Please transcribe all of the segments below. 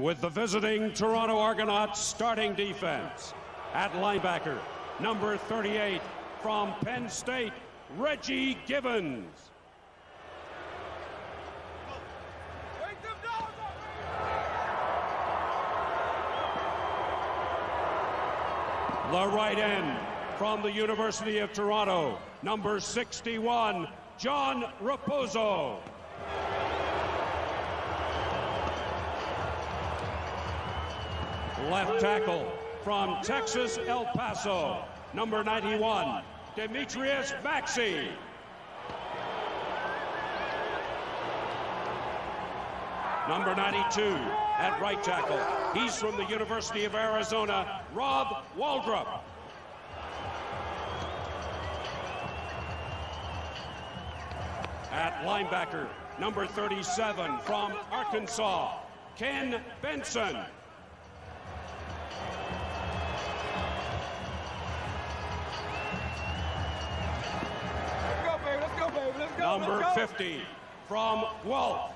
With the visiting Toronto Argonauts starting defense. At linebacker, number 38 from Penn State, Reggie Givens. The right end from the University of Toronto, number 61, John Raposo. Left tackle from Texas El Paso, number 91, Demetrius Maxey. Number 92 at right tackle. He's from the University of Arizona, Rob Waldrop. At linebacker, number 37 from Arkansas, Ken Benson. Number 50 from Guelph,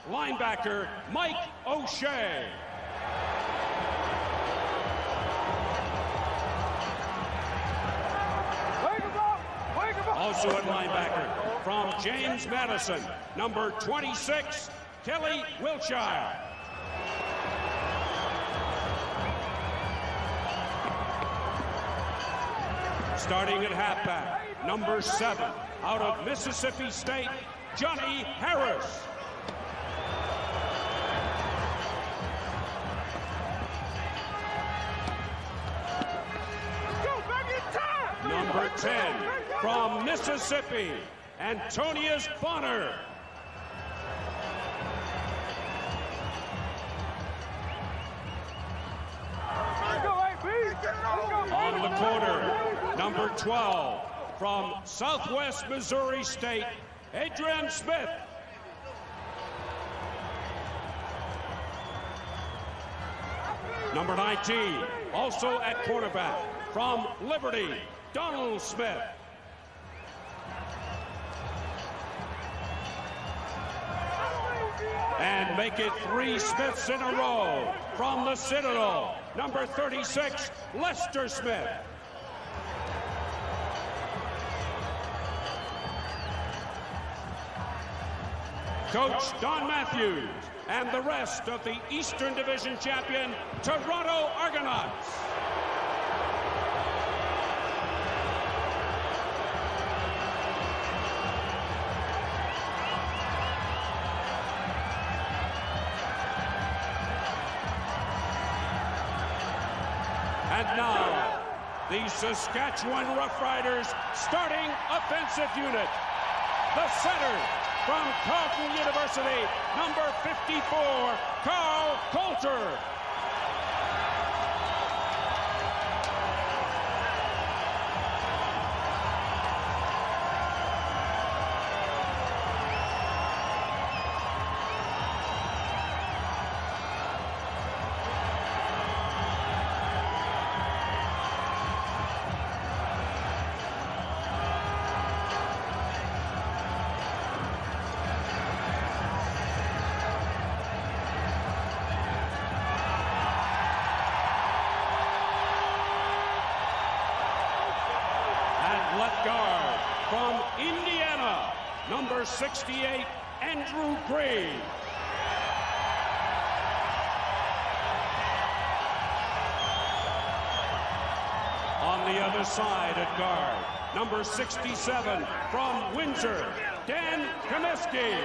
linebacker Mike O'Shea. Also at linebacker from James Madison, number 26, Kelly Wilshire. Starting at halfback, number 7, out of Mississippi State, Johnny Harris. Number 10, from Mississippi, Antonius Bonner. On the corner, number 12, from Southwest Missouri State, Adrian Smith. Number 19, also at quarterback, from Liberty, Donald Smith. And make it 3 Smiths in a row from the Citadel, number 36, Lester Smith. Coach Don Matthews and the rest of the Eastern Division champion, Toronto Argonauts. And now, the Saskatchewan Roughriders starting offensive unit. The center from Carleton University, number 54, Carl Coulter. Left guard from Indiana, number 68, Andrew Green. On the other side at guard, number 67 from Windsor, Dan Comiskey.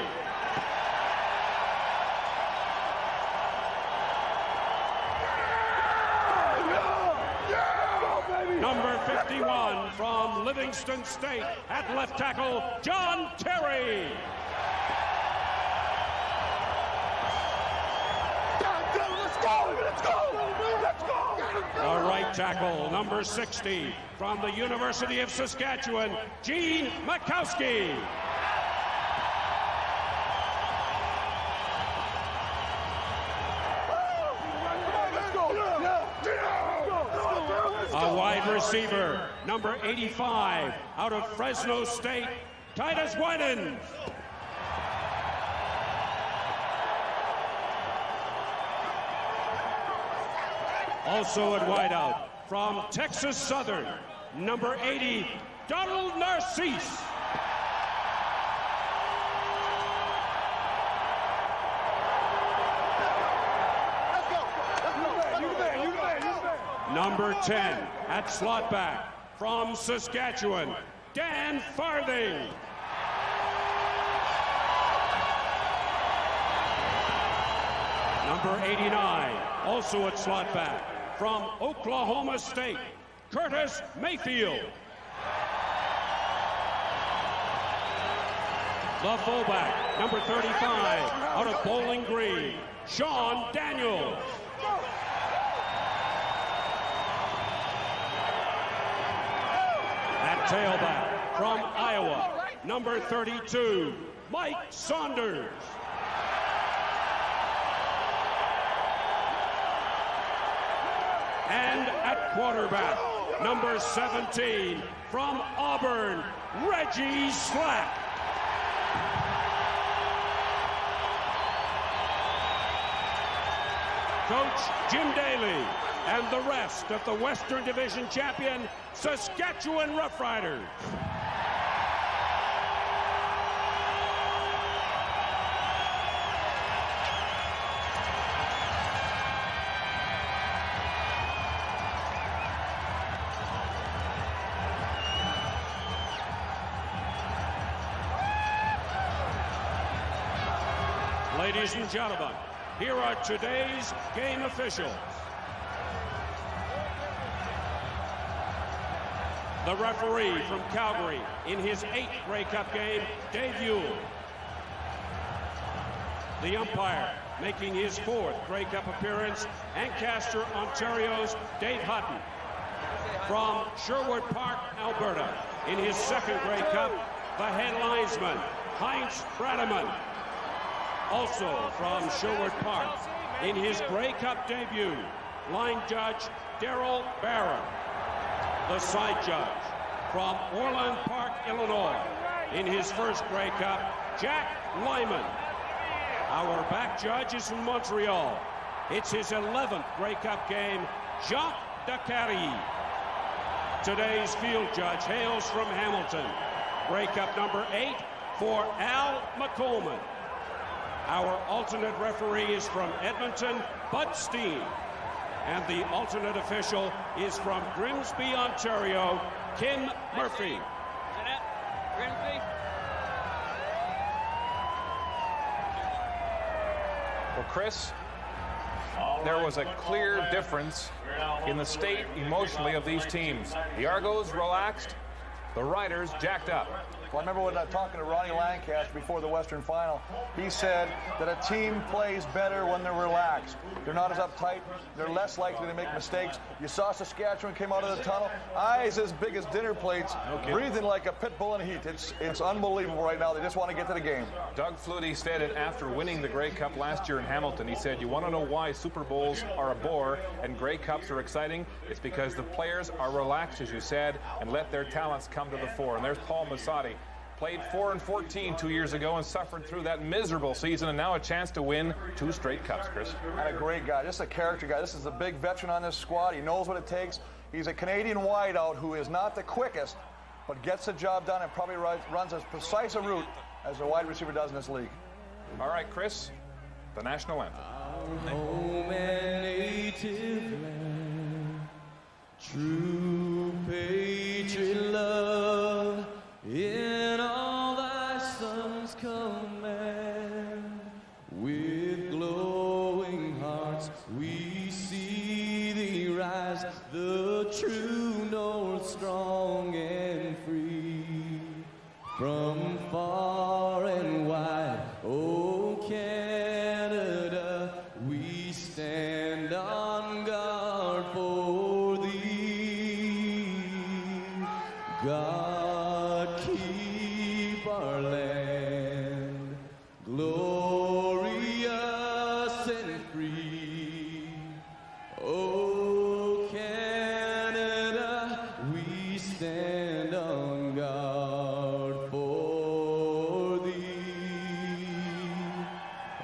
Number 51 from Livingston State at left tackle, John Terry. Let's go! The right tackle, number 60 from the University of Saskatchewan, Gene Makowski. A wide receiver, number 85, out of Fresno State, Titus Whiten. Also at wideout, from Texas Southern, number 80, Donald Narcisse. Number 10 at slot back, from Saskatchewan, Dan Farthing. Number 89, also at slot back, from Oklahoma State, Curtis Mayfield. The fullback, number 35, out of Bowling Green, Sean Daniels. At tailback, from Iowa, number 32, Mike Saunders. And at quarterback, number 17, from Auburn, Reggie Slack. Coach Jim Daly and the rest of the Western Division champion, Saskatchewan Roughriders. Ladies and gentlemen, here are today's game officials. The referee from Calgary in his 8th Grey Cup game, Dave Ewell. The umpire making his 4th Grey Cup appearance, Ancaster, Ontario's Dave Hutton. From Sherwood Park, Alberta, in his 2nd Grey Cup, the head linesman, Heinz Brademan. Also from Sherwood Park, in his Grey Cup debut, line judge Darrell Barron. The side judge from Orland Park, Illinois, in his 1st Grey Cup, Jack Lyman. Our back judge is from Montreal. It's his 11th Grey Cup game, Jacques Dacarie. Today's field judge hails from Hamilton. Grey Cup number 8 for Al McColman. Our alternate referee is from Edmonton, Bud Steen. And the alternate official is from Grimsby, Ontario, Kim Murphy. Grimsby. Well, Chris, there was a clear difference in the state emotionally of these teams. The Argos relaxed, the Riders jacked up. Well, I remember when talking to Ronnie Lancaster before the Western Final, he said that a team plays better when they're relaxed. They're not as uptight. They're less likely to make mistakes. You saw Saskatchewan came out of the tunnel, eyes as big as dinner plates, breathing like a pit bull in heat. It's unbelievable right now. They just want to get to the game. Doug Flutie said it after winning the Grey Cup last year in Hamilton. He said, you want to know why Super Bowls are a bore and Grey Cups are exciting? It's because the players are relaxed, as you said, and let their talents come to the fore. And there's Paul Massotti. Played 4-14 2 years ago and suffered through that miserable season, and now a chance to win 2 straight cups, Chris. And a great guy, just a character guy. This is a big veteran on this squad. He knows what it takes. He's a Canadian wideout who is not the quickest, but gets the job done and probably runs as precise a route as a wide receiver does in this league. All right, Chris, the national anthem. Our home and native land, true patriot love, in all thy son's command, with glowing hearts we see thee rise, the true north, strong and free. From far and wide, oh Canada, we stand on guard for thee. God, keep our land glorious and free. Oh, Canada, we stand on guard for thee.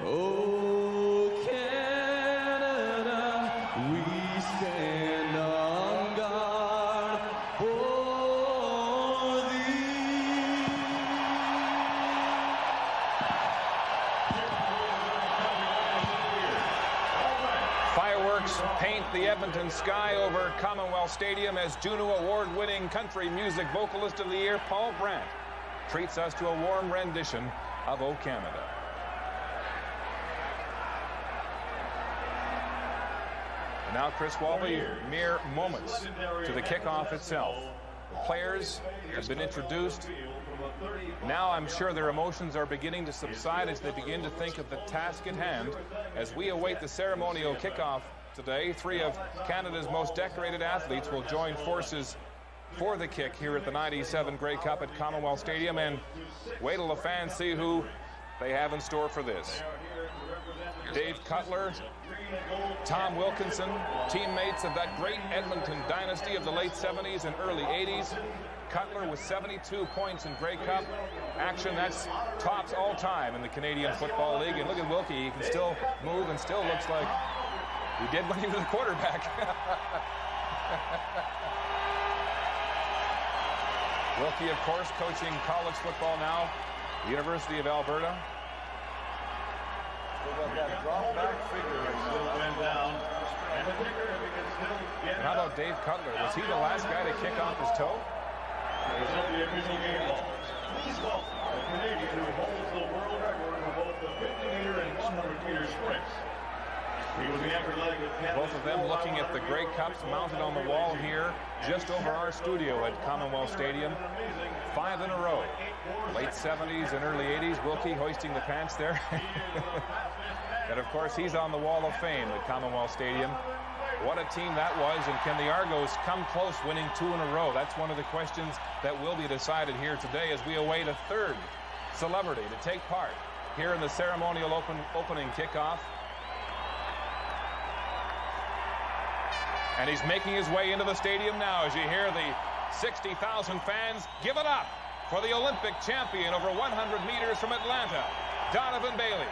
Oh, Canada, we stand paint the Edmonton sky over Commonwealth Stadium as Juno Award-winning country music vocalist of the year, Paul Brandt, treats us to a warm rendition of O Canada. And now, Chris Walby, mere moments to the kickoff itself. The players have been introduced. Now I'm sure their emotions are beginning to subside as they begin to think of the task at hand. As we await the ceremonial kickoff today, 3 of Canada's most decorated athletes will join forces for the kick here at the 97 Grey Cup at Commonwealth Stadium. And wait till the fans see who they have in store for this. Dave Cutler, Tom Wilkinson, teammates of that great Edmonton dynasty of the late 70s and early 80s. Cutler with 72 points in Grey Cup action. That's tops all time in the Canadian Football League. And look at Wilkie. He can still move and still looks like he did when he was a quarterback. Wilkie, of course, coaching college football now, the University of Alberta. And how about Dave Cutler? Was he the last guy to kick off his toe? Please welcome the Canadian who holds the world record for both the 50-meter and 100-meter sprints. He was the athletic with both of them looking at the Grey Cups mounted on the wall here just over our studio at Commonwealth Stadium. 5 in a row. Late 70s and early 80s. Wilkie hoisting the pants there. And of course he's on the Wall of Fame at Commonwealth Stadium. What a team that was, and can the Argos come close winning 2 in a row? That's one of the questions that will be decided here today as we await a 3rd celebrity to take part here in the ceremonial opening kickoff. And he's making his way into the stadium now as you hear the 60,000 fans give it up for the Olympic champion over 100 meters from Atlanta, Donovan Bailey.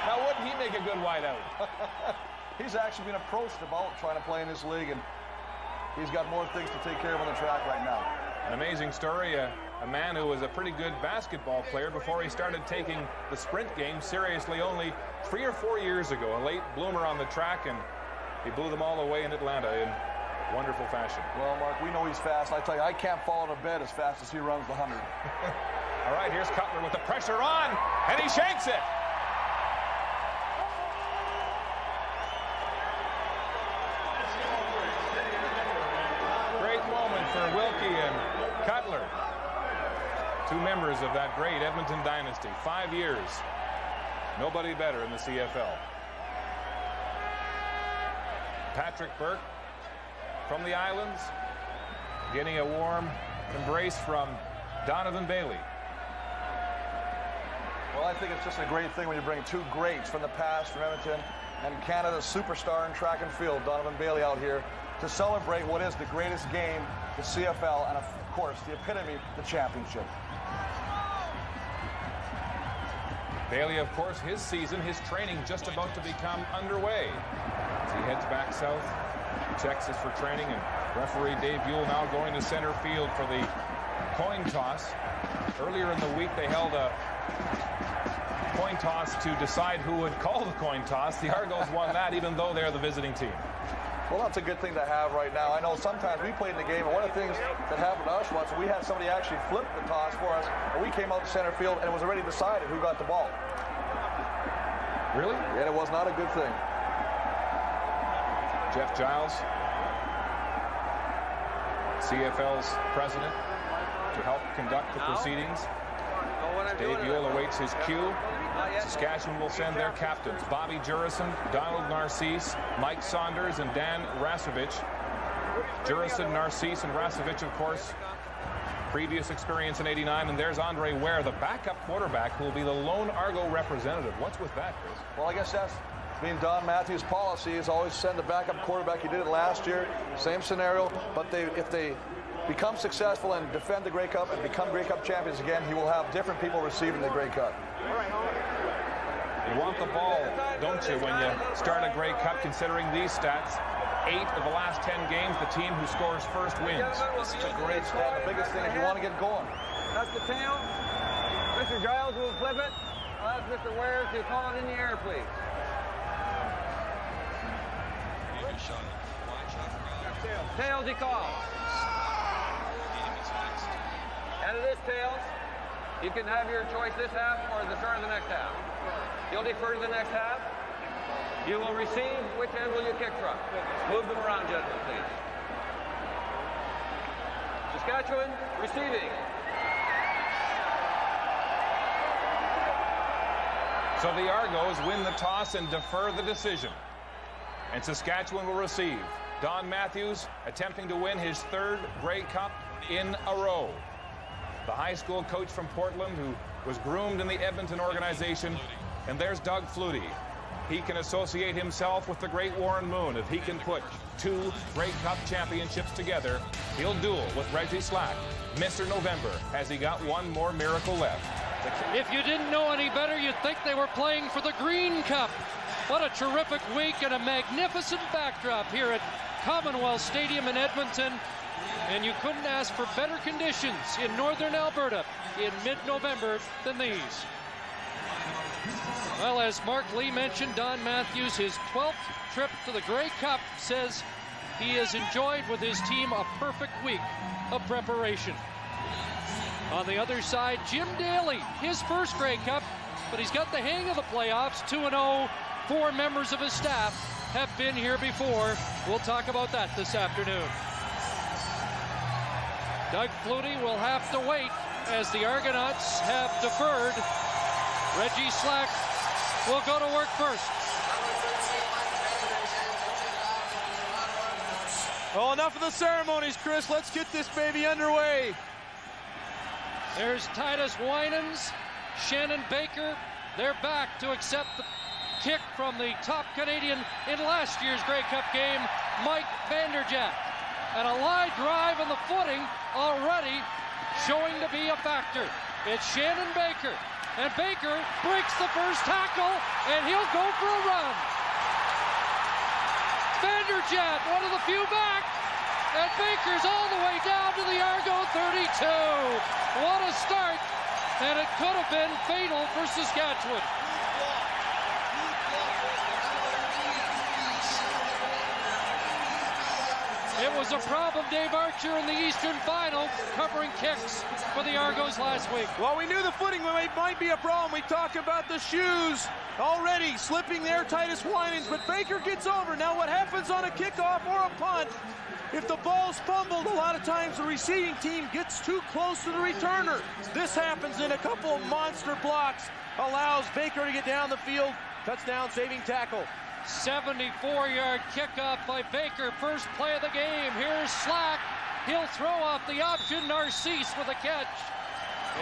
Now, wouldn't he make a good wideout? He's actually been approached about trying to play in this league, and he's got more things to take care of on the track right now. An amazing story. A man who was a pretty good basketball player before he started taking the sprint game seriously only 3 or 4 years ago. A late bloomer on the track, and he blew them all away in Atlanta in wonderful fashion. Well, Mark, we know he's fast. I tell you, I can't fall to bed as fast as he runs the 100. All right, here's Cutler with the pressure on, and he shakes it. Great moment for Wilkie and Cutler. 2 members of that great Edmonton dynasty. 5 years. Nobody better in the CFL. Patrick Burke from the Islands getting a warm embrace from Donovan Bailey. Well, I think it's just a great thing when you bring 2 greats from the past from Edmonton and Canada's superstar in track and field, Donovan Bailey, out here to celebrate what is the greatest game, the CFL, and of course the epitome, the championship. Bailey, of course, his season, his training just about to become underway. As he heads back south to Texas for training, and referee Dave Buell now going to center field for the coin toss. Earlier in the week, they held a coin toss to decide who would call the coin toss. The Argos won that, even though they're the visiting team. Well, that's a good thing to have right now. I know sometimes we played in the game, and one of the things that happened to us was we had somebody actually flip the toss for us, and we came out to center field, and it was already decided who got the ball. Really? And it was not a good thing. Jeff Giles, CFL's president, to help conduct the proceedings. Dave Buell awaits his cue. Saskatchewan will send their captains, Bobby Jurison, Donald Narcisse, Mike Saunders, and Dan Rasevich. Jurison, Narcisse, and Rasevich, of course, previous experience in '89. And there's Andre Ware, the backup quarterback, who will be the lone Argo representative. What's with that, Chris? Well, I guess that's been Don Matthews' policy, is always send the backup quarterback. He did it last year, same scenario. But if they become successful and defend the Grey Cup and become Grey Cup champions again, he will have different people receiving the Grey Cup. You want the ball, don't you, when you start a Grey Cup, considering these stats? 8 of the last 10 games, the team who scores first wins. This is a great stat. The biggest thing is you want to get going. That's the tail. Mr. Giles will flip it. I'll ask Mr. Ware to call it in the air, please. Tails he calls. And it is tails. You can have your choice this half or the start of the next half. You'll defer to the next half. You will receive. Which end will you kick from? Move them around, gentlemen, please. Saskatchewan receiving. So the Argos win the toss and defer the decision. And Saskatchewan will receive. Don Matthews attempting to win his 3rd Grey Cup in a row. The high school coach from Portland who was groomed in the Edmonton organization. And there's Doug Flutie. He can associate himself with the great Warren Moon. If he can put 2 Grey Cup championships together, he'll duel with Reggie Slack. Mr. November, has he got one more miracle left? If you didn't know any better, you'd think they were playing for the Green Cup. What a terrific week and a magnificent backdrop here at Commonwealth Stadium in Edmonton. And you couldn't ask for better conditions in northern Alberta in mid-November than these. Well, as Mark Lee mentioned, Don Matthews, his 12th trip to the Grey Cup, says he has enjoyed with his team a perfect week of preparation. On the other side, Jim Daly, his first Grey Cup, but he's got the hang of the playoffs, 2-0. 4 members of his staff have been here before. We'll talk about that this afternoon. Doug Flutie will have to wait as the Argonauts have deferred. Reggie Slack will go to work first. Well, enough of the ceremonies, Chris. Let's get this baby underway. There's Titus Winans, Shannon Baker. They're back to accept the kick from the top Canadian in last year's Grey Cup game, Mike Vanderjagt. And a line drive on the footing already showing to be a factor. It's Shannon Baker. And Baker breaks the first tackle, and he'll go for a run. Vanderjagt, one of the few back, and Baker's all the way down to the Argo 32. What a start, and it could have been fatal for Saskatchewan. It was a problem, Dave Archer, in the Eastern Final, covering kicks for the Argos last week. Well, we knew the footing might be a problem. We talked about the shoes already slipping there, Titus Winans, but Baker gets over. Now, what happens on a kickoff or a punt, if the ball's fumbled, a lot of times the receiving team gets too close to the returner. This happens in a couple of monster blocks, allows Baker to get down the field. Touchdown, saving tackle. 74-yard kickoff by Baker. First play of the game. Here's Slack. He'll throw off the option. Narcisse with a catch.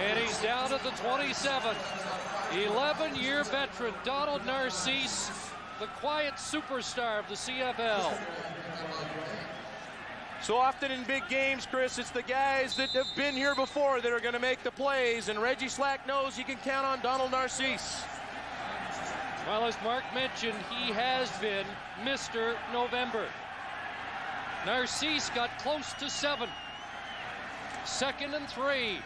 And he's down at the 27. 11-year veteran Donald Narcisse, the quiet superstar of the CFL. So often in big games, Chris, it's the guys that have been here before that are going to make the plays, and Reggie Slack knows he can count on Donald Narcisse. Well, as Mark mentioned, he has been Mr. November. Narcisse got close to 7. 2nd and 3.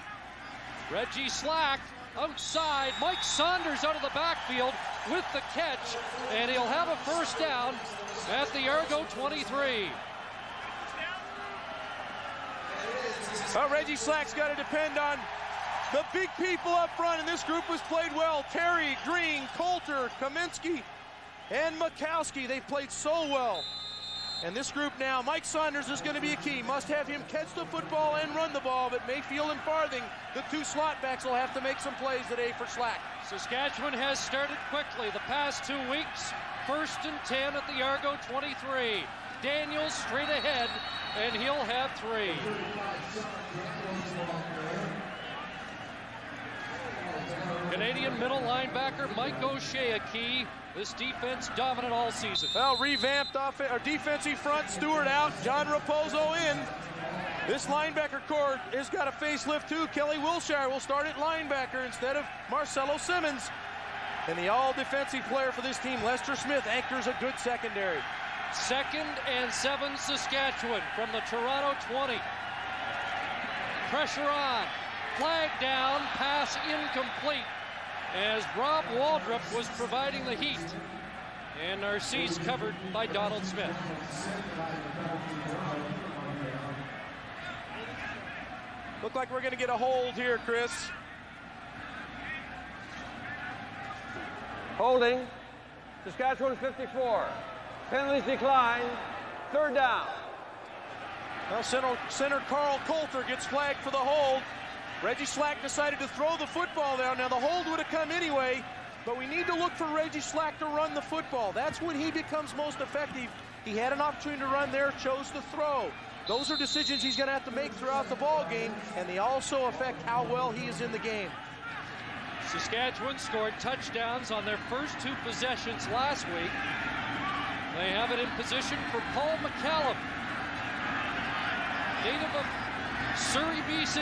Reggie Slack outside. Mike Saunders out of the backfield with the catch, and he'll have a first down at the Argo 23. Well, Reggie Slack's got to depend on the big people up front, and this group has played well. Terry, Green, Coulter, Kaminsky, and Mikowski. They've played so well. And this group now, Mike Saunders is going to be a key. Must have him catch the football and run the ball, but Mayfield and Farthing, the 2 slot backs, will have to make some plays today for Slack. Saskatchewan has started quickly the past 2 weeks. 1st and 10 at the Argo 23. Daniels straight ahead, and he'll have 3. Canadian middle linebacker Mike O'Shea a key. This defense dominant all season. Well, revamped defensive front. Stewart out, John Raposo in. This linebacker core has got a facelift too. Kelly Wilshire will start at linebacker instead of Marcelo Simmons. And the all-defensive player for this team, Lester Smith, anchors a good secondary. 2nd and 7 Saskatchewan from the Toronto 20. Pressure on. Flag down, pass incomplete. as Rob Waldrop was providing the heat. And Narcisse covered by Donald Smith. Look like we're going to get a hold here, Chris. Holding. Saskatchewan 54. Penalties declined. Third down. Well, center Carl Coulter gets flagged for the hold. Reggie Slack decided to throw the football down. Now, the hold would have come anyway, but we need to look for Reggie Slack to run the football. That's when he becomes most effective. He had an opportunity to run there, chose to throw. Those are decisions he's going to have to make throughout the ball game, and they also affect how well he is in the game. Saskatchewan scored touchdowns on their first 2 possessions last week. They have it in position for Paul McCallum, native of Surrey, BC.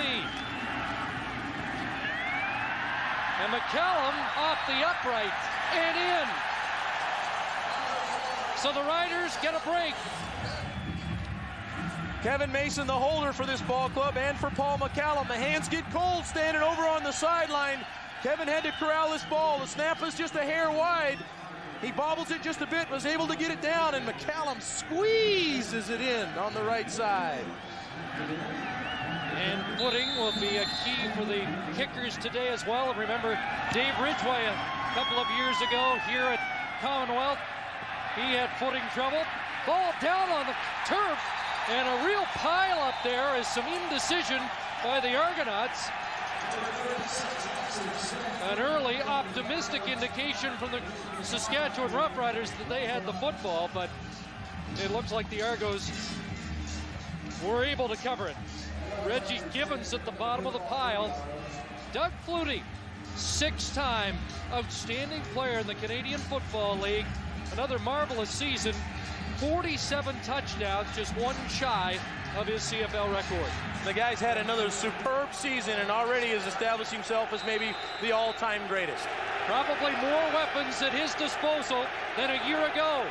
And McCallum off the upright and in. So the Riders get a break. Kevin Mason, the holder for this ball club, and for Paul McCallum. The hands get cold standing over on the sideline. Kevin had to corral this ball. The snap was just a hair wide. He bobbles it just a bit, was able to get it down, and McCallum squeezes it in on the right side. And footing will be a key for the kickers today as well. Remember Dave Ridgway a couple of years ago here at Commonwealth. He had footing trouble. Ball down on the turf, and a real pile up there is some indecision by the Argonauts. An early optimistic indication from the Saskatchewan Roughriders that they had the football, but it looks like the Argos were able to cover it. Reggie Gibbons at the bottom of the pile. Doug Flutie, 6-time outstanding player in the Canadian Football League. Another marvelous season. 47 touchdowns, just 1 shy of his CFL record. The guy's had another superb season and already has established himself as maybe the all-time greatest. Probably more weapons at his disposal than a year ago.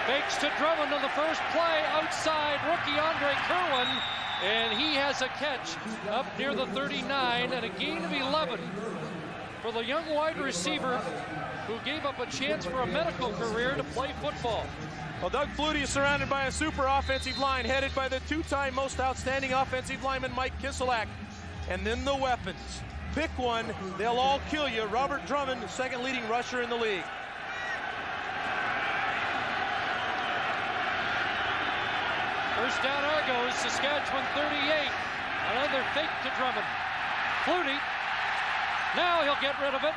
Fakes to Drummond on the first play, outside rookie Andre Kerwin, and he has a catch up near the 39 and a gain of 11 for the young wide receiver who gave up a chance for a medical career to play football. Well, Doug Flutie is surrounded by a super offensive line headed by the 2-time most outstanding offensive lineman Mike Kiselak. And then the weapons. Pick one, they'll all kill you. Robert Drummond, the 2nd leading rusher in the league. First down Argos, Saskatchewan 38. Another fake to Drummond. Flutie, now he'll get rid of it.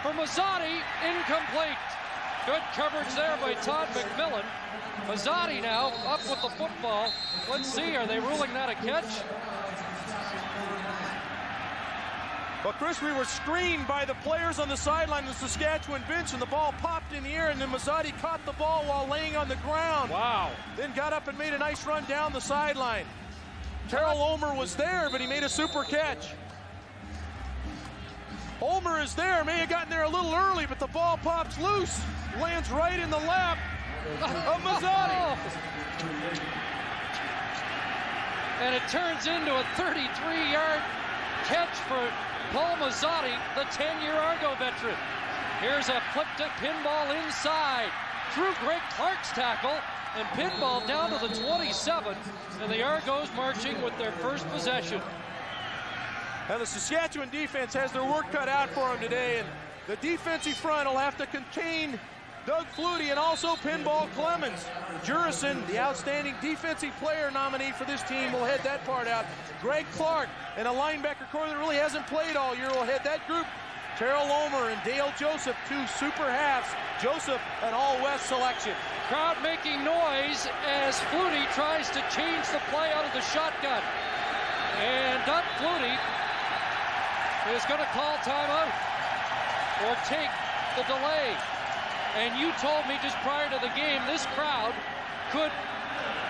For Mazzotti, incomplete. Good coverage there by Todd McMillan. Mazzotti now up with the football. Let's see, are they ruling that a catch? Well, Chris, we were screened by the players on the sideline of the Saskatchewan bench, and the ball popped in the air, and then Mazzotti caught the ball while laying on the ground. Wow. Then got up and made a nice run down the sideline. Terrell Ulmer was there, but he made a super catch. Ulmer is there, may have gotten there a little early, but the ball pops loose. Lands right in the lap of Mazzotti. And it turns into a 33-yard catch for Paul Mazzotti, the 10-year Argo veteran. Here's a flip to pinball inside. Through Greg Clark's tackle, and pinball down to the 27, and the Argos marching with their first possession. And the Saskatchewan defense has their work cut out for them today, and the defensive front will have to contain Doug Flutie and also Pinball Clemens. Jurison, the outstanding defensive player nominee for this team, will head that part out. Greg Clark and a linebacker core that really hasn't played all year will head that group. Terrell Ulmer and Dale Joseph, 2 super halves. Joseph, an all-West selection. Crowd making noise as Flutie tries to change the play out of the shotgun. And Doug Flutie is going to call timeout or take the delay. And you told me just prior to the game this crowd could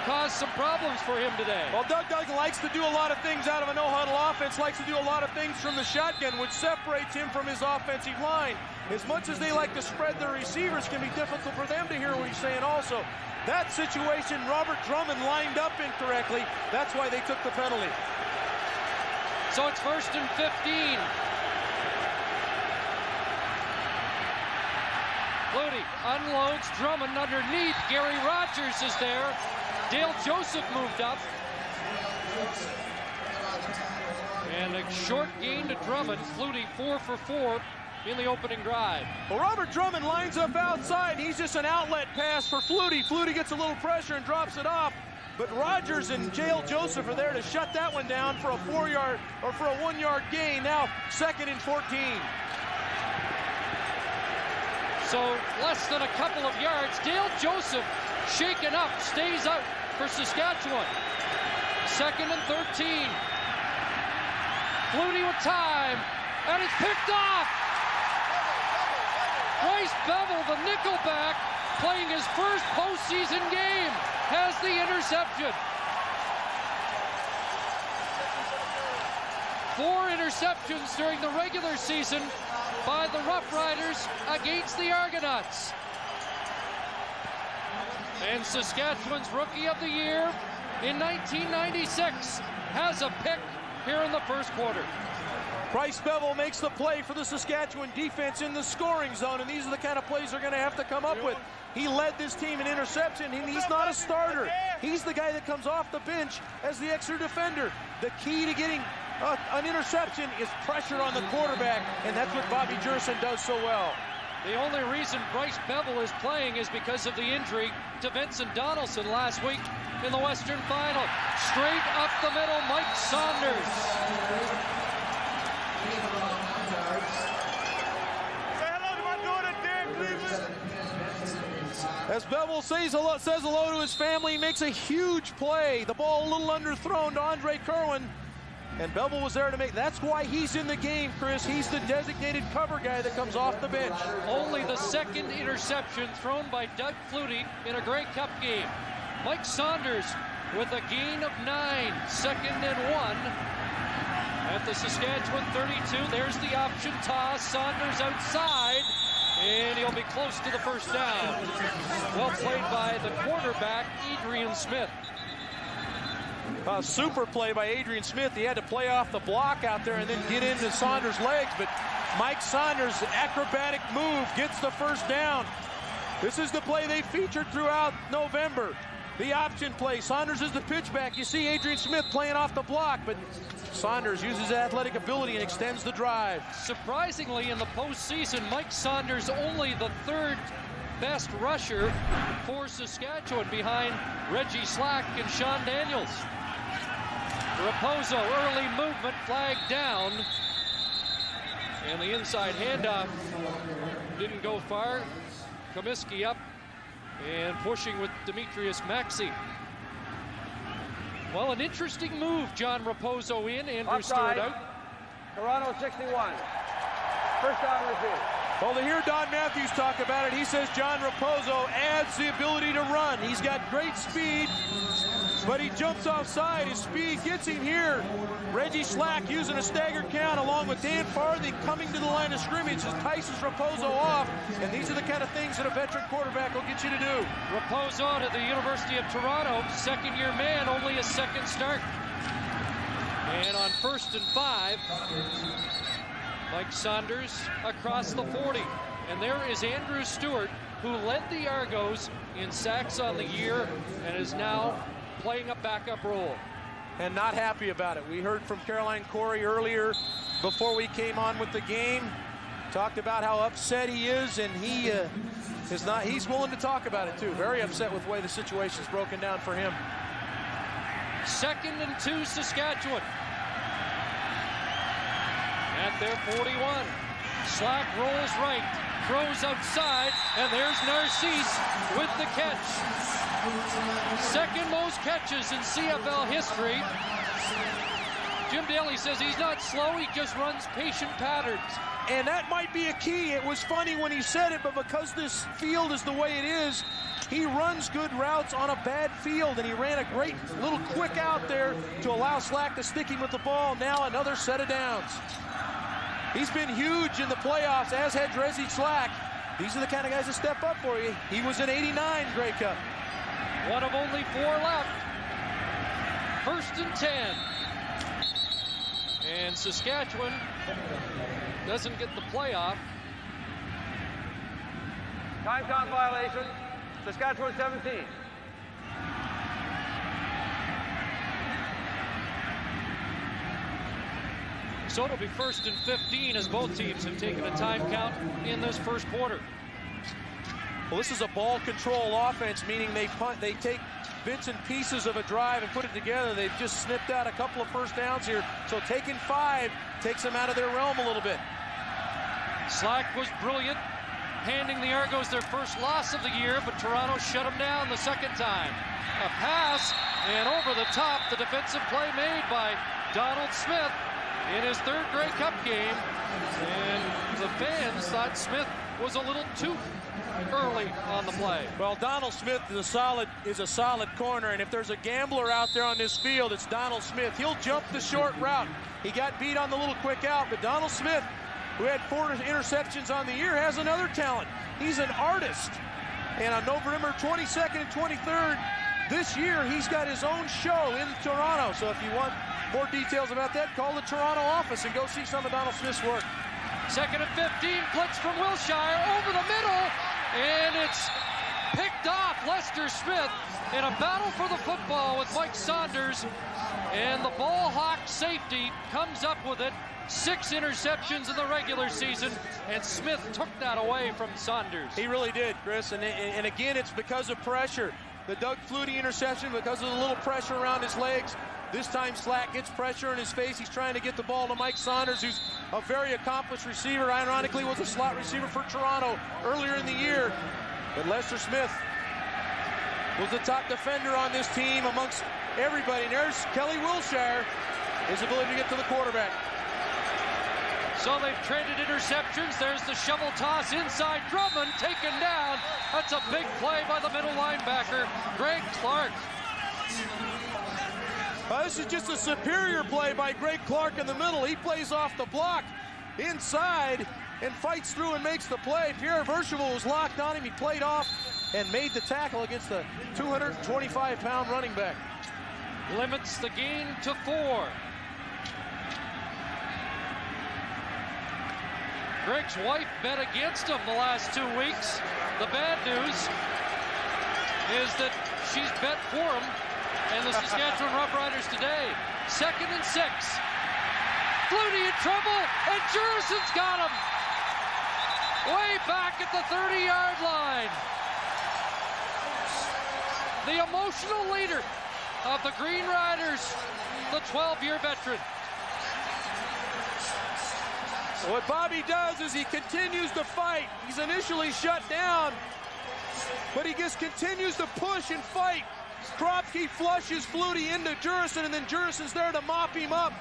cause some problems for him today. Well, Doug likes to do a lot of things out of a no-huddle offense, likes to do a lot of things from the shotgun, which separates him from his offensive line. As much as they like to spread their receivers, can be difficult for them to hear what he's saying also. That situation, Robert Drummond lined up incorrectly. That's why they took the penalty. So it's 1st and 15. Flutie unloads. Drummond underneath. Gary Rogers is there. Dale Joseph moved up. And a short gain to Drummond. Flutie 4 for 4 in the opening drive. Well, Robert Drummond lines up outside. He's just an outlet pass for Flutie. Flutie gets a little pressure and drops it off. But Rogers and Dale Joseph are there to shut that one down for a 4-yard or for a 1-yard gain. Now 2nd and 14. So less than a couple of yards. Dale Joseph shaken up, stays out for Saskatchewan. 2nd and 13. Flutie with time, and it's picked off. Bryce Bevel, the nickelback, playing his first postseason game, has the interception. 4 interceptions during the regular season by the Roughriders against the Argonauts. And Saskatchewan's Rookie of the Year in 1996 has a pick here in the first quarter. Bryce Bevel makes the play for the Saskatchewan defense in the scoring zone, and these are the kind of plays they're going to have to come up with. He led this team in interception, and he's not a starter. He's the guy that comes off the bench as the extra defender. The key to getting an interception is pressure on the quarterback, and that's what Bobby Jurison does so well. The only reason Bryce Bevel is playing is because of the injury to Vincent Donaldson last week in the Western Final. Straight up the middle, Mike Saunders. As Bevel says hello to his family, he makes a huge play. The ball a little underthrown to Andre Kerwin, and Bevel was there to make. That's why he's in the game, Chris. He's the designated cover guy that comes off the bench. Only the 2nd interception thrown by Doug Flutie in a Grey Cup game. Mike Saunders with a gain of 9, 2nd and 1 at the Saskatchewan 32. There's the option toss. Saunders outside, and he'll be close to the first down. Well played by the quarterback, Adrian Smith. A super play by Adrian Smith. He had to play off the block out there and then get into Saunders' legs, but Mike Saunders' acrobatic move gets the first down. This is the play they featured throughout November. The option play. Saunders is the pitchback. You see Adrian Smith playing off the block, but Saunders uses athletic ability and extends the drive. Surprisingly, in the postseason, Mike Saunders only the 3rd best rusher for Saskatchewan behind Reggie Slack and Sean Daniels. Raposo, early movement, flagged down. And the inside handoff didn't go far. Comiskey up and pushing with Demetrius Maxey. Well, an interesting move, John Raposo in, Andrew Stewart out. Toronto 61. First down receive. Well, to hear Don Matthews talk about it, he says John Raposo adds the ability to run. He's got great speed, but he jumps offside. His speed gets him here. Reggie Slack using a staggered count along with Dan Farthing coming to the line of scrimmage entices Raposo off, and these are the kind of things that a veteran quarterback will get you to do. Raposo to the University of Toronto, 2nd-year man, only a 2nd start. And on 1st and 5, Mike Saunders across the 40. And there is Andrew Stewart, who led the Argos in sacks on the year and is now playing a backup role. And not happy about it. We heard from Caroline Corey earlier before we came on with the game. Talked about how upset he is, and he's willing to talk about it too. Very upset with the way the situation's broken down for him. 2nd and 2, Saskatchewan. At their 41. Slack rolls right, throws outside, and there's Narcisse with the catch. 2nd most catches in CFL history. Jim Daly says he's not slow, he just runs patient patterns. And that might be a key. It was funny when he said it, but because this field is the way it is, he runs good routes on a bad field, and he ran a great little quick out there to allow Slack to stick him with the ball. Now another set of downs. He's been huge in the playoffs, as had Reggie Slack. These are the kind of guys that step up for you. He was an '89 Grey Cup. One of only 4 left. 1st and 10. And Saskatchewan doesn't get the playoff. Time count violation. Saskatchewan 17. So it'll be 1st and 15 as both teams have taken a time count in this first quarter. Well, this is a ball control offense, meaning they take bits and pieces of a drive and put it together. They've just snipped out a couple of first downs here. So taking 5 takes them out of their realm a little bit. Slack was brilliant, handing the Argos their first loss of the year, but Toronto shut them down the second time. A pass, and over the top, the defensive play made by Donald Smith in his 3rd Grey Cup game. And the fans thought Smith was a little too early on the play. Well, Donald Smith is a solid corner, and if there's a gambler out there on this field, it's Donald Smith. He'll jump the short route. He got beat on the little quick out, but Donald Smith, who had 4 interceptions on the year, has another talent. He's an artist. And on November 22nd and 23rd this year, he's got his own show in Toronto. So if you want more details about that, call the Toronto office and go see some of Donald Smith's work. 2nd and 15, blitz from Wilshire over the middle, and it's picked off. Lester Smith in a battle for the football with Mike Saunders, and the ball hawk safety comes up with it. 6 interceptions in the regular season, and Smith took that away from Saunders. He really did, Chris, and again, it's because of pressure. The Doug Flutie interception, because of the little pressure around his legs. This time Slack gets pressure in his face. He's trying to get the ball to Mike Saunders, who's a very accomplished receiver. Ironically, was a slot receiver for Toronto earlier in the year. But Lester Smith was the top defender on this team amongst everybody. And there's Kelly Wilshire, his ability to get to the quarterback. So they've traded interceptions. There's the shovel toss inside. Drummond taken down. That's a big play by the middle linebacker, Greg Clark. This is just a superior play by Greg Clark in the middle. He plays off the block inside and fights through and makes the play. Pierre Vercheval was locked on him. He played off and made the tackle against the 225-pound running back. Limits the gain to 4. Greg's wife bet against him the last 2 weeks. The bad news is that she's bet for him and the Saskatchewan Roughriders today. 2nd and 6. Flutie in trouble, and Jurison's got him. Way back at the 30-yard line. The emotional leader of the Green Riders, the 12-year veteran. What Bobby does is he continues to fight. He's initially shut down, but he just continues to push and fight. Kropke flushes Flutie into Jurison, and then Jurison's there to mop him up.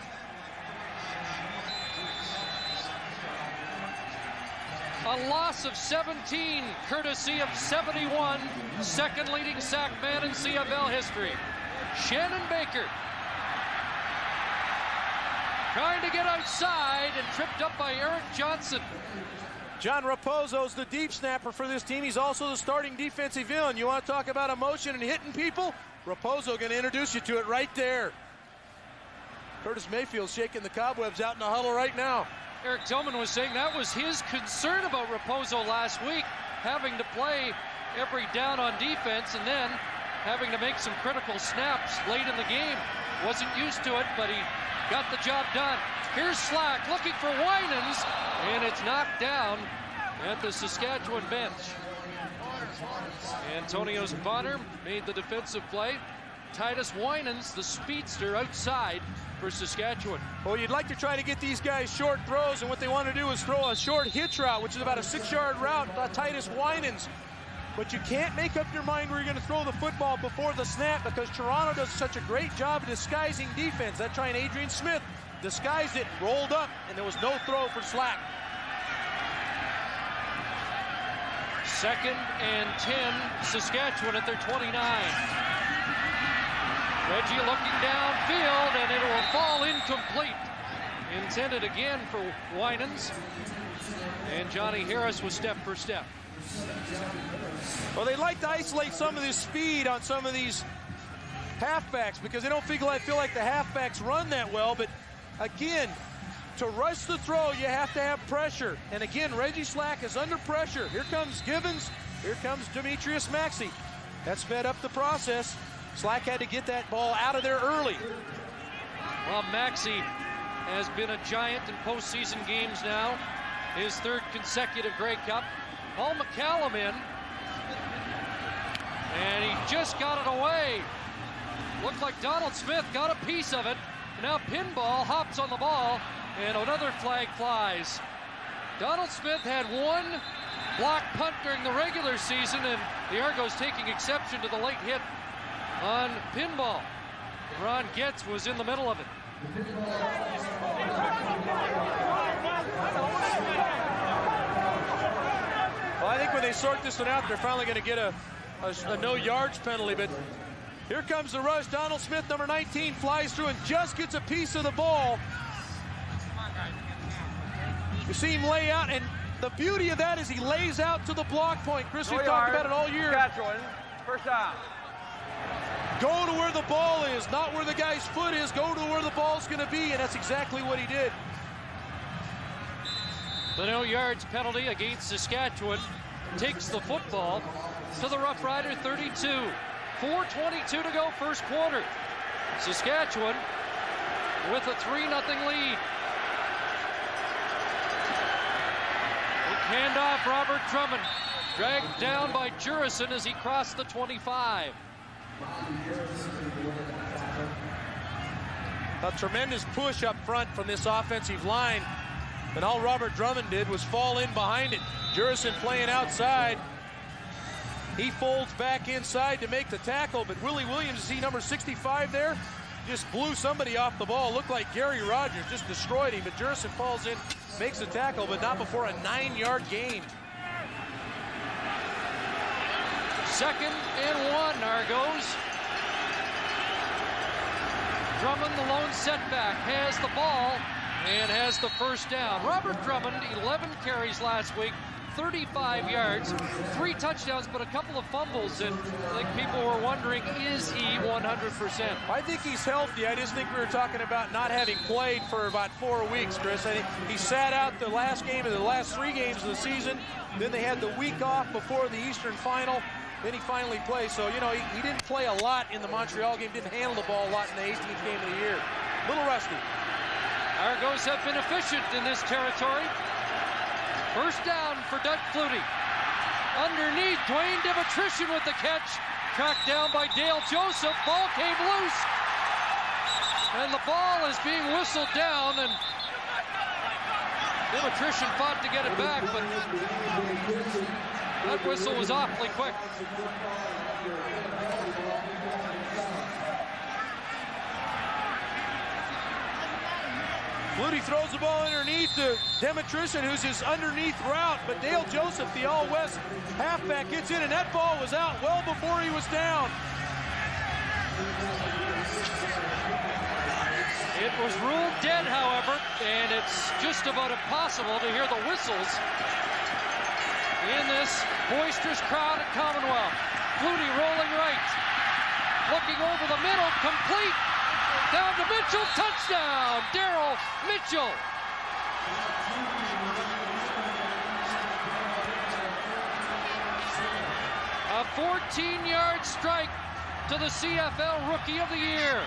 A loss of 17, courtesy of 71, second leading sack man in CFL history. Shannon Baker trying to get outside and tripped up by Eric Johnson. John Raposo's the deep snapper for this team. He's also the starting defensive end. You want to talk about emotion and hitting people? Raposo going to introduce you to it right there. Curtis Mayfield's shaking the cobwebs out in the huddle right now. Eric Tillman was saying that was his concern about Raposo last week, having to play every down on defense and then having to make some critical snaps late in the game. Wasn't used to it, but he got the job done. Here's Slack looking for Winans, and it's knocked down at the Saskatchewan bench. Antonio Bonner made the defensive play. Titus Winans, the speedster, outside for Saskatchewan. Well, you'd like to try to get these guys short throws, and what they want to do is throw a short hitch route, which is about a 6-yard route, Titus Winans. But you can't make up your mind where you're going to throw the football before the snap, because Toronto does such a great job of disguising defense. That trying Adrian Smith disguised it, rolled up, and there was no throw for Slack. 2nd and 10, Saskatchewan at their 29. Reggie looking downfield, and it will fall incomplete. Intended again for Winans, and Johnny Harris was step for step. Well, they like to isolate some of this speed on some of these halfbacks because they don't feel like the halfbacks run that well. But again, To rush the throw, you have to have pressure. And again, Reggie Slack is under pressure. Here comes Givens. Here comes Demetrius Maxey. That sped up the process. Slack had to get that ball out of there early. Well, Maxey has been a giant in postseason games now. His third consecutive Grey Cup. Paul McCallum in. And he just got it away. Looked like Donald Smith got a piece of it. Now Pinball hops on the ball, and another flag flies. Donald Smith had one block punt during the regular season, and the Argos taking exception to the late hit on Pinball. Ron Getz was in the middle of it. Well, I think when they sort this one out, they're finally going to get a no yards penalty, but here comes the rush. Donald Smith, number 19, flies through and just gets a piece of the ball. You see him lay out, and the beauty of that is he lays out to the block point. Chris, we've talked about it all year. Saskatchewan, first down. Go to where the ball is, not where the guy's foot is. Go to where the ball's going to be, and that's exactly what he did. The no yards penalty against Saskatchewan takes the football to the Roughrider 32. 4:22 to go, first quarter. Saskatchewan with a 3-0 lead. Handoff, Robert Drummond, dragged down by Jurison as he crossed the 25. A tremendous push up front from this offensive line, and all Robert Drummond did was fall in behind it. Jurison playing outside. He folds back inside to make the tackle, but Willie Williams, you see number 65 there, just blew somebody off the ball. Looked like Gary Rogers just destroyed him, but Jurison falls in, makes the tackle, but not before a 9-yard gain. 2nd and 1, Argos. Drummond, the lone setback, has the ball and has the first down. Robert Drummond, 11 carries last week, 35 yards, 3 touchdowns, but a couple of fumbles, and I think people were wondering, is he 100%? I think he's healthy. I just think we were talking about not having played for about 4 weeks, Chris. I think he sat out the last game of the last 3 games of the season. Then they had the week off before the Eastern final. Then he finally plays. So, you know, he didn't play a lot in the Montreal game, didn't handle the ball a lot in the 18th game of the year. A little rusty. Argos have been efficient in this territory. First down for Doug Flutie. Underneath, Dwayne Demetrician with the catch. Tracked down by Dale Joseph. Ball came loose. And the ball is being whistled down, and Demetrician fought to get it back, but that whistle was awfully quick. Flutie throws the ball underneath to Demetrician, who's his underneath route, but Dale Joseph, the all-West halfback, gets in, and that ball was out well before he was down. It was ruled dead, however, and it's just about impossible to hear the whistles in this boisterous crowd at Commonwealth. Flutie rolling right, looking over the middle, complete. Down to Mitchell, touchdown, Daryl Mitchell. A 14-yard strike to the CFL Rookie of the Year.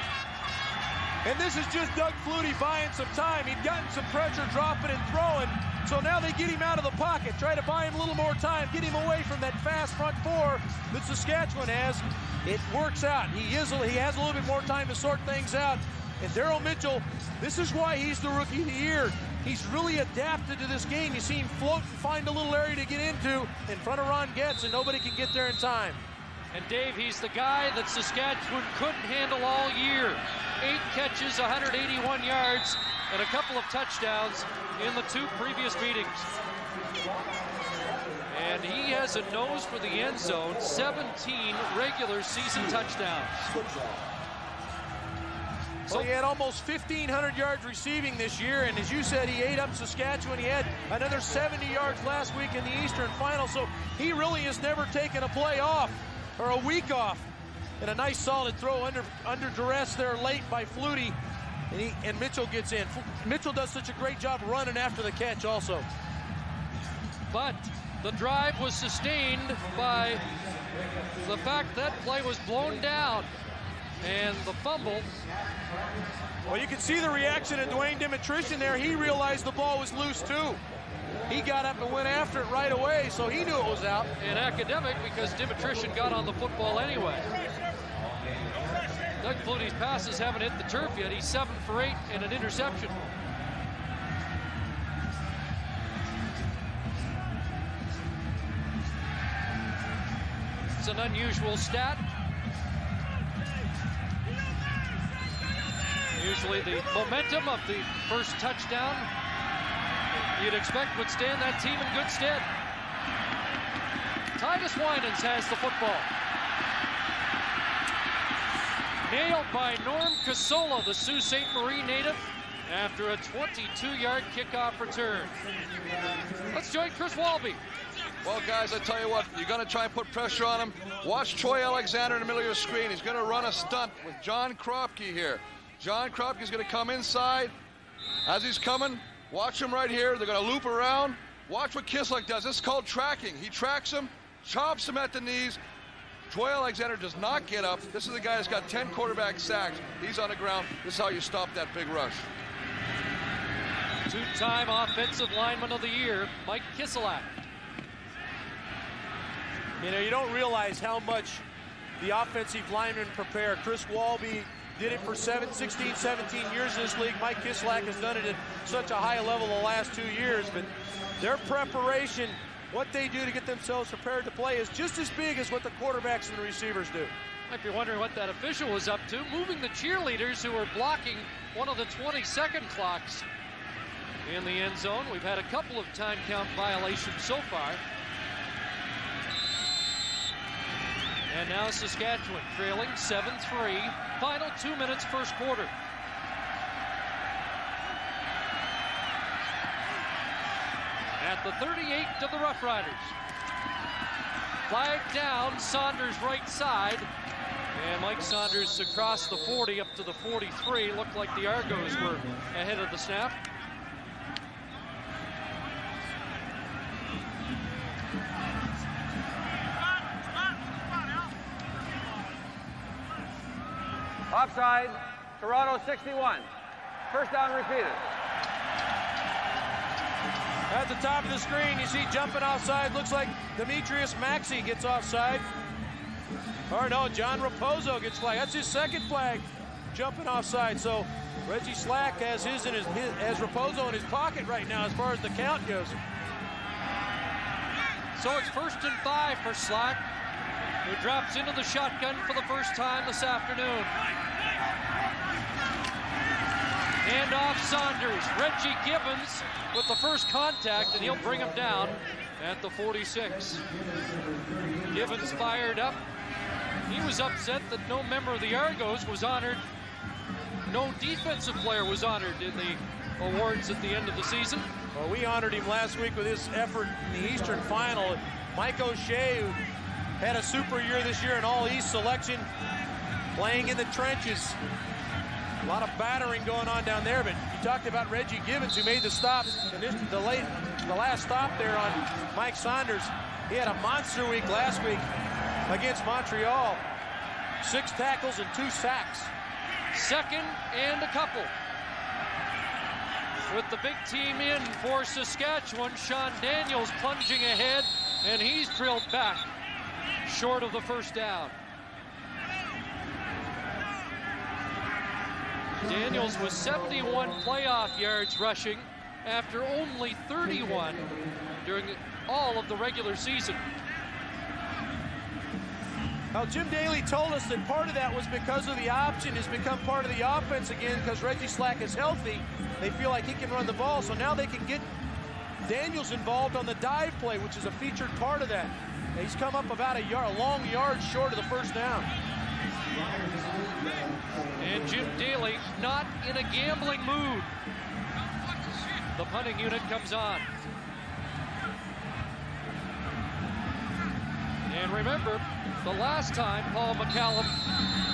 And this is just Doug Flutie buying some time. He'd gotten some pressure dropping and throwing, so now they get him out of the pocket, try to buy him a little more time, get him away from that fast front four that Saskatchewan has. It works out. He has a little bit more time to sort things out. And Daryl Mitchell, this is why he's the Rookie of the Year. He's really adapted to this game. You see him float and find a little area to get into in front of Ron Getz, and nobody can get there in time. And Dave, he's the guy that Saskatchewan couldn't handle all year. 8 catches, 181 yards, and a couple of touchdowns in the 2 previous meetings. And he has a nose for the end zone, 17 regular season touchdowns. So he had almost 1,500 yards receiving this year, and as you said, he ate up Saskatchewan. He had another 70 yards last week in the Eastern Final, so he really has never taken a play off or a week off. And a nice solid throw under duress there late by Flutie. and Mitchell gets in. Mitchell does such a great job running after the catch also. But the drive was sustained by the fact that play was blown down and the fumble. Well, you can see the reaction of Dwayne Dimitrition there. He realized the ball was loose too. He got up and went after it right away, so he knew it was out. And academic because Dimitrition got on the football anyway. Doug Flutie's passes haven't hit the turf yet. He's 7 for 8 and an interception. It's an unusual stat. Usually the momentum of the first touchdown you'd expect would stand that team in good stead. Titus Winans has the football. Nailed by Norm Casola, the Sault Ste. Marie native, after a 22-yard kickoff return. Let's join Chris Walby. Well, guys, I tell you what, you're going to try and put pressure on him. Watch Troy Alexander in the middle of your screen. He's going to run a stunt with John Kropke here. John Kropke's going to come inside. As he's coming, watch him right here. They're going to loop around. Watch what Kislak does. This is called tracking. He tracks him, chops him at the knees. Troy Alexander does not get up. This is the guy that's got 10 quarterback sacks. He's on the ground. This is how you stop that big rush. Two-time Offensive Lineman of the Year, Mike Kislak. You know, you don't realize how much the offensive linemen prepare. Chris Walby did it for 16, 17 years in this league. Mike Kislak has done it at such a high level the last 2 years, but their preparation, what they do to get themselves prepared to play, is just as big as what the quarterbacks and the receivers do. Might be wondering what that official was up to, moving the cheerleaders who were blocking one of the 20-second clocks in the end zone. We've had a couple of time count violations so far. And now Saskatchewan trailing 7-3. Final 2 minutes, first quarter. At the 38 of the Roughriders. Flag down, Saunders right side. And Mike Saunders across the 40 up to the 43. Looked like the Argos were ahead of the snap. Offside, Toronto 61. First down repeated. At the top of the screen, you see jumping offside. Looks like Demetrius Maxey gets offside. Or no, John Raposo gets flagged. That's his second flag, jumping offside. So Reggie Slack has has Raposo in his pocket right now as far as the count goes. So it's 1st and 5 for Slack, who drops into the shotgun for the first time this afternoon. Hand off Saunders. Reggie Gibbons with the first contact, and he'll bring him down at the 46. Gibbons fired up. He was upset that no member of the Argos was honored. No defensive player was honored in the awards at the end of the season. Well, we honored him last week with his effort in the Eastern Final. Mike O'Shea, who had a super year this year, an All-East selection, playing in the trenches. A lot of battering going on down there, but you talked about Reggie Gibbons, who made the stop, the last stop there on Mike Saunders. He had a monster week last week against Montreal. 6 tackles and 2 sacks. Second and a couple. With the big team in for Saskatchewan, Sean Daniels plunging ahead, and he's drilled back short of the first down. Daniels was 71 playoff yards rushing after only 31 during all of the regular season. Now, Jim Daly told us that part of that was because of the option has become part of the offense again, because Reggie Slack is healthy. They feel like he can run the ball, so now they can get Daniels involved on the dive play, which is a featured part of that. He's come up about a long yard short of the first down. And Jim Daly not in a gambling mood. The punting unit comes on. And remember, the last time Paul McCallum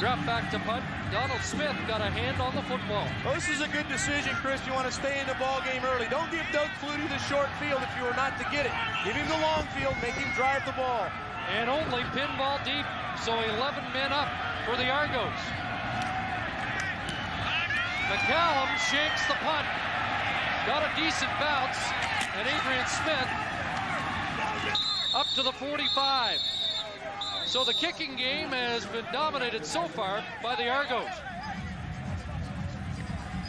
Drop back to punt. Donald Smith got a hand on the football. Well, this is a good decision, Chris. You want to stay in the ball game early. Don't give Doug Flutie the short field if you were not to get it. Give him the long field, make him drive the ball. And only pinball deep, so 11 men up for the Argos. McCallum shakes the punt. Got a decent bounce, and Adrian Smith up to the 45. So the kicking game has been dominated so far by the Argos.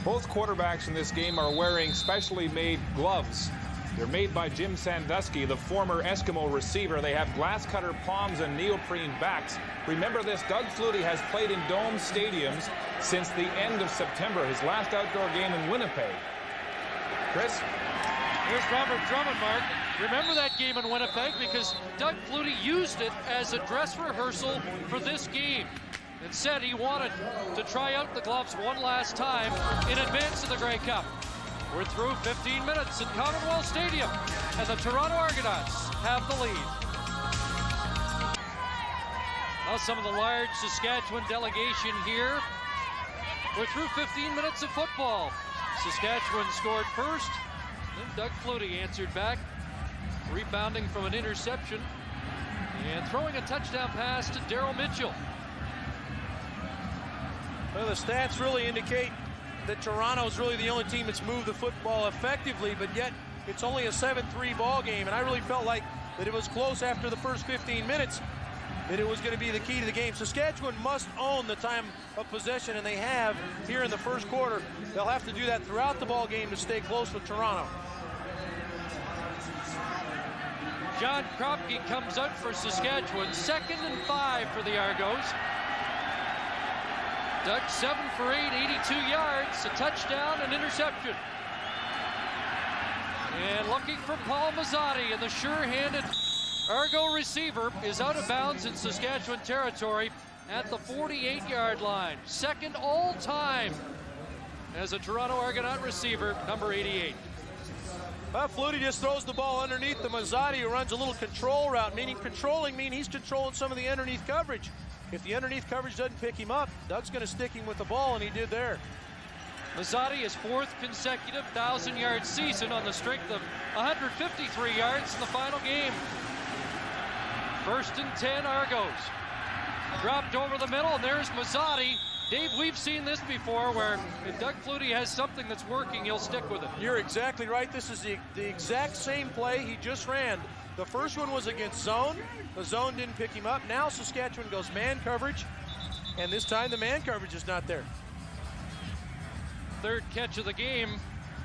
Both quarterbacks in this game are wearing specially made gloves. They're made by Jim Sandusky, the former Eskimo receiver. They have glass cutter palms and neoprene backs. Remember this, Doug Flutie has played in dome stadiums since the end of September, his last outdoor game in Winnipeg. Chris? Here's Robert Drummond, Mark. Remember that game in Winnipeg because Doug Flutie used it as a dress rehearsal for this game and said he wanted to try out the gloves one last time in advance of the Grey Cup. We're through 15 minutes at Commonwealth Stadium, and the Toronto Argonauts have the lead. Now some of the large Saskatchewan delegation here. We're through 15 minutes of football. Saskatchewan scored first, then Doug Flutie answered back, rebounding from an interception and throwing a touchdown pass to Daryl Mitchell. Well, the stats really indicate that Toronto's really the only team that's moved the football effectively, but yet it's only a 7-3 ball game, and I really felt like that it was close after the first 15 minutes, that it was going to be the key to the game. Saskatchewan must own the time of possession, and they have here in the first quarter. They'll have to do that throughout the ball game to stay close with Toronto. John Kropke comes out for Saskatchewan, 2nd and 5 for the Argos. Doug 7 for 8, 82 yards, a touchdown, an interception. And looking for Paul Mazzotti, and the sure-handed Argo receiver is out of bounds in Saskatchewan territory at the 48-yard line. 2nd all-time as a Toronto Argonaut receiver, number 88. Well, Flutie just throws the ball underneath the Mazzotti, who runs a little control route, meaning he's controlling some of the underneath coverage. If the underneath coverage doesn't pick him up, Doug's going to stick him with the ball, and he did there. Mazzotti, his 4th consecutive 1,000-yard season on the strength of 153 yards in the final game. 1st and 10 Argos. Dropped over the middle, and there's Mazzotti. Dave, we've seen this before where if Doug Flutie has something that's working, he'll stick with it. You're exactly right. This is the exact same play he just ran. The first one was against zone. The zone didn't pick him up. Now Saskatchewan goes man coverage, and this time the man coverage is not there. 3rd catch of the game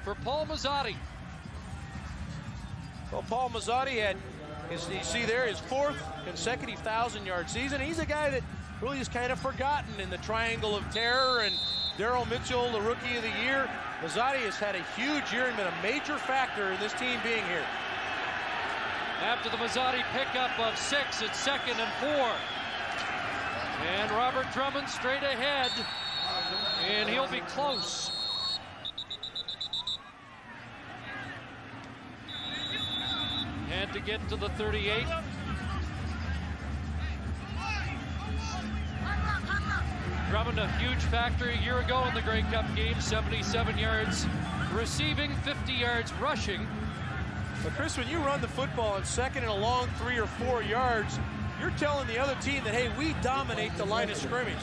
for Paul Mazzotti. Well, Paul Mazzotti had, as you see there, his 4th consecutive 1,000-yard season. He's a guy that really is kind of forgotten in the triangle of terror, and Daryl Mitchell, the rookie of the year. Mazzotti has had a huge year and been a major factor in this team being here. After the Mazzotti pickup of 6, it's 2nd and 4. And Robert Drummond straight ahead, and he'll be close. Had to get to the 38. Drummond, a huge factor a year ago in the Grey Cup game, 77 yards receiving, 50 yards rushing. But Chris, when you run the football on 2nd and a long 3 or 4 yards, you're telling the other team that, hey, we dominate the line of scrimmage.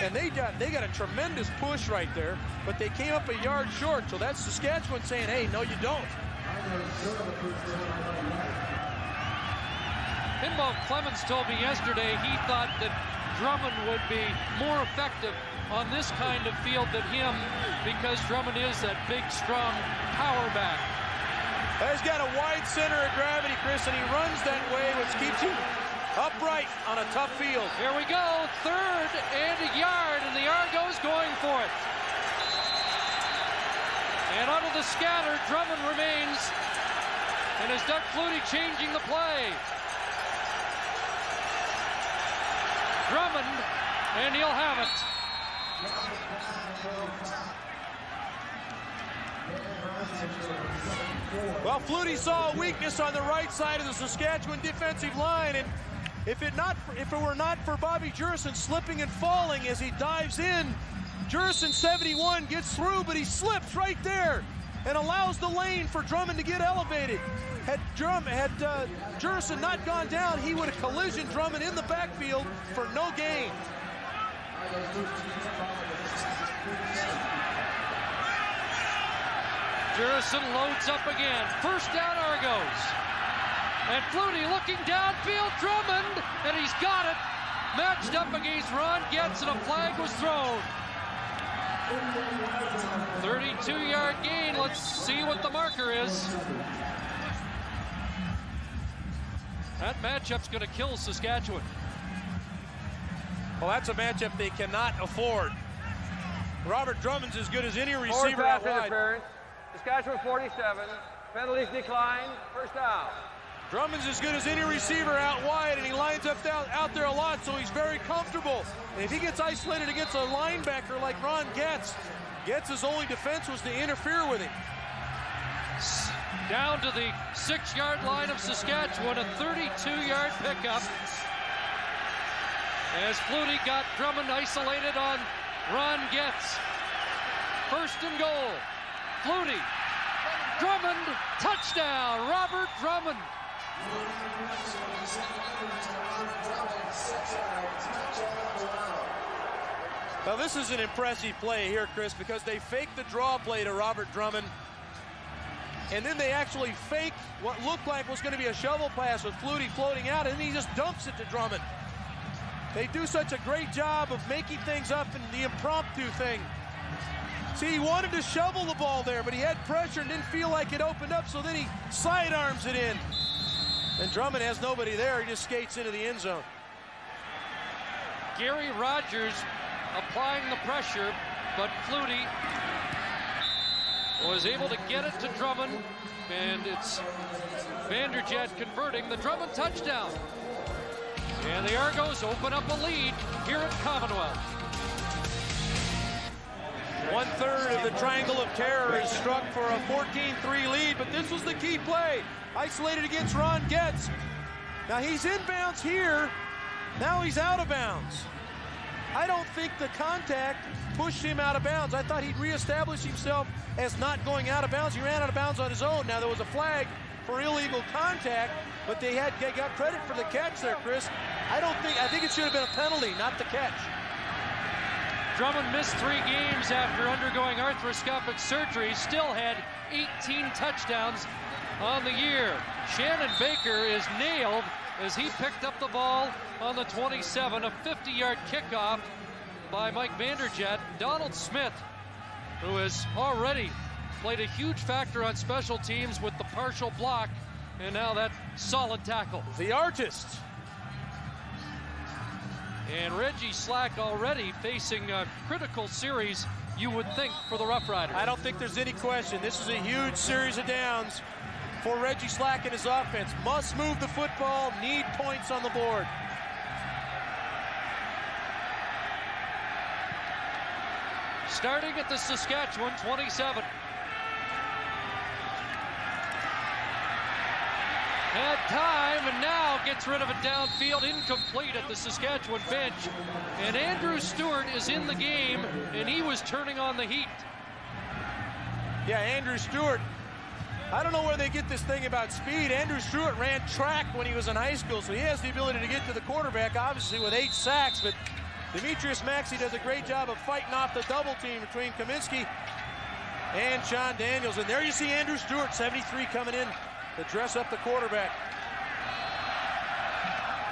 And they got a tremendous push right there, but they came up a yard short. So that's Saskatchewan saying, hey, no, you don't. Pinball Clemens told me yesterday he thought that Drummond would be more effective on this kind of field than him because Drummond is that big, strong power back. He's got a wide center of gravity, Chris, and he runs that way, which keeps him upright on a tough field. Here we go, 3rd and a yard, and the Argos going for it. And out of the scatter, Drummond remains, and is Doug Flutie changing the play. Drummond, and he'll have it. Well, Flutie saw a weakness on the right side of the Saskatchewan defensive line, and If it were not for Bobby Jurison slipping and falling as he dives in, Jurison 71 gets through, but he slips right there and allows the lane for Drummond to get elevated. Had Jurison not gone down, he would have collisioned Drummond in the backfield for no gain. Jurison loads up again. First down, Argos. And Flutie looking downfield, Drummond, and he's got it. Matched up against Ron Getz, and a flag was thrown. 32-yard gain. Let's see what the marker is. That matchup's going to kill Saskatchewan. Well, that's a matchup they cannot afford. Robert Drummond's as good as any receiver Forward pass out wide. interference. Saskatchewan 47. Penalties decline. First down. Drummond's as good as any receiver out wide, and he lines up out there a lot, so he's very comfortable. And if he gets isolated against a linebacker like Ron Getz, Getz's only defense was to interfere with him. Down to the 6-yard line of Saskatchewan, a 32-yard pickup. As Flutie got Drummond isolated on Ron Getz. First and goal. Flutie. Drummond, touchdown, Robert Drummond. Now this is an impressive play here, Chris, because they faked the draw play to Robert Drummond, and then they actually faked what looked like was going to be a shovel pass with Flutie floating out, and then he just dumps it to Drummond. They do such a great job of making things up in the impromptu thing. See, he wanted to shovel the ball there, but he had pressure and didn't feel like it opened up, so then he sidearms it in. And Drummond has nobody there. He just skates into the end zone. Gary Rogers applying the pressure, but Flutie was able to get it to Drummond, and it's Vanderjet converting the Drummond touchdown. And the Argos open up a lead here at Commonwealth. 1/3 of the triangle of terror is struck for a 14-3 lead, but this was the key play. Isolated against Ron Getz. Now he's inbounds here. Now he's out of bounds. I don't think the contact pushed him out of bounds. I thought he'd reestablish himself as not going out of bounds. He ran out of bounds on his own. Now there was a flag for illegal contact, but they got credit for the catch there, Chris. I think it should have been a penalty, not the catch. Drummond missed 3 games after undergoing arthroscopic surgery. Still had 18 touchdowns on the year. Shannon Baker is nailed as he picked up the ball on the 27, a 50-yard kickoff by Mike Vanderjet. Donald Smith, who has already played a huge factor on special teams with the partial block, and now that solid tackle. The artist. And Reggie Slack already facing a critical series, you would think, for the Roughriders. I don't think there's any question. This is a huge series of downs for Reggie Slack and his offense. Must move the football, need points on the board. Starting at the Saskatchewan 27. Had time, and now gets rid of it downfield, incomplete at the Saskatchewan bench. And Andrew Stewart is in the game, and he was turning on the heat. Yeah, Andrew Stewart. I don't know where they get this thing about speed. Andrew Stewart ran track when he was in high school, so he has the ability to get to the quarterback, obviously with 8 sacks, but Demetrius Maxey does a great job of fighting off the double team between Kaminsky and Sean Daniels. And there you see Andrew Stewart, 73, coming in to dress up the quarterback.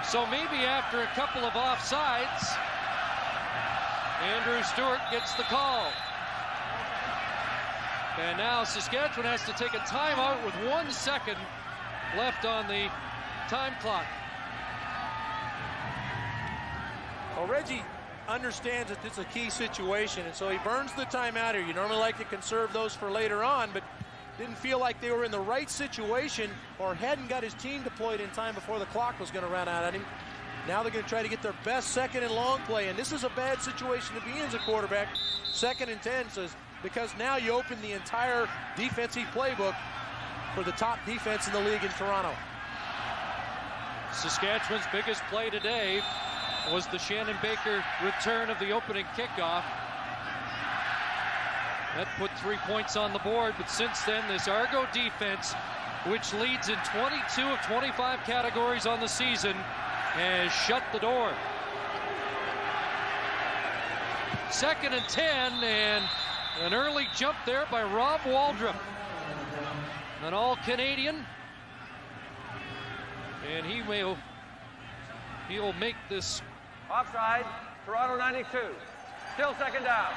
So maybe after a couple of offsides, Andrew Stewart gets the call. And now Saskatchewan has to take a timeout with 1 second left on the time clock. Well, Reggie understands that this is a key situation, and so he burns the timeout here. You normally like to conserve those for later on, but didn't feel like they were in the right situation or hadn't got his team deployed in time before the clock was going to run out on him. Now they're going to try to get their best second and long play, and this is a bad situation to be in as a quarterback. 2nd and 10 says, because now you open the entire defensive playbook for the top defense in the league in Toronto. Saskatchewan's biggest play today was the Shannon Baker return of the opening kickoff. That put 3 points on the board, but since then, this Argo defense, which leads in 22 of 25 categories on the season, has shut the door. 2nd and 10, and an early jump there by Rob Waldrop, an all-Canadian, and he'll make this. Offside, Toronto 92. Still 2nd down.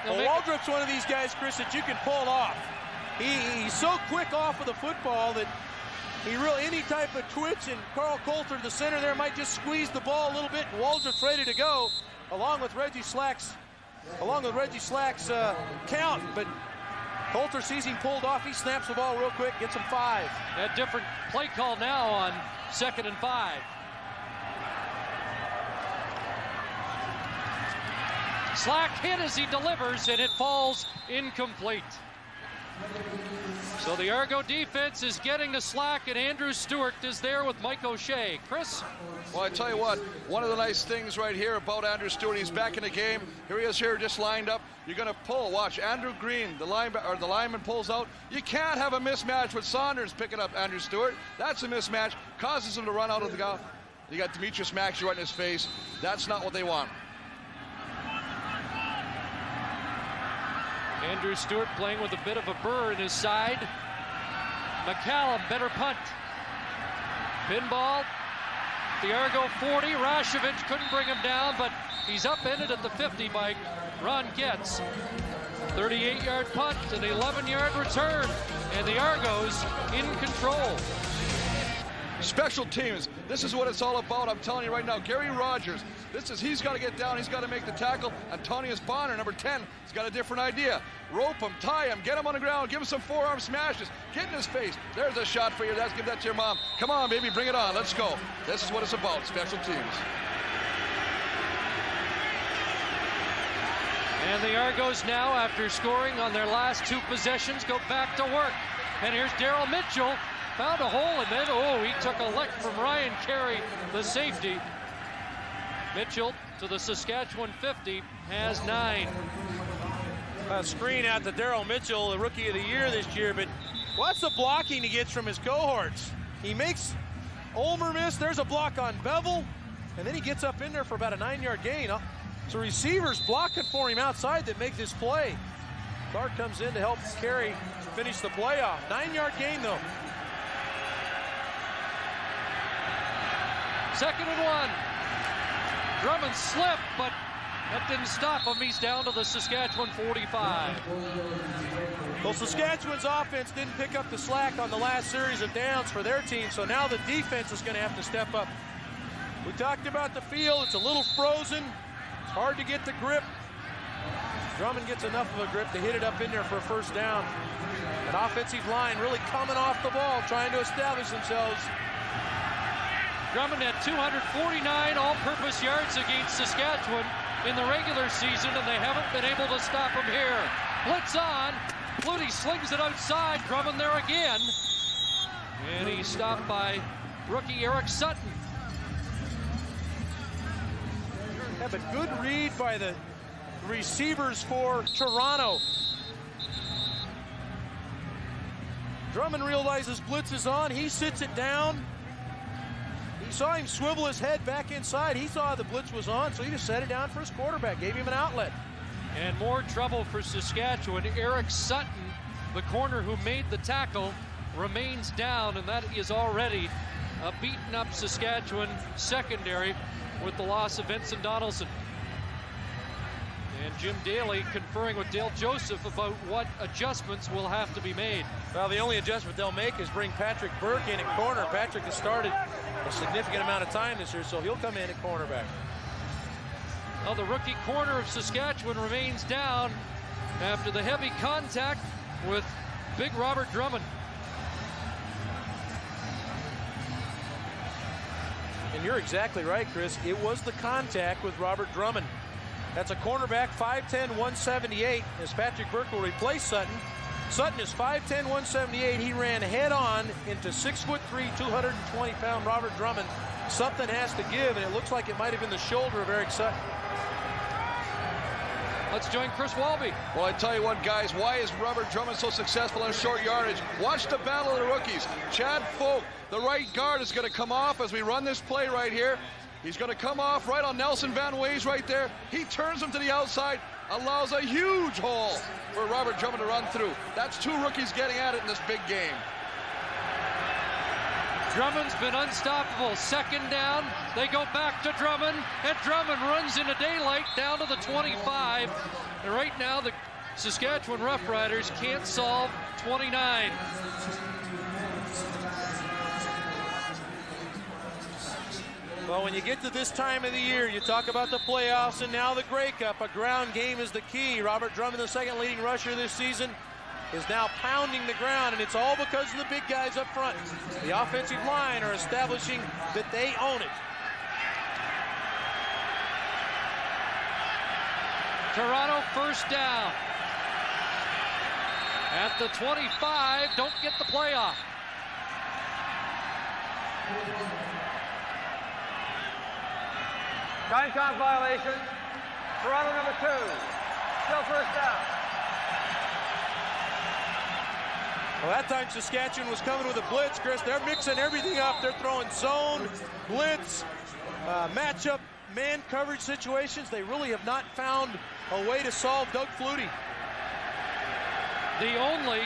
Well, Waldrop's one of these guys, Chris, that you can pull off. He's so quick off of the football that he really, any type of twitch, and Carl Coulter, the center there, might just squeeze the ball a little bit, and Waldrop's ready to go, along with Reggie Slack's count. But Coulter sees him pulled off. He snaps the ball real quick, gets him 5. A different play call now on 2nd and 5. Slack hit as he delivers, and it falls incomplete. So the Argo defense is getting to Slack, and Andrew Stewart is there with Mike O'Shea. Chris? Well, I tell you what, one of the nice things right here about Andrew Stewart, he's back in the game. Here he is here, just lined up. You're going to pull. Watch, Andrew Green, the lineman pulls out. You can't have a mismatch with Saunders picking up Andrew Stewart. That's a mismatch. Causes him to run out of the goal. You got Demetrius Maxey right in his face. That's not what they want. Andrew Stewart playing with a bit of a burr in his side. McCallum, better punt. Pinball. The Argo 40. Rashovich couldn't bring him down, but he's upended at the 50 by Ron Getz. 38-yard punt, an 11-yard return, and the Argos in control. Special teams, this is what it's all about. I'm telling you right now, Gary Rogers, he's got to get down, he's got to make the tackle. Antonius Bonner, number 10, he's got a different idea. Rope him, tie him, get him on the ground, give him some forearm smashes, get in his face. There's a shot for you. Give that to your mom. Come on, baby, bring it on. Let's go. This is what it's about, special teams. And the Argos now, after scoring on their last 2 possessions, go back to work. And here's Daryl Mitchell. Found a hole, and then, he took a lick from Ryan Carey, the safety. Mitchell to the Saskatchewan 50, has 9. A screen out to Daryl Mitchell, the Rookie of the Year this year, but watch the blocking he gets from his cohorts. He makes Ulmer miss. There's a block on Bevel, and then he gets up in there for about a 9-yard gain. So receivers blocking for him outside that make this play. Clark comes in to help Carey finish the play off. 9-yard gain, though. 2nd and 1. Drummond slipped, but that didn't stop him. He's down to the Saskatchewan 45. Well, Saskatchewan's offense didn't pick up the slack on the last series of downs for their team, so now the defense is going to have to step up. We talked about the field. It's a little frozen. It's hard to get the grip. Drummond gets enough of a grip to hit it up in there for a 1st down. An offensive line really coming off the ball, trying to establish themselves. Drummond had 249 all-purpose yards against Saskatchewan in the regular season, and they haven't been able to stop him here. Blitz on. Flutie slings it outside. Drummond there again. And he's stopped by rookie Eric Sutton. Have a good read by the receivers for Toronto. Drummond realizes blitz is on. He sits it down. He saw him swivel his head back inside. He saw the blitz was on, so he just set it down for his quarterback, gave him an outlet. And more trouble for Saskatchewan. Eric Sutton, the corner who made the tackle, remains down, and that is already a beaten up Saskatchewan secondary with the loss of Vincent Donaldson. And Jim Daly conferring with Dale Joseph about what adjustments will have to be made. Well, the only adjustment they'll make is bring Patrick Burke in at corner. Patrick has started a significant amount of time this year, so he'll come in at cornerback. Well, the rookie corner of Saskatchewan remains down after the heavy contact with big Robert Drummond. And you're exactly right, Chris. It was the contact with Robert Drummond. That's a cornerback, 5'10", 178, as Patrick Burke will replace Sutton. Sutton is 5'10", 178. He ran head-on into 6'3", 220-pound Robert Drummond something has to give, and it looks like it might have been the shoulder of Eric Sutton. Let's join Chris Walby. Well, I tell you what, guys, why is Robert Drummond so successful in short yardage? Watch the battle of the rookies. Chad Folk, the right guard, is going to come off as we run this play right here. He's going to come off right on Nelson Van Ways right there. He turns him to the outside, allows a huge hole for Robert Drummond to run through. That's 2 rookies getting at it in this big game. Drummond's been unstoppable. Second down, they go back to Drummond, and Drummond runs into daylight down to the 25. And right now, the Saskatchewan Roughriders can't solve 29. Well, when you get to this time of the year, you talk about the playoffs and now the Grey Cup. A ground game is the key. Robert Drummond, the second leading rusher this season, is now pounding the ground, and it's all because of the big guys up front. The offensive line are establishing that they own it. Toronto first down. At the 25, don't get the playoff. Time count violation. Toronto number 2. Still first down. Well, that time Saskatchewan was coming with a blitz, Chris. They're mixing everything up. They're throwing zone, blitz, matchup, man coverage situations. They really have not found a way to solve Doug Flutie. The only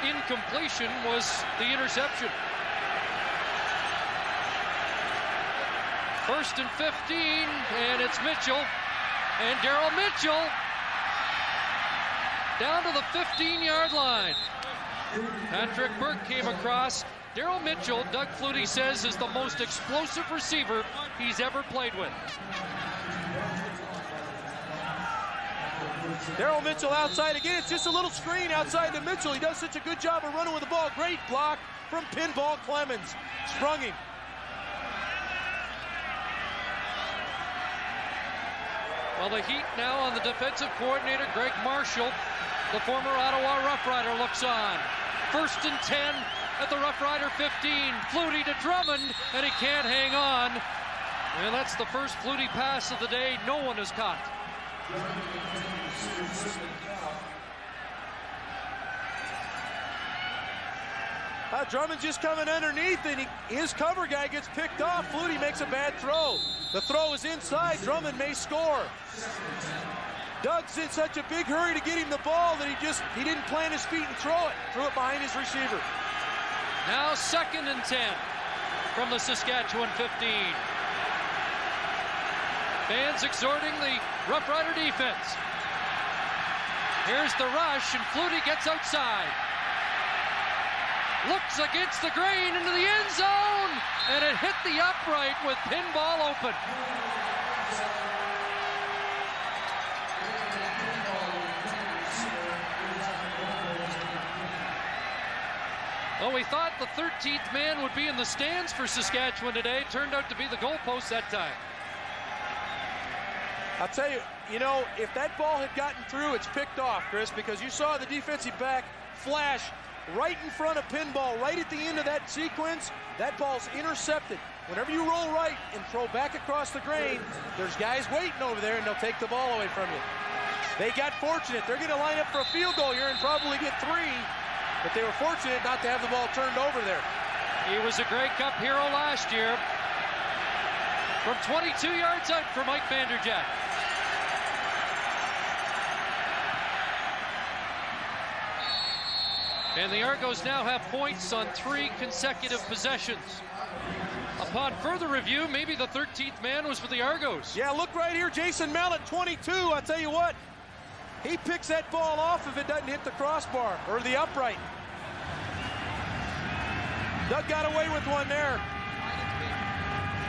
incompletion was the interception. First and 15, and it's Mitchell. And Daryl Mitchell down to the 15-yard line. Patrick Burke came across. Daryl Mitchell, Doug Flutie says, is the most explosive receiver he's ever played with. Daryl Mitchell outside again. It's just a little screen outside to Mitchell. He does such a good job of running with the ball. Great block from Pinball Clemens. Sprung him. Well, the heat now on the defensive coordinator, Greg Marshall. The former Ottawa Rough Rider looks on. First and 10 at the Rough Rider 15. Flutie to Drummond, and he can't hang on. And that's the first Flutie pass of the day. No one is caught. Drummond's just coming underneath, and his cover guy gets picked off. Flutie makes a bad throw. The throw is inside. Drummond may score. Doug's in such a big hurry to get him the ball that he didn't plant his feet and throw it. Threw it behind his receiver. Now second and 10 from the Saskatchewan 15. Fans exhorting the Rough Rider defense. Here's the rush, and Flutie gets outside. Looks against the grain into the end zone, and it hit the upright with Pinball open. Well, we thought the 13th man would be in the stands for Saskatchewan today. Turned out to be the goalpost that time. I'll tell you, if that ball had gotten through, it's picked off, Chris, because you saw the defensive back flash right in front of Pinball, right at the end of that sequence. That ball's intercepted. Whenever you roll right and throw back across the grain, there's guys waiting over there, and they'll take the ball away from you. They got fortunate. They're going to line up for a field goal here and probably get 3, but they were fortunate not to have the ball turned over there. He was a Grey Cup hero last year. From 22 yards out for Mike Vanderjagt. And the Argos now have points on 3 consecutive possessions. Upon further review, maybe the 13th man was for the Argos. Yeah, look right here, Jason Mallett, 22. I'll tell you what, he picks that ball off if it doesn't hit the crossbar or the upright. Doug got away with one there.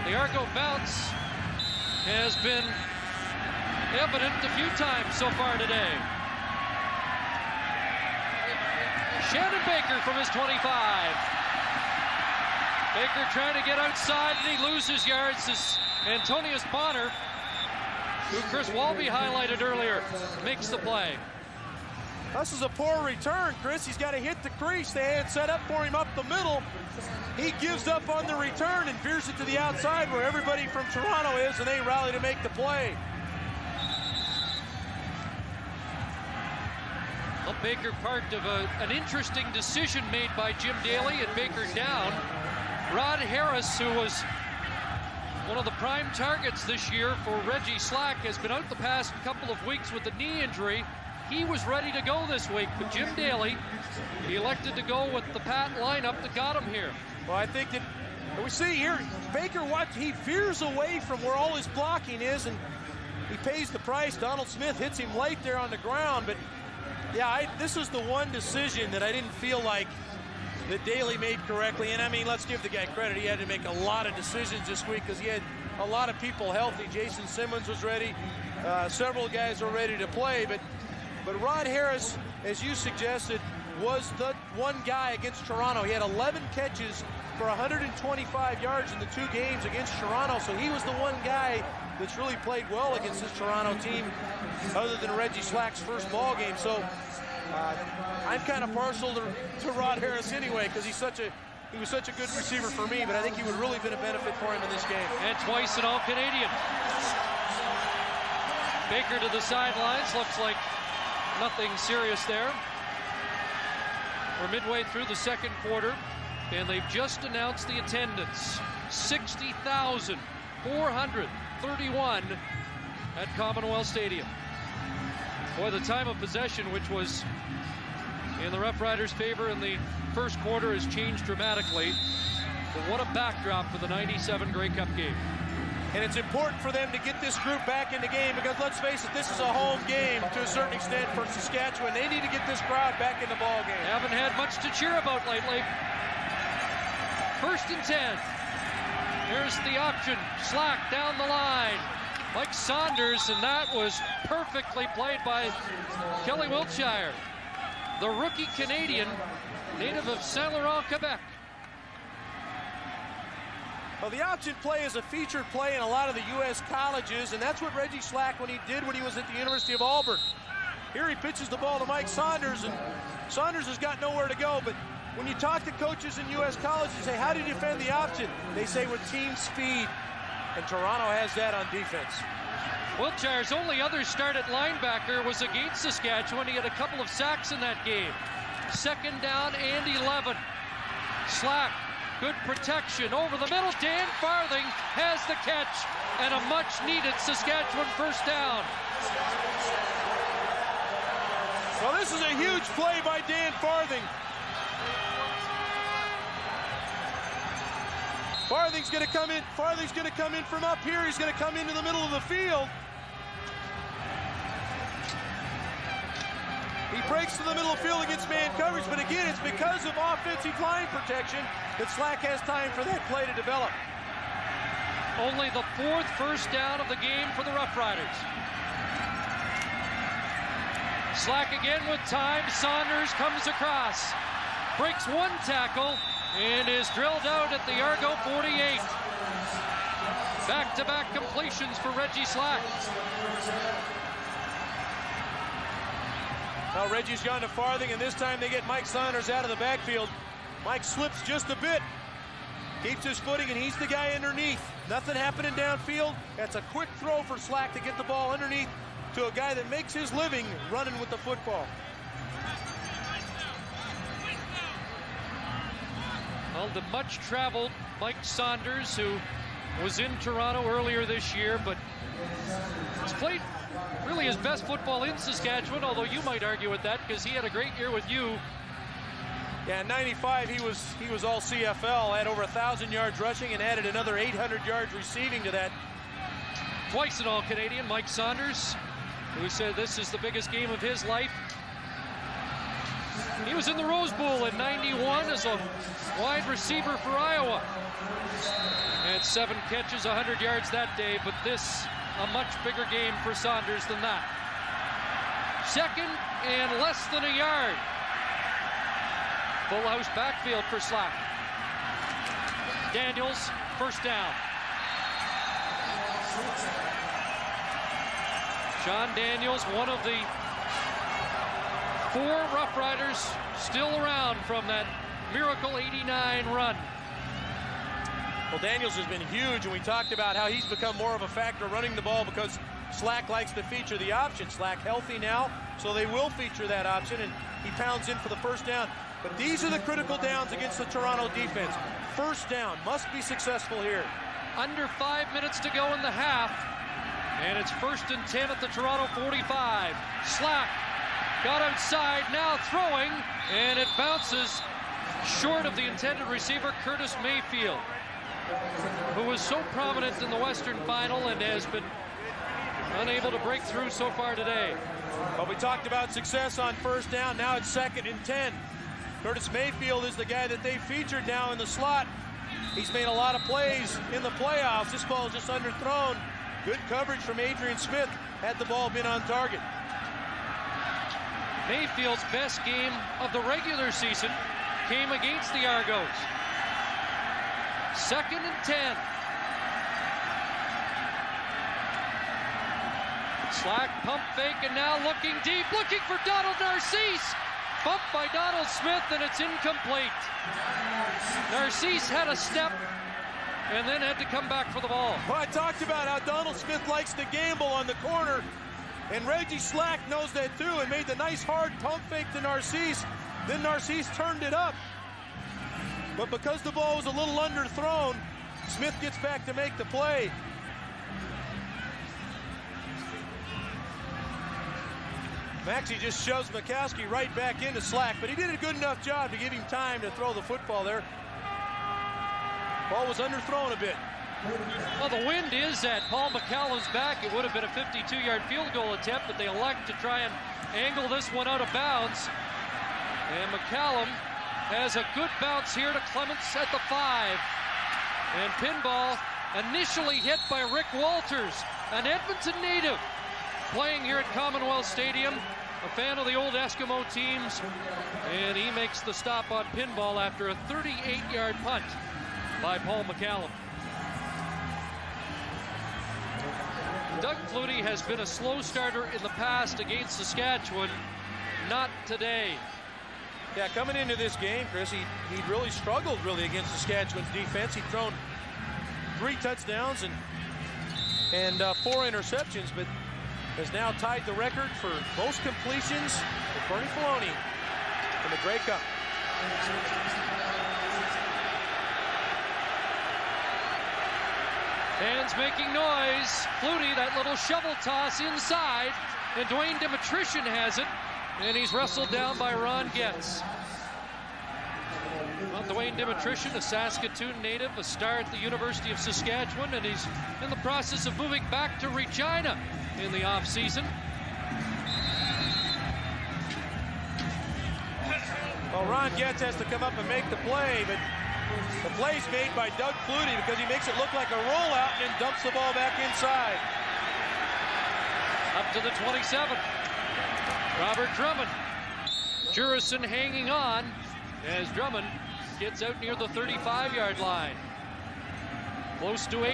The Argo bounce has been evident a few times so far today. Shannon Baker from his 25. Baker trying to get outside, and he loses yards as Antonius Bonner, who Chris Walby highlighted earlier, makes the play. This is a poor return, Chris. He's got to hit the crease. They had set up for him up the middle. He gives up on the return and veers it to the outside where everybody from Toronto is, and they rally to make the play. Well, Baker part of an interesting decision made by Jim Daly and Baker down. Rod Harris, who was one of the prime targets this year for Reggie Slack, has been out the past couple of weeks with a knee injury. He was ready to go this week, but Jim Daly, he elected to go with the Pat lineup that got him here. Well, I think that we see here, Baker, he veers away from where all his blocking is, and he pays the price. Donald Smith hits him late there on the ground, but yeah, this is the one decision that I didn't feel like that Daly made correctly. And I mean, let's give the guy credit. He had to make a lot of decisions this week because he had a lot of people healthy. Jason Simmons was ready. Several guys were ready to play, but Rod Harris, as you suggested, was the one guy against Toronto. He had 11 catches for 125 yards in the 2 games against Toronto, so he was the one guy that's really played well against this Toronto team other than Reggie Slack's first ball game. So I'm kind of partial to Rod Harris anyway because he was such a good receiver for me, but I think he would really been a benefit for him in this game. And twice an All-Canadian. Baker to the sidelines. Looks like nothing serious there. We're midway through the second quarter, and they've just announced the attendance. 60,431 at Commonwealth Stadium. Boy, the time of possession, which was in the Roughriders' favor in the first quarter, has changed dramatically. But what a backdrop for the '97 Grey Cup game. And it's important for them to get this group back in the game because, let's face it, this is a home game to a certain extent for Saskatchewan. They need to get this crowd back in the ball game. They haven't had much to cheer about lately. 1st and 10. Here's the option. Slack down the line. Mike Saunders, and that was perfectly played by Kelly Wiltshire, the rookie Canadian, native of Saint Laurent, Quebec. Well, the option play is a featured play in a lot of the U.S. colleges, and that's what Reggie Slack when he was at the University of Auburn. Here he pitches the ball to Mike Saunders, and Saunders has got nowhere to go. But when you talk to coaches in U.S. colleges, you say, how do you defend the option? They say with team speed, and Toronto has that on defense. Wiltshire's only other start at linebacker was against Saskatchewan. He had a couple of sacks in that game. 2nd down and 11. Slack. Good protection over the middle. Dan Farthing has the catch and a much-needed Saskatchewan first down. Well, this is a huge play by Dan Farthing. Farthing's going to come in. Farthing's going to come in from up here. He's going to come into the middle of the field. He breaks to the middle of the field against man coverage, but again, it's because of offensive line protection that Slack has time for that play to develop. Only the 4th first down of the game for the Roughriders. Slack again with time. Saunders comes across, breaks 1 tackle, and is drilled out at the Argo 48. Back-to-back completions for Reggie Slack. Now Reggie's gone to Farthing, and this time they get Mike Saunders out of the backfield. Mike slips just a bit, keeps his footing, and he's the guy underneath. Nothing happening downfield. That's a quick throw for Slack to get the ball underneath to a guy that makes his living running with the football. Well, the much-traveled Mike Saunders, who was in Toronto earlier this year, but has played really his best football in Saskatchewan, although you might argue with that because he had a great year with you. Yeah, in '95 he was all CFL, had over 1,000 yards rushing and added another 800 yards receiving to that. Twice an All-Canadian, Mike Saunders, who said this is the biggest game of his life. He was in the Rose Bowl in '91 as a wide receiver for Iowa. Had 7 catches, 100 yards that day, but this a much bigger game for Saunders than that. 2nd and less than a yard. Full house backfield for Slack. Daniels, first down. Sean Daniels, one of the 4 Roughriders still around from that miracle 89 run. Well, Daniels has been huge, and we talked about how he's become more of a factor running the ball because Slack likes to feature the option. Slack healthy now, so they will feature that option, and he pounds in for the first down. But these are the critical downs against the Toronto defense. First down must be successful here. Under 5 minutes to go in the half, and it's 1st and 10 at the Toronto 45. Slack got outside, now throwing, and it bounces short of the intended receiver, Curtis Mayfield, who was so prominent in the Western Final and has been unable to break through so far today. But we talked about success on first down. Now it's 2nd and 10. Curtis Mayfield is the guy that they featured now in the slot. He's made a lot of plays in the playoffs. This ball is just underthrown. Good coverage from Adrian Smith had the ball been on target. Mayfield's best game of the regular season came against the Argonauts. 2nd and 10. Slack pump fake, and now looking deep, looking for Donald Narcisse. Bumped by Donald Smith, and it's incomplete. Narcisse had a step and then had to come back for the ball. Well, I talked about how Donald Smith likes to gamble on the corner, and Reggie Slack knows that too, and made the nice hard pump fake to Narcisse. Then Narcisse turned it up. But because the ball was a little underthrown, Smith gets back to make the play. Maxey just shoves Mikowski right back into Slack, but he did a good enough job to give him time to throw the football there. Ball was underthrown a bit. Well, the wind is at Paul McCallum's back. It would have been a 52-yard field goal attempt, but they elect to try and angle this one out of bounds. And McCallum has a good bounce here to Clements at the 5. And pinball initially hit by Rick Walters, an Edmonton native, playing here at Commonwealth Stadium, a fan of the old Eskimo teams, and he makes the stop on pinball after a 38-yard punt by Paul McCallum. Doug Flutie has been a slow starter in the past against Saskatchewan, not today. Yeah, coming into this game, Chris, he really struggled against Saskatchewan's defense. He'd thrown 3 touchdowns and 4 interceptions, but has now tied the record for most completions with Bernie Filoni in the Grey Cup. Fans making noise. Flutie, that little shovel toss inside, and Dwayne Dimitrition has it, and he's wrestled down by Ron Getz. Well, Dwayne Dimitrition, a Saskatoon native, a star at the University of Saskatchewan, and he's in the process of moving back to Regina in the offseason. Well, Ron Getz has to come up and make the play, but the play's made by Doug Flutie because he makes it look like a rollout and then dumps the ball back inside. Up to the 27. Robert Drummond. Jurison hanging on as Drummond gets out near the 35-yard line. Close to 8.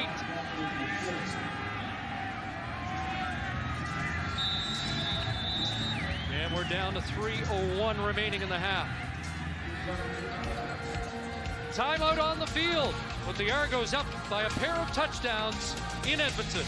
And we're down to 3:01 remaining in the half. Timeout on the field with the Argos up by a pair of touchdowns in Edmonton.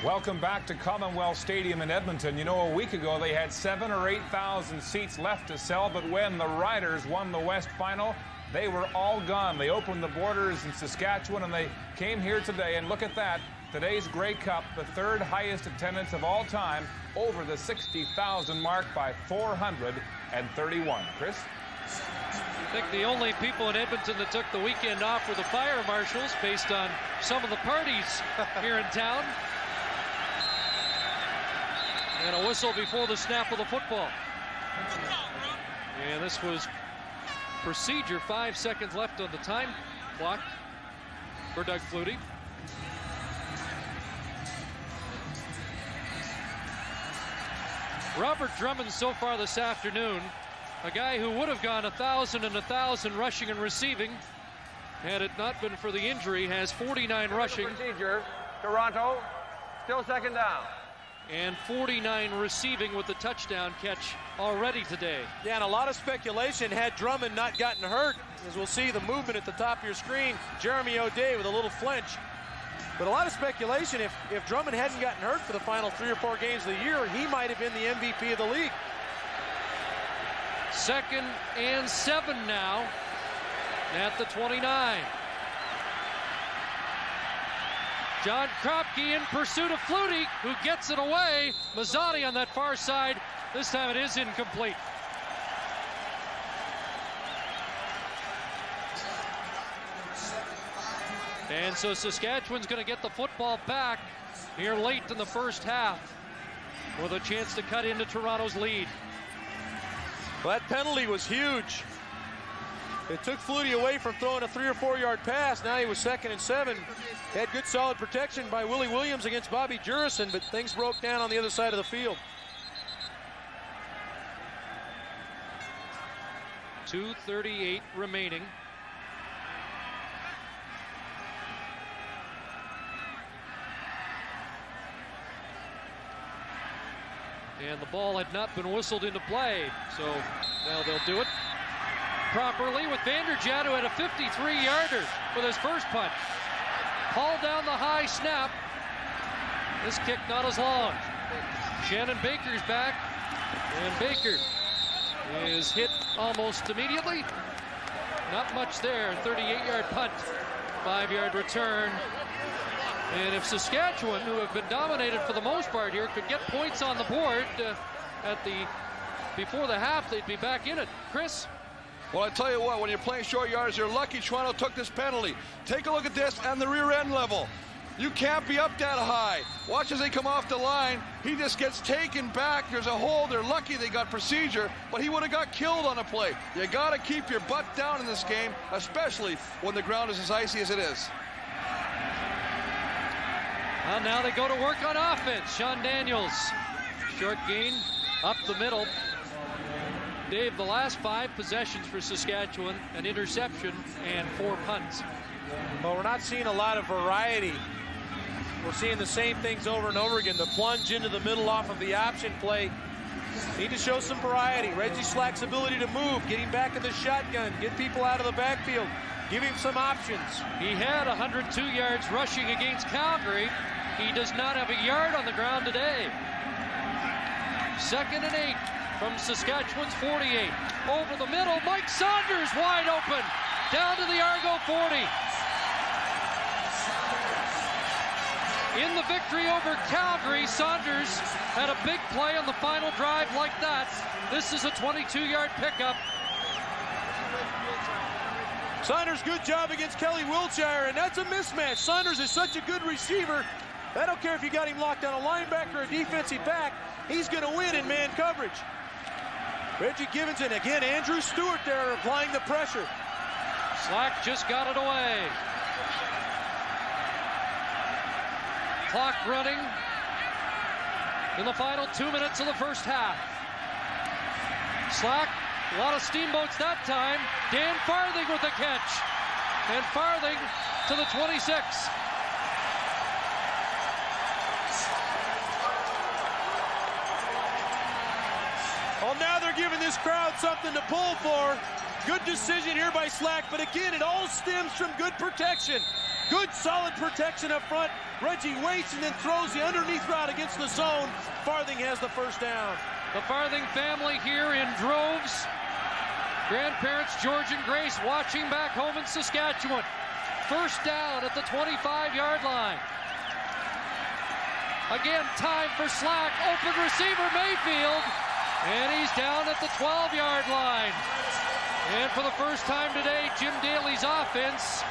Welcome back to Commonwealth Stadium in Edmonton. You know, a week ago they had 7,000 or 8,000 seats left to sell, but when the Riders won the West Final, they were all gone. They opened the borders in Saskatchewan and they came here today, and look at that. Today's Grey Cup, the 3rd highest attendance of all time, over the 60,000 mark by 431. Chris? I think the only people in Edmonton that took the weekend off were the fire marshals based on some of the parties here in town. And a whistle before the snap of the football. And this was procedure. 5 seconds left on the time clock for Doug Flutie. Robert Drummond so far this afternoon, a guy who would have gone 1,000 and 1,000 rushing and receiving had it not been for the injury, has 49 rushing. Procedure, Toronto, still 2nd down. and 49 receiving with the touchdown catch already today. Yeah, and a lot of speculation had Drummond not gotten hurt. As we'll see the movement at the top of your screen, Jeremy O'Day with a little flinch. But a lot of speculation, if Drummond hadn't gotten hurt for the final 3 or 4 games of the year, he might have been the MVP of the league. 2nd and 7 now at the 29. John Kropke in pursuit of Flutie, who gets it away. Mazzotti on that far side. This time it is incomplete. And so Saskatchewan's going to get the football back here late in the first half with a chance to cut into Toronto's lead. Well, that penalty was huge. It took Flutie away from throwing a 3 or 4 yard pass. Now he was 2nd and 7. Had good solid protection by Willie Williams against Bobby Jurison, but things broke down on the other side of the field. 2:38 remaining. And the ball had not been whistled into play, so now they'll do it properly with Vanderjagt, who had a 53-yarder with his first punt. Hauled down the high snap. This kick not as long. Shannon Baker's back, and Baker is hit almost immediately. Not much there. 38-yard punt, 5-yard return. And if Saskatchewan, who have been dominated for the most part here, could get points on the board before the half, they'd be back in it. Chris? Well, I tell you what, when you're playing short yards, you're lucky Toronto took this penalty. Take a look at this and the rear end level. You can't be up that high. Watch as they come off the line. He just gets taken back. There's a hole. They're lucky they got procedure, but he would have got killed on a play. You got to keep your butt down in this game, especially when the ground is as icy as it is. Well, now they go to work on offense. Sean Daniels, short gain up the middle. Dave, the last 5 possessions for Saskatchewan, an interception and 4 punts. Well, we're not seeing a lot of variety. We're seeing the same things over and over again. The plunge into the middle off of the option play. Need to show some variety. Reggie Slack's ability to move, getting back in the shotgun, get people out of the backfield, give him some options. He had 102 yards rushing against Calgary. He does not have a yard on the ground today. 2nd and 8 from Saskatchewan's 48. Over the middle, Mike Saunders wide open. Down to the Argo 40. In the victory over Calgary, Saunders had a big play on the final drive like that. This is a 22-yard pickup. Saunders, good job against Kelly Wiltshire, and that's a mismatch. Saunders is such a good receiver. I don't care if you got him locked on a linebacker or a defensive back, he's going to win in man coverage. Reggie Gibbons, and again, Andrew Stewart there applying the pressure. Slack just got it away. Clock running in the final 2 minutes of the first half. Slack, a lot of steamboats that time. Dan Farthing with the catch. And Farthing to the 26. Well, now they're giving this crowd something to pull for. Good decision here by Slack, but again, it all stems from good protection. Good, solid protection up front. Reggie waits and then throws the underneath route against the zone. Farthing has the first down. The Farthing family here in droves. Grandparents George and Grace watching back home in Saskatchewan. First down at the 25-yard line. Again, time for Slack. Open receiver Mayfield. And he's down at the 12-yard line. And for the first time today, Jim Daly's offense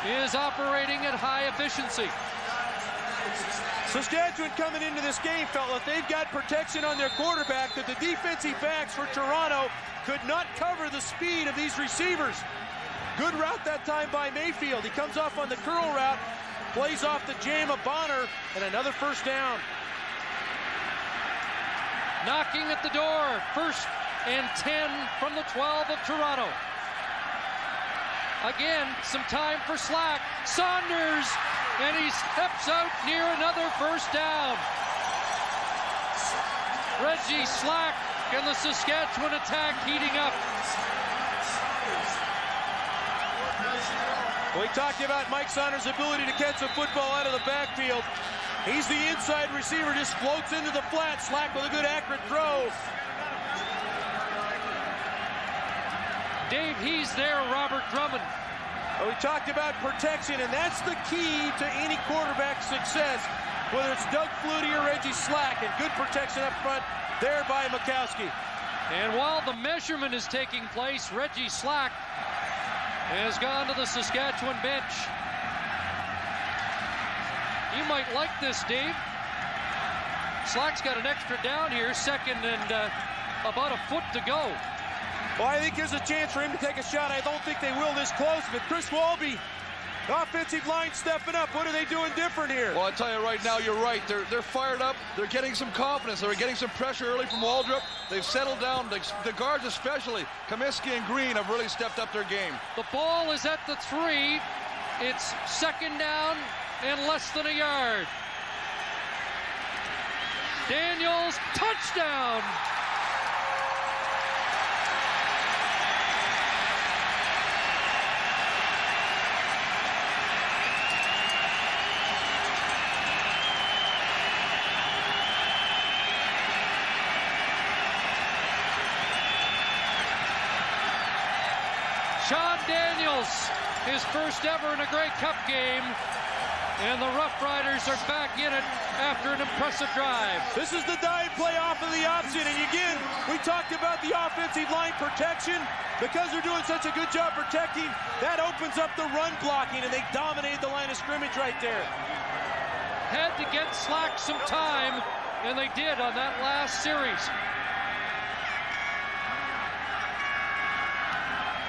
is operating at high efficiency. Saskatchewan coming into this game felt that they've got protection on their quarterback, that the defensive backs for Toronto could not cover the speed of these receivers. Good route that time by Mayfield. He comes off on the curl route, plays off the jam of Bonner, and another first down. Knocking at the door, 1st and 10 from the 12 of Toronto. Again, some time for Slack. Saunders, and he steps out near another first down. Reggie Slack and the Saskatchewan attack heating up. We talked about Mike Saunders' ability to catch a football out of the backfield. He's the inside receiver, just floats into the flat. Slack with a good accurate throw. Dave, he's there, Robert Drummond. We talked about protection, and that's the key to any quarterback's success, whether it's Doug Flutie or Reggie Slack, and good protection up front there by Mikowski. And while the measurement is taking place, Reggie Slack has gone to the Saskatchewan bench. You might like this, Dave. Slack's got an extra down here, second and about a foot to go. Well, I think there's a chance for him to take a shot. I don't think they will this close, but Chris Walby, offensive line stepping up. What are they doing different here? Well, I tell you right now, you're right. They're fired up. They're getting some confidence. They're getting some pressure early from Waldrop. They've settled down. The guards especially, Comiskey and Green, have really stepped up their game. The ball is at the 3. It's second down and less than a yard. Daniels, touchdown! Sean Daniels, his first ever in a Grey Cup game, and the Roughriders are back in it after an impressive drive. This is the dive play off of the option, and again, we talked about the offensive line protection. Because they're doing such a good job protecting, that opens up the run blocking, and they dominated the line of scrimmage right there. Had to get Slack some time, and they did on that last series.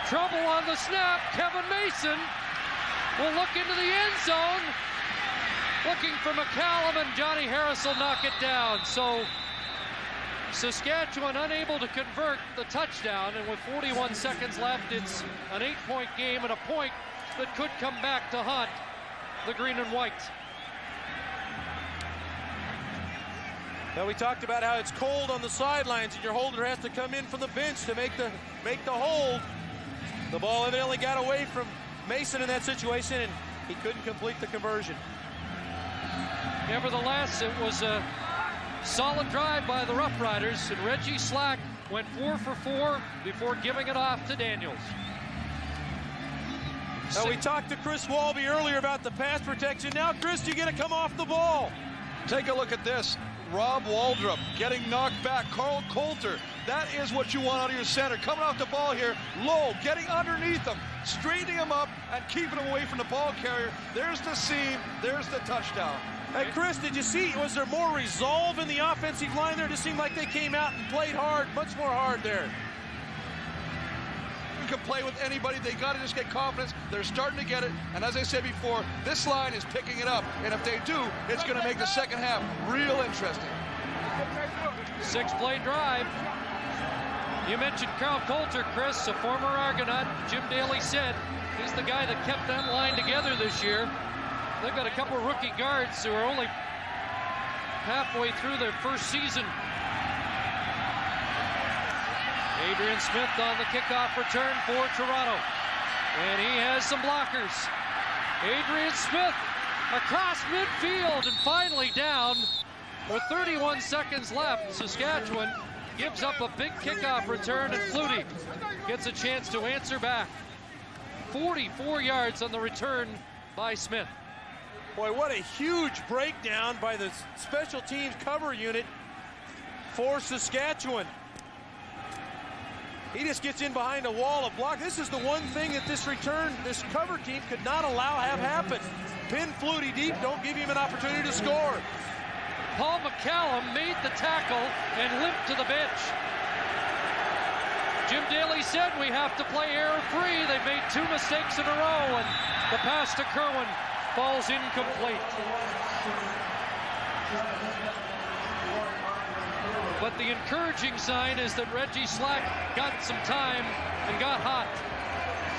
Trouble on the snap. Kevin Mason will look into the end zone. Looking for McCallum, and Johnny Harris will knock it down. So Saskatchewan unable to convert the touchdown, and with 41 seconds left, it's an 8-point game and a point that could come back to haunt the green and white. Now, we talked about how it's cold on the sidelines, and your holder has to come in from the bench to make the hold. The ball evidently got away from Mason in that situation, and he couldn't complete the conversion. Nevertheless, it was a solid drive by the Roughriders, and Reggie Slack went 4 for 4 before giving it off to Daniels. Now, we talked to Chris Walby earlier about the pass protection. Now, Chris, you got to come off the ball. Take a look at this. Rob Waldrop getting knocked back. Carl Coulter, that is what you want out of your center. Coming off the ball here, low, getting underneath him, straightening him up, and keeping him away from the ball carrier. There's the seam, there's the touchdown. Hey, Chris, did you see, was there more resolve in the offensive line there? It just seemed like they came out and played hard, much more hard there. Can play with anybody. They got to just get confidence. They're starting to get it, and as I said before, this line is picking it up, and if they do, it's going to make the second half real interesting. 6-play drive. You mentioned Carl Coulter, Chris, a former Argonaut. Jim Daly said he's the guy that kept that line together this year. They've got a couple of rookie guards who are only halfway through their first season. Adrian Smith on the kickoff return for Toronto. And he has some blockers. Adrian Smith across midfield and finally down with 31 seconds left. Saskatchewan gives up a big kickoff return, and Flutie gets a chance to answer back. 44 yards on the return by Smith. Boy, what a huge breakdown by the special teams cover unit for Saskatchewan. He just gets in behind a wall of block. This is the one thing that this cover team could not allow have happen. Pin Flutie deep, don't give him an opportunity to score. Paul McCallum made the tackle and limped to the bench. Jim Daly said we have to play error-free. They've made 2 mistakes in a row, and the pass to Kerwin falls incomplete. But the encouraging sign is that Reggie Slack got some time and got hot.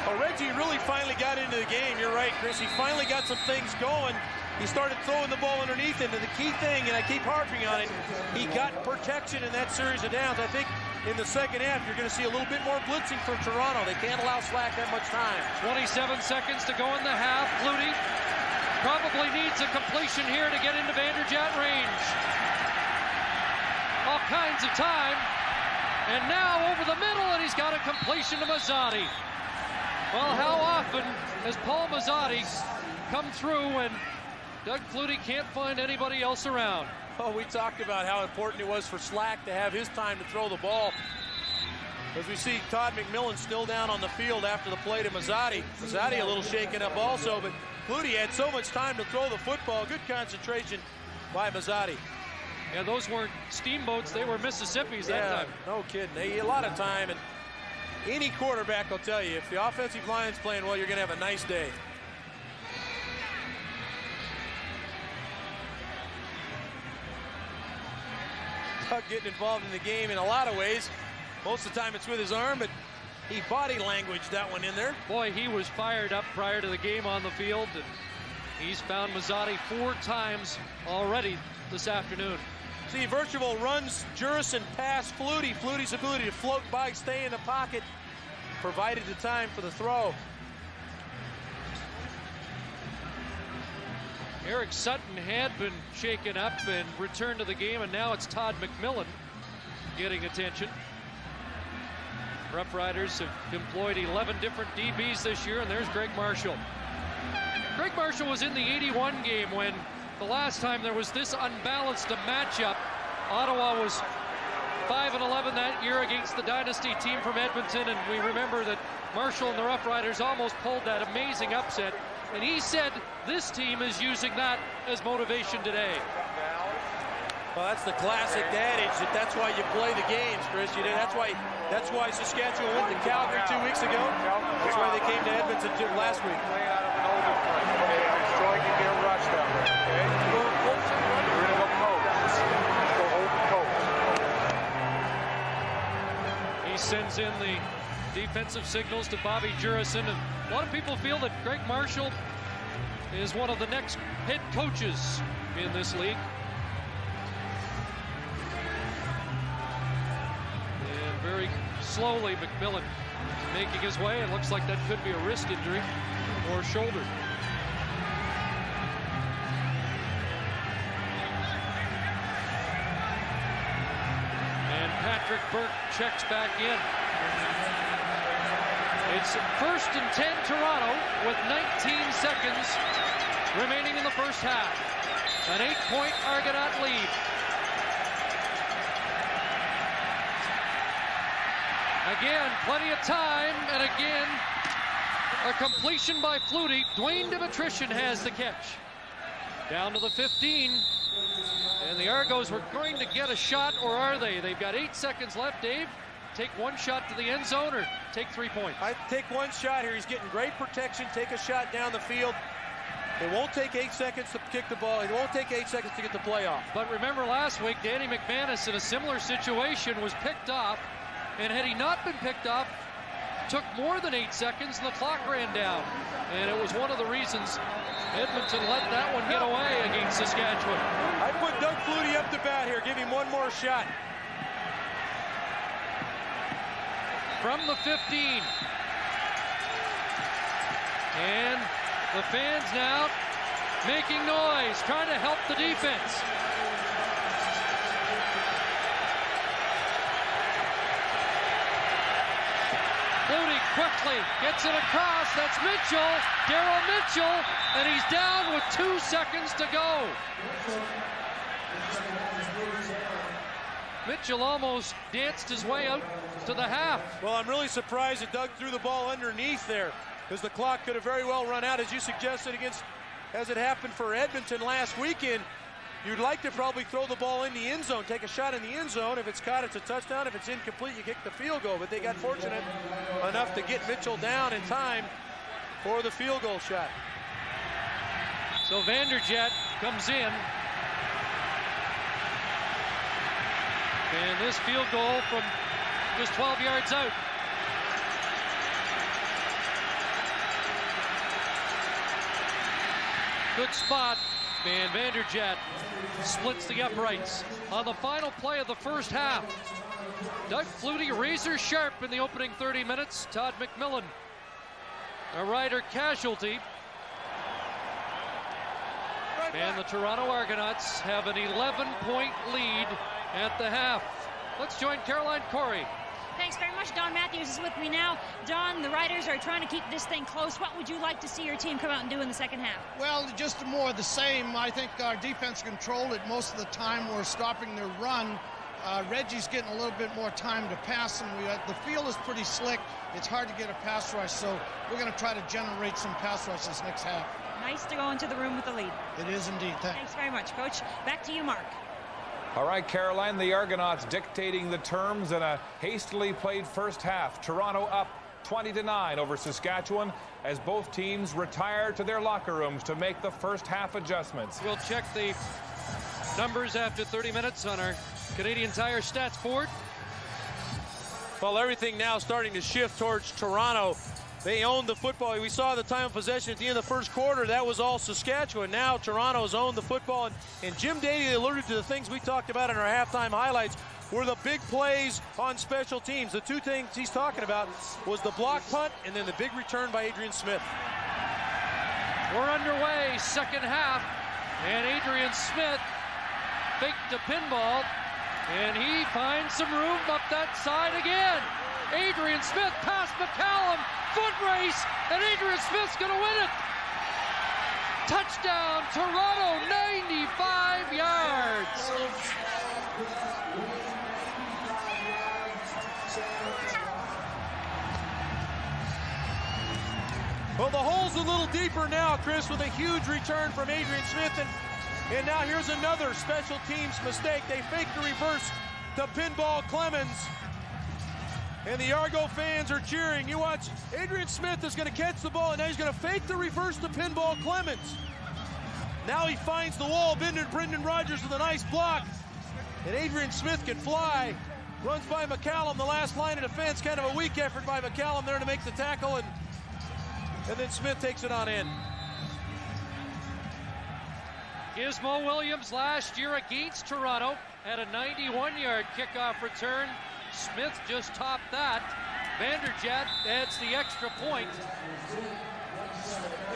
Oh, Reggie really finally got into the game. You're right, Chris. He finally got some things going. he started throwing the ball underneath him. And the key thing, and I keep harping on it, he got protection in that series of downs. I think in the second half, you're going to see a little bit more blitzing from Toronto. They can't allow Slack that much time. 27 seconds to go in the half. Flutie probably needs a completion here to get into Vanderjagt range. All kinds of time. And now over the middle, and he's got a completion to Mazzotti. Well, how often has Paul Mazzotti come through when Doug Flutie can't find anybody else around? Oh, we talked about how important it was for Slack to have his time to throw the ball. As we see Todd McMillan still down on the field after the play to Mazzotti. Mazzotti a little shaken up also, but Flutie had so much time to throw the football. Good concentration by Mazzotti. Yeah, those weren't steamboats, they were Mississippis that time. No kidding. They a lot of time, and any quarterback will tell you, if the offensive line's playing well, you're going to have a nice day. Doug getting involved in the game in a lot of ways. Most of the time it's with his arm, but he body languaged that one in there. Boy, he was fired up prior to the game on the field, and he's found Mazzotti 4 times already this afternoon. See, Virtual runs Jurison past Flutie. Flutie's ability to float by, stay in the pocket, provided the time for the throw. Eric Sutton had been shaken up and returned to the game, and now it's Todd McMillan getting attention. Roughriders have employed 11 different DBs this year, and there's Greg Marshall. Greg Marshall was in the 81 game when the last time there was this unbalanced a matchup. Ottawa was 5-11 that year against the Dynasty team from Edmonton, and we remember that Marshall and the Roughriders almost pulled that amazing upset. And he said this team is using that as motivation today. Well, that's the classic adage that's why you play the games, Chris. That's why Saskatchewan went to Calgary 2 weeks ago. That's why they came to Edmonton last week. He sends in the defensive signals to Bobby Jurison, and a lot of people feel that Greg Marshall is one of the next head coaches in this league. And very slowly McMillan making his way. It looks like that could be a wrist injury or shoulder. And Patrick Burke checks back in. It's 1st and 10 Toronto with 19 seconds remaining in the first half. An 8-point Argonaut lead. Again, plenty of time, and again, a completion by Flutie. Dwayne Dimitrition has the catch. Down to the 15. And the Argos were going to get a shot, or are they? They've got 8 seconds left, Dave. Take one shot to the end zone or take 3 points? I take one shot here. He's getting great protection. Take a shot down the field. It won't take 8 seconds to kick the ball. It won't take 8 seconds to get the play off. But remember last week, Danny McManus in a similar situation was picked off, and had he not been picked off, took more than 8 seconds and the clock ran down. And it was one of the reasons Edmonton let that one get away against Saskatchewan. I put Doug Flutie up to bat here. Give him one more shot. From the 15. And the fans now making noise, trying to help the defense. Flutie quickly gets it across. That's Mitchell, Daryl Mitchell, and he's down with 2 seconds to go. Mitchell almost danced his way out to the half. Well, I'm really surprised that Doug threw the ball underneath there, because the clock could have very well run out, as you suggested, as it happened for Edmonton last weekend. You'd like to probably throw the ball in the end zone, take a shot in the end zone. If it's caught, it's a touchdown. If it's incomplete, you kick the field goal. But they got fortunate enough to get Mitchell down in time for the field goal shot. So Vanderjagt comes in. And this field goal from just 12 yards out. Good spot And Vanderjagt splits the uprights on the final play of the first half. Doug Flutie razor sharp in the opening 30 minutes. Todd McMillan, a Rider casualty. And the Toronto Argonauts have an 11-point lead at the half. Let's join Caroline Corey. Thanks very much. Don Matthews is with me now. Don, the Riders are trying to keep this thing close. What would you like to see your team come out and do in the second half? Well, just more of the same. I think our defense controlled it most of the time. We're stopping their run. Reggie's getting a little bit more time to pass, and the field is pretty slick. It's hard to get a pass rush, so we're going to try to generate some pass rush this next half. Nice to go into the room with the lead. It is indeed. Thanks very much, Coach. Back to you, Mark. All right, Caroline, the Argonauts dictating the terms in a hastily played first half. Toronto up 20-9 over Saskatchewan as both teams retire to their locker rooms to make the first half adjustments. We'll check the numbers after 30 minutes on our Canadian Tire stats board. Well, everything now starting to shift towards Toronto. They owned the football. We saw the time of possession at the end of the first quarter. That was all Saskatchewan. Now Toronto's owned the football. And Jim Daly alluded to the things we talked about in our halftime highlights were the big plays on special teams. The two things he's talking about was the block punt and then the big return by Adrian Smith. We're underway, second half. And Adrian Smith faked a pinball. And he finds some room up that side again. Adrian Smith past McCallum, foot race, and Adrian Smith's going to win it. Touchdown, Toronto, 95 yards. Well, the hole's a little deeper now, Chris, with a huge return from Adrian Smith. And now here's another special teams mistake. They faked the reverse to pinball Clemens. And the Argo fans are cheering. You watch, Adrian Smith is going to catch the ball, and now he's going to fake the reverse to pinball Clemens. Now he finds the wall. Brendan Rodgers with a nice block. And Adrian Smith can fly. Runs by McCallum, the last line of defense. Kind of a weak effort by McCallum there to make the tackle. And then Smith takes it on in. Gizmo Williams last year against Toronto had a 91-yard kickoff return. Smith just topped that. Vanderjagt adds the extra point.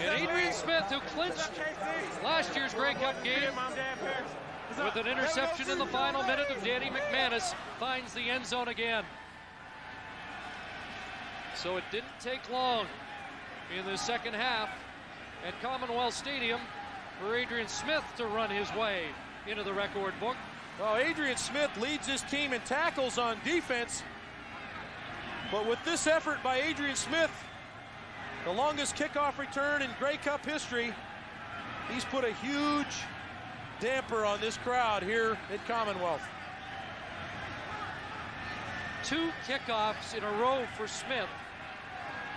And Adrian Smith, who clinched last year's Grey Cup game with an interception in the final minute of Danny McManus, finds the end zone again. So it didn't take long in the second half at Commonwealth Stadium for Adrian Smith to run his way into the record book. Well, Adrian Smith leads his team in tackles on defense. But with this effort by Adrian Smith, the longest kickoff return in Grey Cup history, he's put a huge damper on this crowd here at Commonwealth. 2 kickoffs in a row for Smith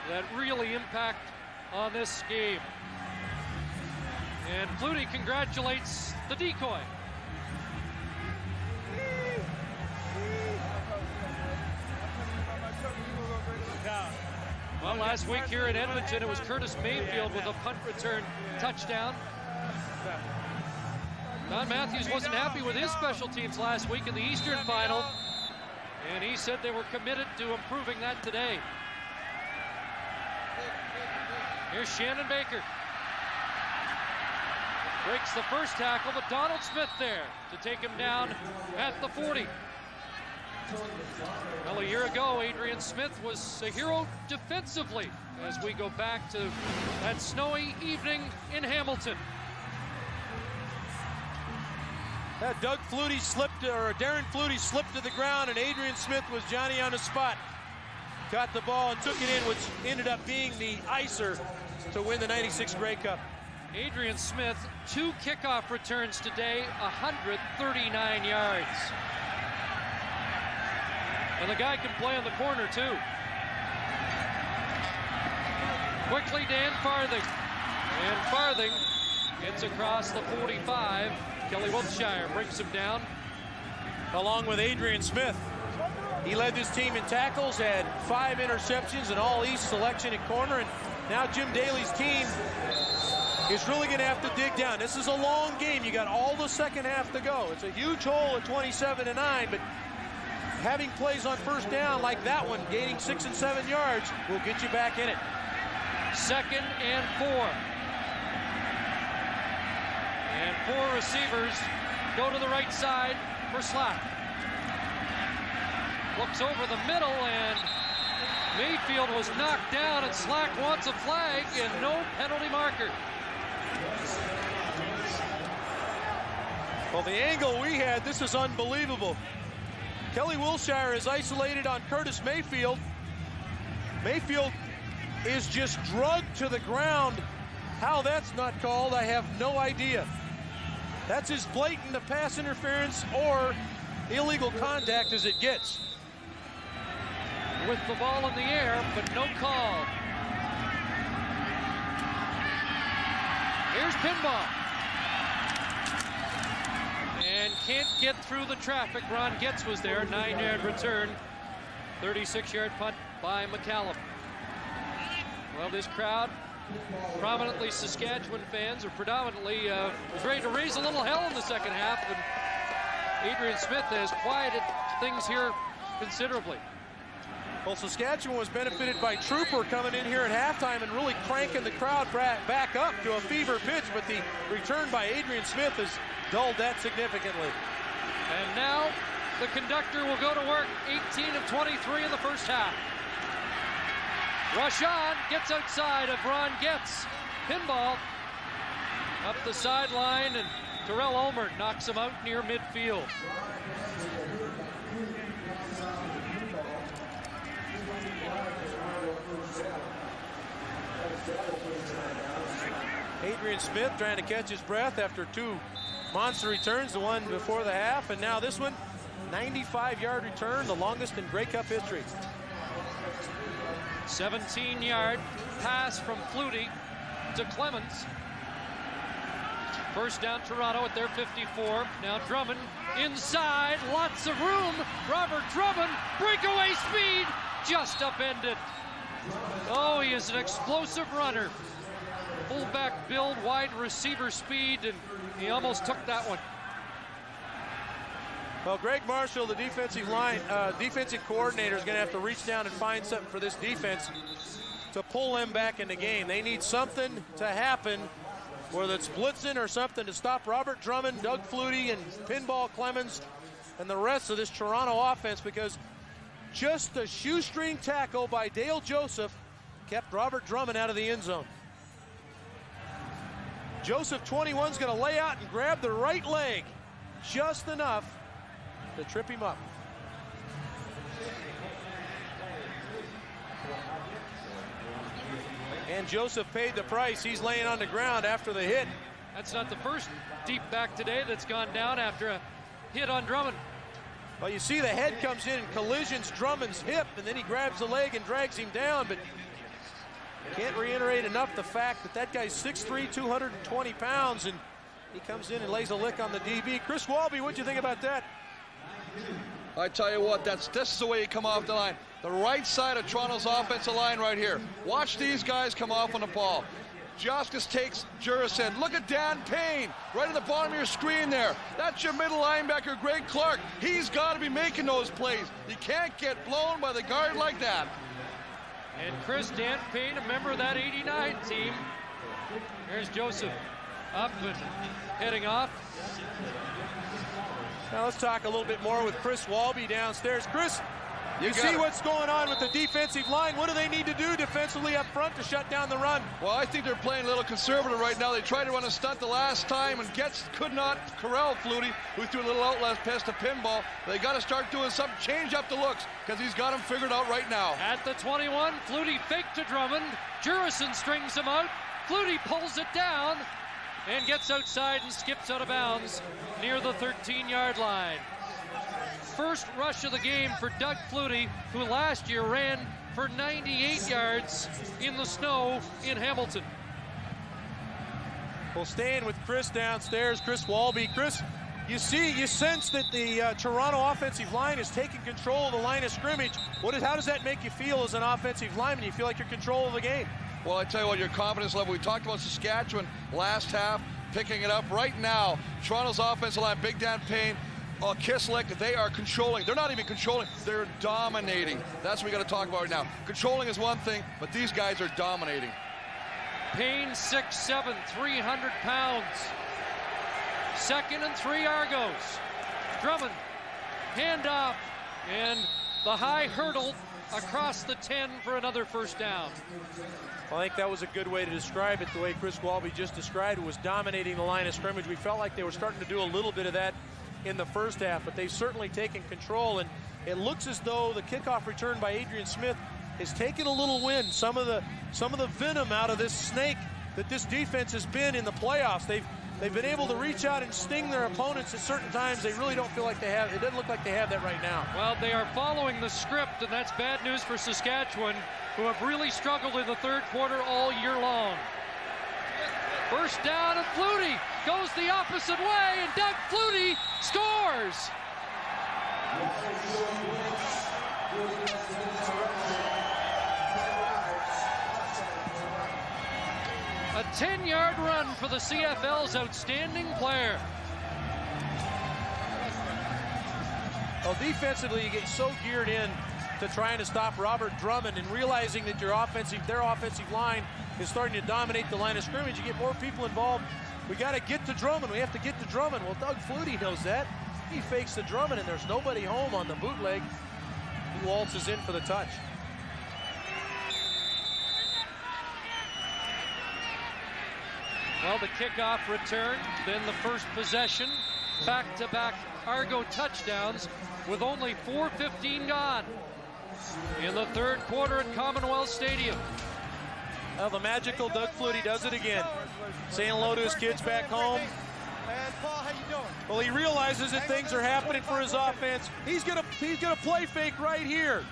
that really impact on this game. And Flutie congratulates the decoy. Well, last week here in Edmonton, it was Curtis Mayfield with a punt return touchdown. Don Matthews wasn't happy with his special teams last week in the Eastern Final, and he said they were committed to improving that today. Here's Shannon Baker. Breaks the first tackle, but Donald Smith there to take him down at the 40. Well, a year ago, Adrian Smith was a hero defensively as we go back to that snowy evening in Hamilton. Doug Flutie slipped, or Darren Flutie slipped to the ground, and Adrian Smith was Johnny on the spot. Got the ball and took it in, which ended up being the icer to win the 96 Grey Cup. Adrian Smith, 2 kickoff returns today, 139 yards. And the guy can play on the corner, too. Quickly, Dan Farthing. And Farthing gets across the 45. Kelly Wiltshire brings him down. Along with Adrian Smith. He led this team in tackles, had 5 interceptions, an all-East selection at corner, and now Jim Daly's team is really going to have to dig down. This is a long game. You got all the second half to go. It's a huge hole at 27-9, but having plays on first down like that one, gaining 6 and 7 yards, will get you back in it. 2nd and 4. And 4 receivers go to the right side for Slack. Looks over the middle, and Mayfield was knocked down, and Slack wants a flag and no penalty marker. Well, the angle we had, this is unbelievable. Kelly Wilshire is isolated on Curtis Mayfield. Mayfield is just drugged to the ground. How that's not called, I have no idea. That's as blatant a pass interference or illegal contact as it gets. With the ball in the air, but no call. Here's pinball. And can't get through the traffic. Ron Getz was there, 9-yard return. 36-yard punt by McCallum. Well, this crowd, prominently Saskatchewan fans, or predominantly, was ready to raise a little hell in the second half, and Adrian Smith has quieted things here considerably. Well, Saskatchewan was benefited by Trooper coming in here at halftime and really cranking the crowd back up to a fever pitch, but the return by Adrian Smith has dulled that significantly. And now the conductor will go to work. 18 of 23 in the first half. Rush on, gets outside of Ron Getz. Pinball up the sideline, and Terrell Ulmer knocks him out near midfield. Adrian Smith trying to catch his breath after 2 monster returns, the one before the half, and now this one, 95-yard return, the longest in Grey Cup history. 17-yard pass from Flutie to Clemens. First down Toronto at their 54. Now Drummond inside, lots of room. Robert Drummond, breakaway speed, just upended. Oh, he is an explosive runner. Fullback build, wide receiver speed, and he almost took that one. Well, Greg Marshall, the defensive coordinator, is going to have to reach down and find something for this defense to pull them back in the game. They need something to happen, whether it's blitzing or something, to stop Robert Drummond, Doug Flutie, and Pinball Clemens, and the rest of this Toronto offense, because just a shoestring tackle by Dale Joseph kept Robert Drummond out of the end zone. Joseph, 21, is going to lay out and grab the right leg just enough to trip him up. And Joseph paid the price. He's laying on the ground after the hit. That's not the first deep back today that's gone down after a hit on Drummond. Well, you see the head comes in and collisions Drummond's hip, and then he grabs the leg and drags him down, but can't reiterate enough the fact that that guy's 6'3", 220 pounds, and he comes in and lays a lick on the DB. Chris Walby, what'd you think about that? I tell you what, this is the way you come off the line. The right side of Toronto's offensive line right here. Watch these guys come off on the ball. Joskus takes Jurison. Look at Dan Payne right at the bottom of your screen there. That's your middle linebacker, Greg Clark. He's got to be making those plays. You can't get blown by the guard like that. And Chris, Dan Payne, a member of that 89 team. Here's Joseph up and heading off. Now let's talk a little bit more with Chris Walby downstairs. Chris, you see what's going on with the defensive line. What do they need to do defensively up front to shut down the run? Well, I think they're playing a little conservative right now. They tried to run a stunt the last time, and Getz could not corral Flutie, who threw a little outlet pass to Pinball. They got to start doing something, change up the looks, because he's got them figured out right now. At the 21, Flutie fake to Drummond. Jurison strings him out. Flutie pulls it down and gets outside and skips out of bounds near the 13-yard line. First rush of the game for Doug Flutie, who last year ran for 98 yards in the snow in Hamilton. Well, staying with Chris downstairs, Chris Walby. Chris, you sense that the Toronto offensive line is taking control of the line of scrimmage. How does that make you feel as an offensive lineman? You feel like you're in control of the game? Well, I tell you what, your confidence level, we talked about Saskatchewan last half, picking it up right now. Toronto's offensive line, Big Dan Payne, Kislik, they are controlling. They're not even controlling, they're dominating. That's what we got to talk about right now. Controlling is one thing, but these guys are dominating. Payne, 6'7", 300 pounds. 2nd and 3 Argos. Drummond, handoff, and the high hurdle across the 10 for another first down. Well, I think that was a good way to describe it. The way Chris Walby just described it was dominating the line of scrimmage. We felt like they were starting to do a little bit of that in the first half, but they've certainly taken control, and it looks as though the kickoff return by Adrian Smith has taken a little wind, some of the venom out of this snake that this defense has been in the playoffs. They've been able to reach out and sting their opponents at certain times. They really don't feel like they have. It doesn't look like they have that right now. Well, they are following the script, and that's bad news for Saskatchewan, who have really struggled in the third quarter all year long. First down, and Flutie goes the opposite way, and Doug Flutie scores. A 10-yard run for the CFL's outstanding player. Well, defensively, you get so geared in to trying to stop Robert Drummond and realizing that their offensive line is starting to dominate the line of scrimmage. You get more people involved. We got to get to Drummond. We have to get to Drummond. Well, Doug Flutie knows that. He fakes the Drummond, and there's nobody home on the bootleg. He waltzes in for the touch. Well, the kickoff return, then the first possession, back-to-back Argo touchdowns with only 4:15 gone in the third quarter at Commonwealth Stadium. Well, the magical Doug Flutie does it again, saying hello to his kids back home. And Paul, how you doing? Well, he realizes that things are happening for his offense. He's gonna play fake right here.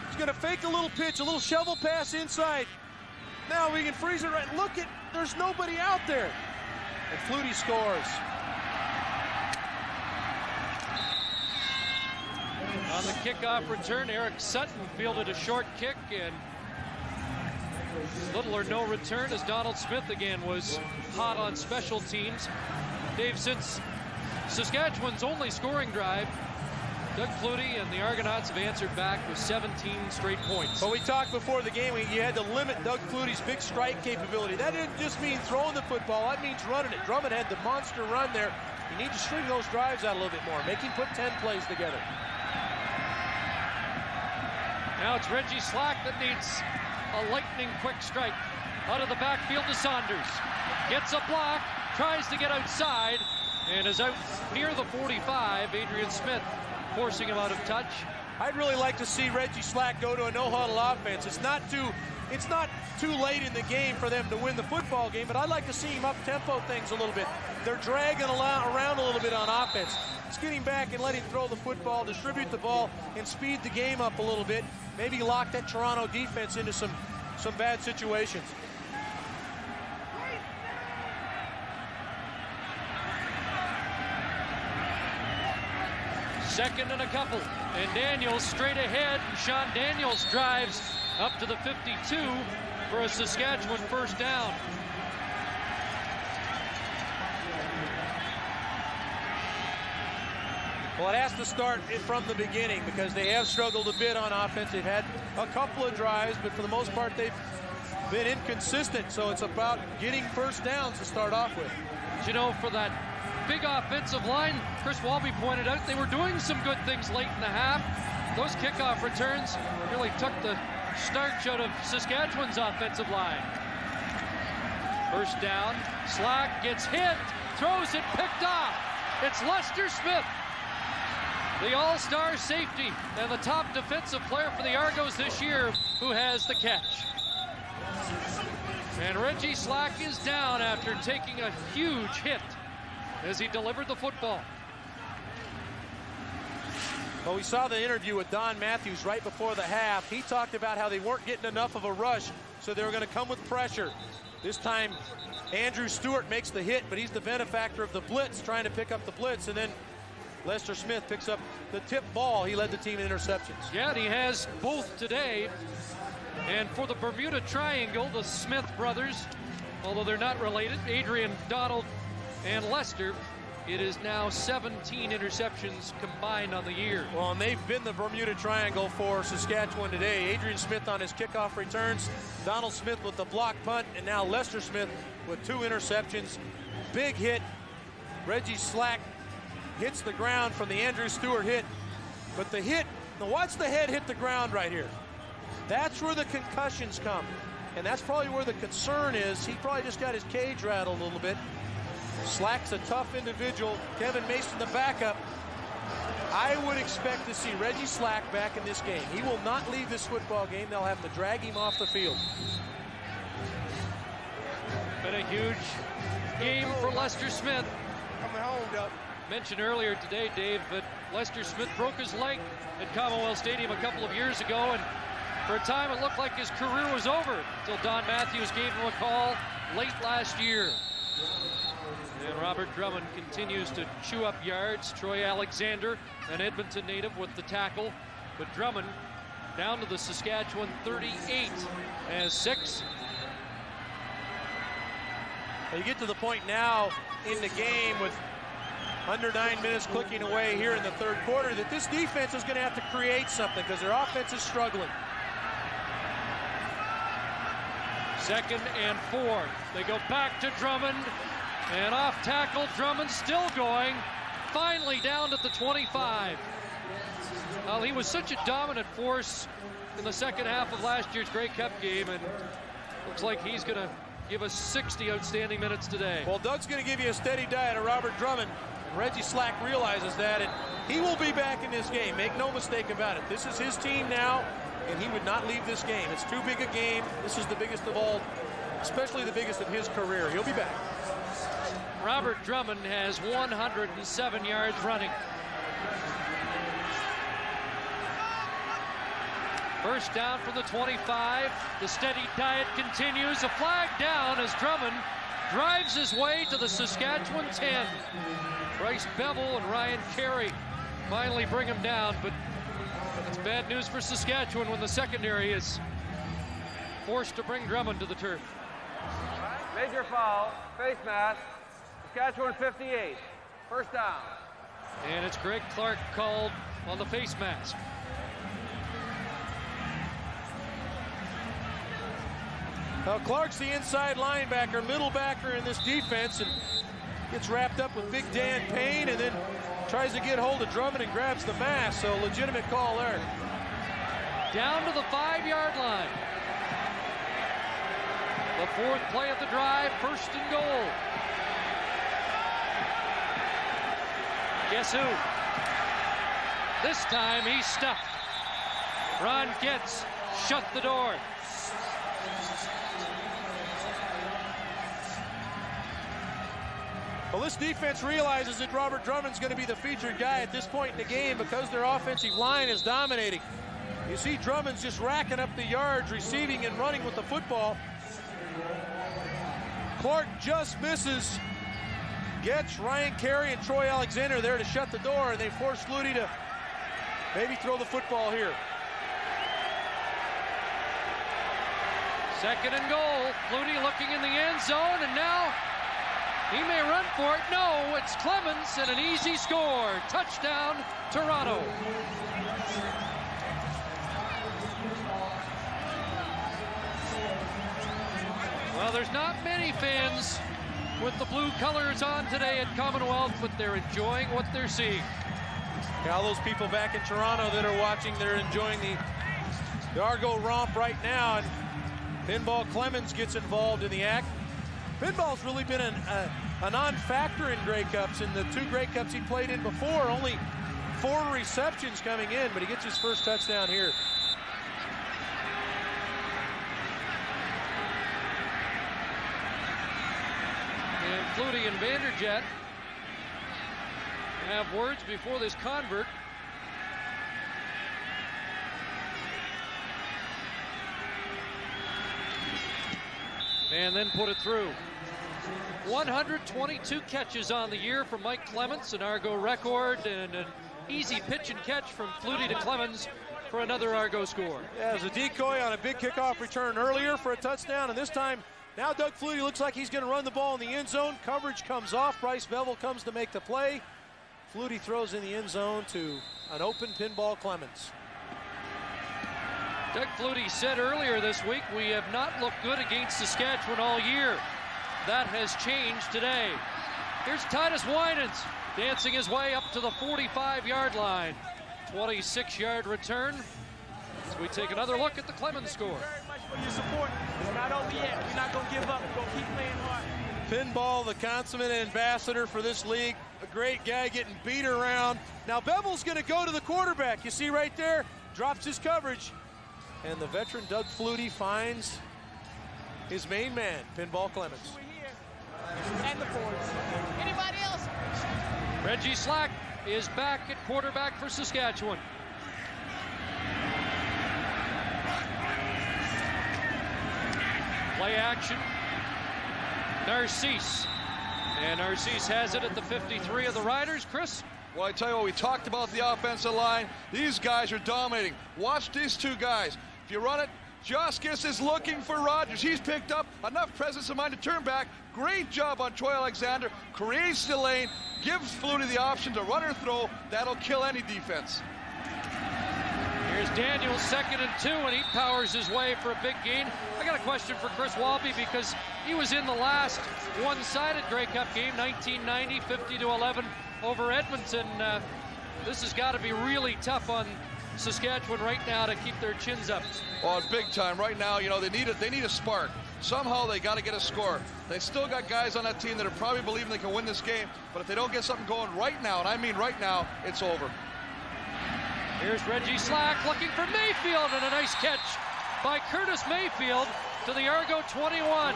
He's gonna fake a little pitch, a little shovel pass inside. Now we can freeze it right. Look at, there's nobody out there. And Flutie scores. On the kickoff return, Eric Sutton fielded a short kick, and little or no return as Donald Smith again was hot on special teams. Dave, since Saskatchewan's only scoring drive, Doug Flutie and the Argonauts have answered back with 17 straight points. But we talked before the game, you had to limit Doug Flutie's big strike capability. That didn't just mean throwing the football, that means running it. Drummond had the monster run there. You need to string those drives out a little bit more. Make him put 10 plays together. Now it's Reggie Slack that needs a lightning quick strike. Out of the backfield to Saunders. Gets a block, tries to get outside, and is out near the 45. Adrian Smith forcing him out of touch. I'd really like to see Reggie Slack go to a no-huddle offense. It's not too late in the game for them to win the football game, but I'd like to see him up-tempo things a little bit. They're dragging around a little bit on offense. Just get him back and let him throw the football, distribute the ball, and speed the game up a little bit. Maybe lock that Toronto defense into some bad situations. Second and a couple, and Daniels straight ahead. Sean Daniels drives up to the 52 for a Saskatchewan first down. Well, it has to start from the beginning because they have struggled a bit on offense. They've had a couple of drives, but for the most part, they've been inconsistent. So it's about getting first downs to start off with. You know, for that big offensive line, Chris Walby pointed out they were doing some good things late in the half. Those kickoff returns really took the starch out of Saskatchewan's offensive line. First down, Slack gets hit, throws it, picked off. It's Lester Smith, the all-star safety and the top defensive player for the Argos this year, who has the catch. And Reggie Slack is down after taking a huge hit as he delivered the football. Well, we saw the interview with Don Matthews right before the half. He talked about how they weren't getting enough of a rush, so they were going to come with pressure. This time, Andrew Stewart makes the hit, but he's the benefactor of the blitz, trying to pick up the blitz, and then Lester Smith picks up the tip ball. He led the team in interceptions. Yeah, and he has both today. And for the Bermuda Triangle, the Smith brothers, although they're not related, Adrian, Donald, and Lester, it is now 17 interceptions combined on the year. Well, and they've been the Bermuda Triangle for Saskatchewan today. Adrian Smith on his kickoff returns, Donald Smith with the block punt, and now Lester Smith with 2 interceptions. Big hit. Reggie Slack hits the ground from the Andrew Stewart hit. But the hit, now watch the head hit the ground right here. That's where the concussions come. And that's probably where the concern is. He probably just got his cage rattled a little bit. Slack's a tough individual. Kevin Mason, the backup. I would expect to see Reggie Slack back in this game. He will not leave this football game. They'll have to drag him off the field. Been a huge game for Lester Smith. Coming home, Doug. Mentioned earlier today, Dave, that Lester Smith broke his leg at Commonwealth Stadium a couple of years ago, and for a time it looked like his career was over until Don Matthews gave him a call late last year. And Robert Drummond continues to chew up yards. Troy Alexander, an Edmonton native, with the tackle. But Drummond down to the Saskatchewan 38 as 6. You get to the point now in the game with under 9 minutes clicking away here in the third quarter that this defense is going to have to create something because their offense is struggling. 2nd and 4. They go back to Drummond. And off tackle, Drummond still going. Finally down at the 25. Well, he was such a dominant force in the second half of last year's Grey Cup game, and looks like he's going to give us 60 outstanding minutes today. Well, Doug's going to give you a steady diet of Robert Drummond. Reggie Slack realizes that, and he will be back in this game. Make no mistake about it. This is his team now, and he would not leave this game. It's too big a game. This is the biggest of all, especially the biggest of his career. He'll be back. Robert Drummond has 107 yards running. First down from the 25. The steady diet continues. A flag down as Drummond drives his way to the Saskatchewan 10. Bryce Bevel and Ryan Carey finally bring him down, but it's bad news for Saskatchewan when the secondary is forced to bring Drummond to the turf. Major foul, face mask. Saskatchewan 58, first down. And it's Greg Clark called on the face mask. Now Clark's the inside linebacker, middle backer in this defense, and gets wrapped up with Big Dan Payne and then tries to get hold of Drummond and grabs the mask, so legitimate call there. Down to the 5-yard line. The 4th play of the drive, 1st and goal. Guess who? This time he's stuffed. Ron Getz shut the door. Well, this defense realizes that Robert Drummond's going to be the featured guy at this point in the game because their offensive line is dominating. You see Drummond's just racking up the yards, receiving and running with the football. Clark just misses. Getz, Ryan Carey, and Troy Alexander there to shut the door, and they force Flutie to maybe throw the football here. 2nd and goal. Flutie looking in the end zone, and now he may run for it. No, it's Clemens, and an easy score. Touchdown, Toronto. Well, there's not many fans with the blue colors on today at Commonwealth, but they're enjoying what they're seeing. Yeah, all those people back in Toronto that are watching, they're enjoying the Argo romp right now, and Pinball Clemens gets involved in the act. Pinball's really been a non-factor in Grey Cups. In the 2 Grey Cups he played in before, only 4 receptions coming in, but he gets his first touchdown here. And Flutie and Vanderjet have words before this convert. And then put it through. 122 catches on the year from Mike Clemens, an Argo record, and an easy pitch and catch from Flutie to Clemens for another Argo score. Yeah, it was a decoy on a big kickoff return earlier for a touchdown, and this time, now Doug Flutie looks like he's going to run the ball in the end zone. Coverage comes off. Bryce Bevel comes to make the play. Flutie throws in the end zone to an open Pinball Clemens. Doug Flutie said earlier this week, we have not looked good against Saskatchewan all year. That has changed today. Here's Titus Winans dancing his way up to the 45-yard line. 26-yard return. So we take another look at the Clemens score. Very much for your support. It's not over yet. We're not going to give up. We're going to keep playing hard. Pinball, the consummate ambassador for this league. A great guy getting beat around. Now Bevel's going to go to the quarterback. You see right there, drops his coverage. And the veteran Doug Flutie finds his main man, Pinball Clemens. And the boards. Anybody else? Reggie Slack is back at quarterback for Saskatchewan. Play action. Narcisse. And Narcisse has it at the 53 of the Riders. Chris? Well, I tell you what, we talked about the offensive line. These guys are dominating. Watch these two guys. If you run it, Joskis is looking for Rogers. He's picked up enough presence of mind to turn back. Great job on Troy Alexander. Creates the lane, gives Flutie the option to run or throw. That'll kill any defense. Here's Daniels, 2nd and 2, and he powers his way for a big gain. I got a question for Chris Walby because he was in the last one-sided Grey Cup game, 1990, 50-11 over Edmonton. This has got to be really tough on Saskatchewan right now to keep their chins up. Well, it's big time right now. You know, they need a spark. Somehow they got to get a score. They still got guys on that team that are probably believing they can win this game, but if they don't get something going right now, and I mean right now, it's over. Here's Reggie Slack looking for Mayfield, and a nice catch by Curtis Mayfield to the Argo 21. Well,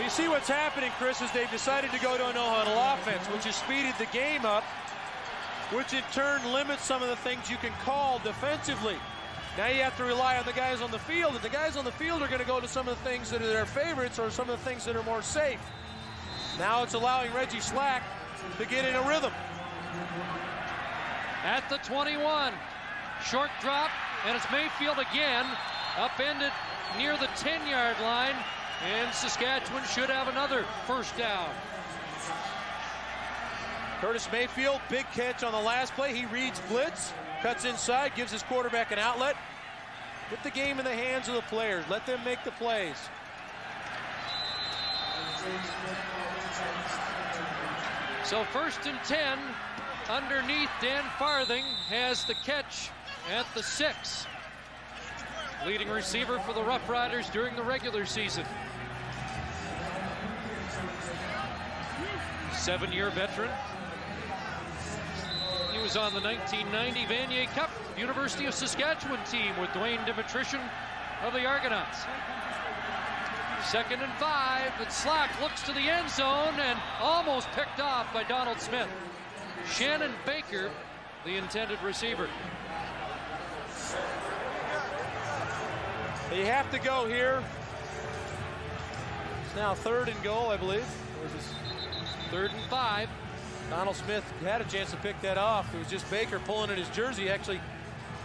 you see what's happening, Chris, is they've decided to go to a no-huddle offense, which has speeded the game up, which in turn limits some of the things you can call defensively. Now you have to rely on the guys on the field, and the guys on the field are going to go to some of the things that are their favorites or some of the things that are more safe. Now it's allowing Reggie Slack to get in a rhythm. At the 21, short drop, and it's Mayfield again, upended near the 10-yard line, and Saskatchewan should have another first down. Curtis Mayfield, big catch on the last play. He reads blitz, cuts inside, gives his quarterback an outlet. Put the game in the hands of the players. Let them make the plays. So 1st and 10, underneath. Dan Farthing has the catch at the 6. Leading receiver for the Roughriders during the regular season. 7-year veteran. He was on the 1990 Vanier Cup University of Saskatchewan team with Dwayne Dimitrition of the Argonauts. 2nd and 5, but Slack looks to the end zone and almost picked off by Donald Smith. Shannon Baker, the intended receiver. You have to go here. It's now 3rd and goal, I believe. 3rd and 5. Donald Smith had a chance to pick that off. It was just Baker pulling at his jersey. Actually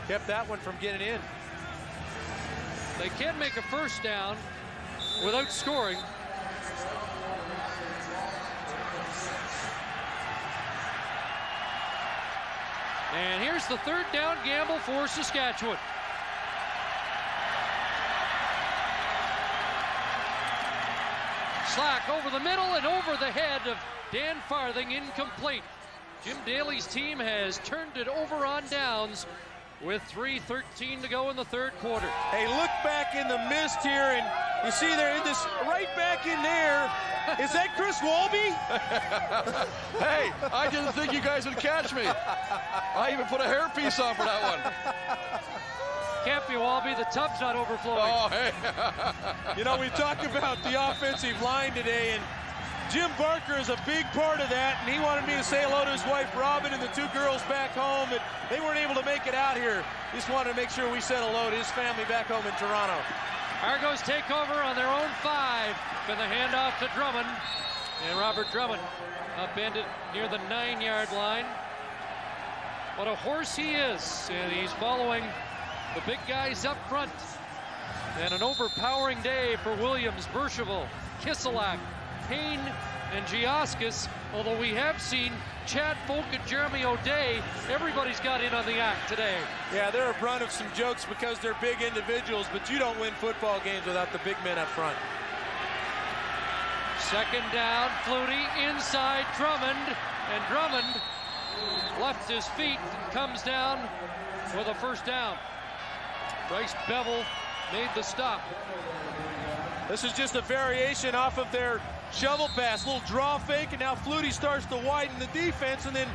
kept that one from getting in. They can make a first down without scoring. And here's the 3rd down gamble for Saskatchewan. Slack over the middle and over the head of Dan Farthing, incomplete. Jim Daly's team has turned it over on downs with 3:13 to go in the 3rd quarter. Hey, look back in the mist here, and you see they're in this right back in there. Is that Chris Walby? Hey, I didn't think you guys would catch me. I even put a hairpiece on for that one. Can't be, Walby. The tub's not overflowing. Oh, hey. You know, we talked about the offensive line today, and Jim Barker is a big part of that, and he wanted me to say hello to his wife, Robin, and the 2 girls back home, but they weren't able to make it out here. Just wanted to make sure we said hello to his family back home in Toronto. Argos take over on their own 5. And the handoff to Drummond. And Robert Drummond upended near the 9-yard line. What a horse he is. And he's following The big guys up front. And an overpowering day for Williams, Bercheville, Kiselak, Payne, and Giaskis. Although we have seen Chad Folk and Jeremy O'Day, everybody's got in on the act today. Yeah, they're a brunt of some jokes because they're big individuals, but you don't win football games without the big men up front. Second down, Flutie inside Drummond, and Drummond left his feet and comes down with a first down. Bryce Bevel made the stop. This is just a variation off of their shovel pass, little draw fake, and now Flutie starts to widen the defense, and then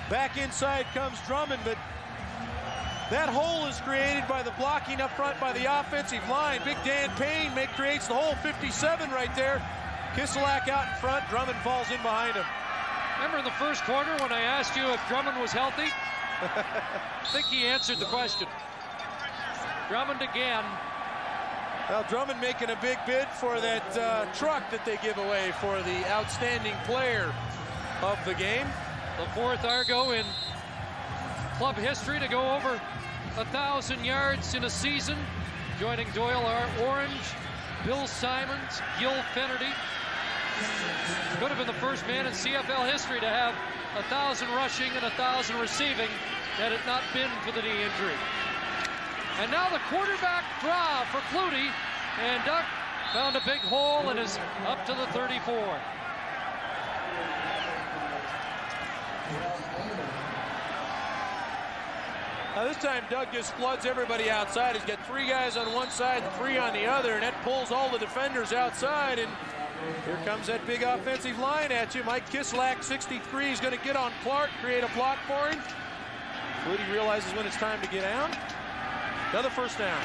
back inside comes Drummond. But that hole is created by the blocking up front by the offensive line. Big Dan Payne creates the hole, 57 right there. Kiselak out in front, Drummond falls in behind him. Remember in the first quarter when I asked you if Drummond was healthy? I think he answered the question. Drummond again. Well, Drummond making a big bid for that truck that they give away for the outstanding player of the game. The fourth Argo in club history to go over 1,000 yards in a season. Joining Doyle are Orange, Bill Simons, Gil Finnerty. Could have been the first man in CFL history to have 1,000 rushing and 1,000 receiving had it not been for the knee injury. And now the quarterback draw for Flutie, and Duck found a big hole and is up to the 34. Now this time Doug just floods everybody outside. He's got 3 guys on one side and 3 on the other, and that pulls all the defenders outside, and here comes that big offensive line at you. Mike Kiselak, 63, is going to get on Clark, create a block for him. Flutie realizes when it's time to get down. Another first down.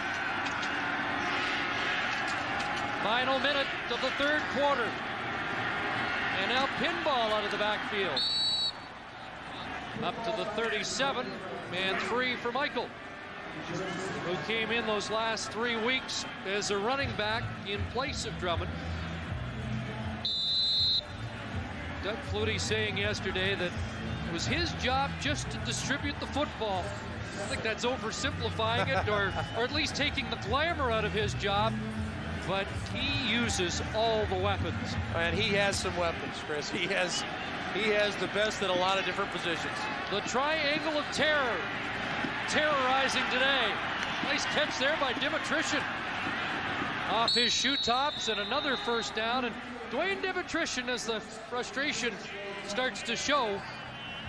Final minute of the third quarter. And now pinball out of the backfield. Up to the 37, and 3 for Michael, who came in those last 3 weeks as a running back in place of Drummond. Doug Flutie saying yesterday that it was his job just to distribute the football. I think that's oversimplifying it, or at least taking the glamour out of his job. But he uses all the weapons. And he has some weapons, Chris. He has the best at a lot of different positions. The triangle of terror, terrorizing today. Nice catch there by Dimitrition. Off his shoe tops, and another first down. And Dwayne Dimitrition, as the frustration starts to show,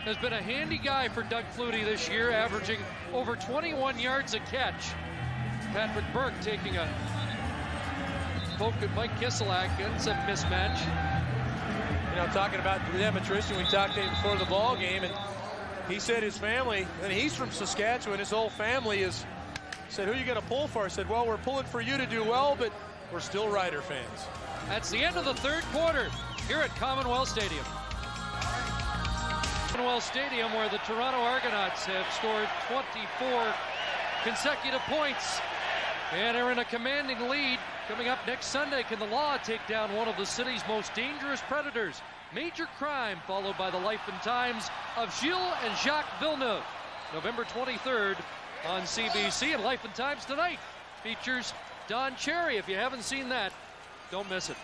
has been a handy guy for Doug Flutie this year, averaging over 21 yards a catch. Patrick Burke taking a poke at Mike Kiselak, and some mismatch. You know, talking about Dimitrition, we talked to him before the ball game, and he said his family, and he's from Saskatchewan, his whole family said, who are you going to pull for? I said, well, we're pulling for you to do well, but we're still Rider fans. That's the end of the third quarter here at Commonwealth Stadium. Commonwealth Stadium, where the Toronto Argonauts have scored 24 consecutive points and are in a commanding lead. Coming up next Sunday, can the law take down one of the city's most dangerous predators? Major Crime, followed by the life and times of Gilles and Jacques Villeneuve. November 23rd on CBC, and Life and Times tonight features Don Cherry. If you haven't seen that, don't miss it.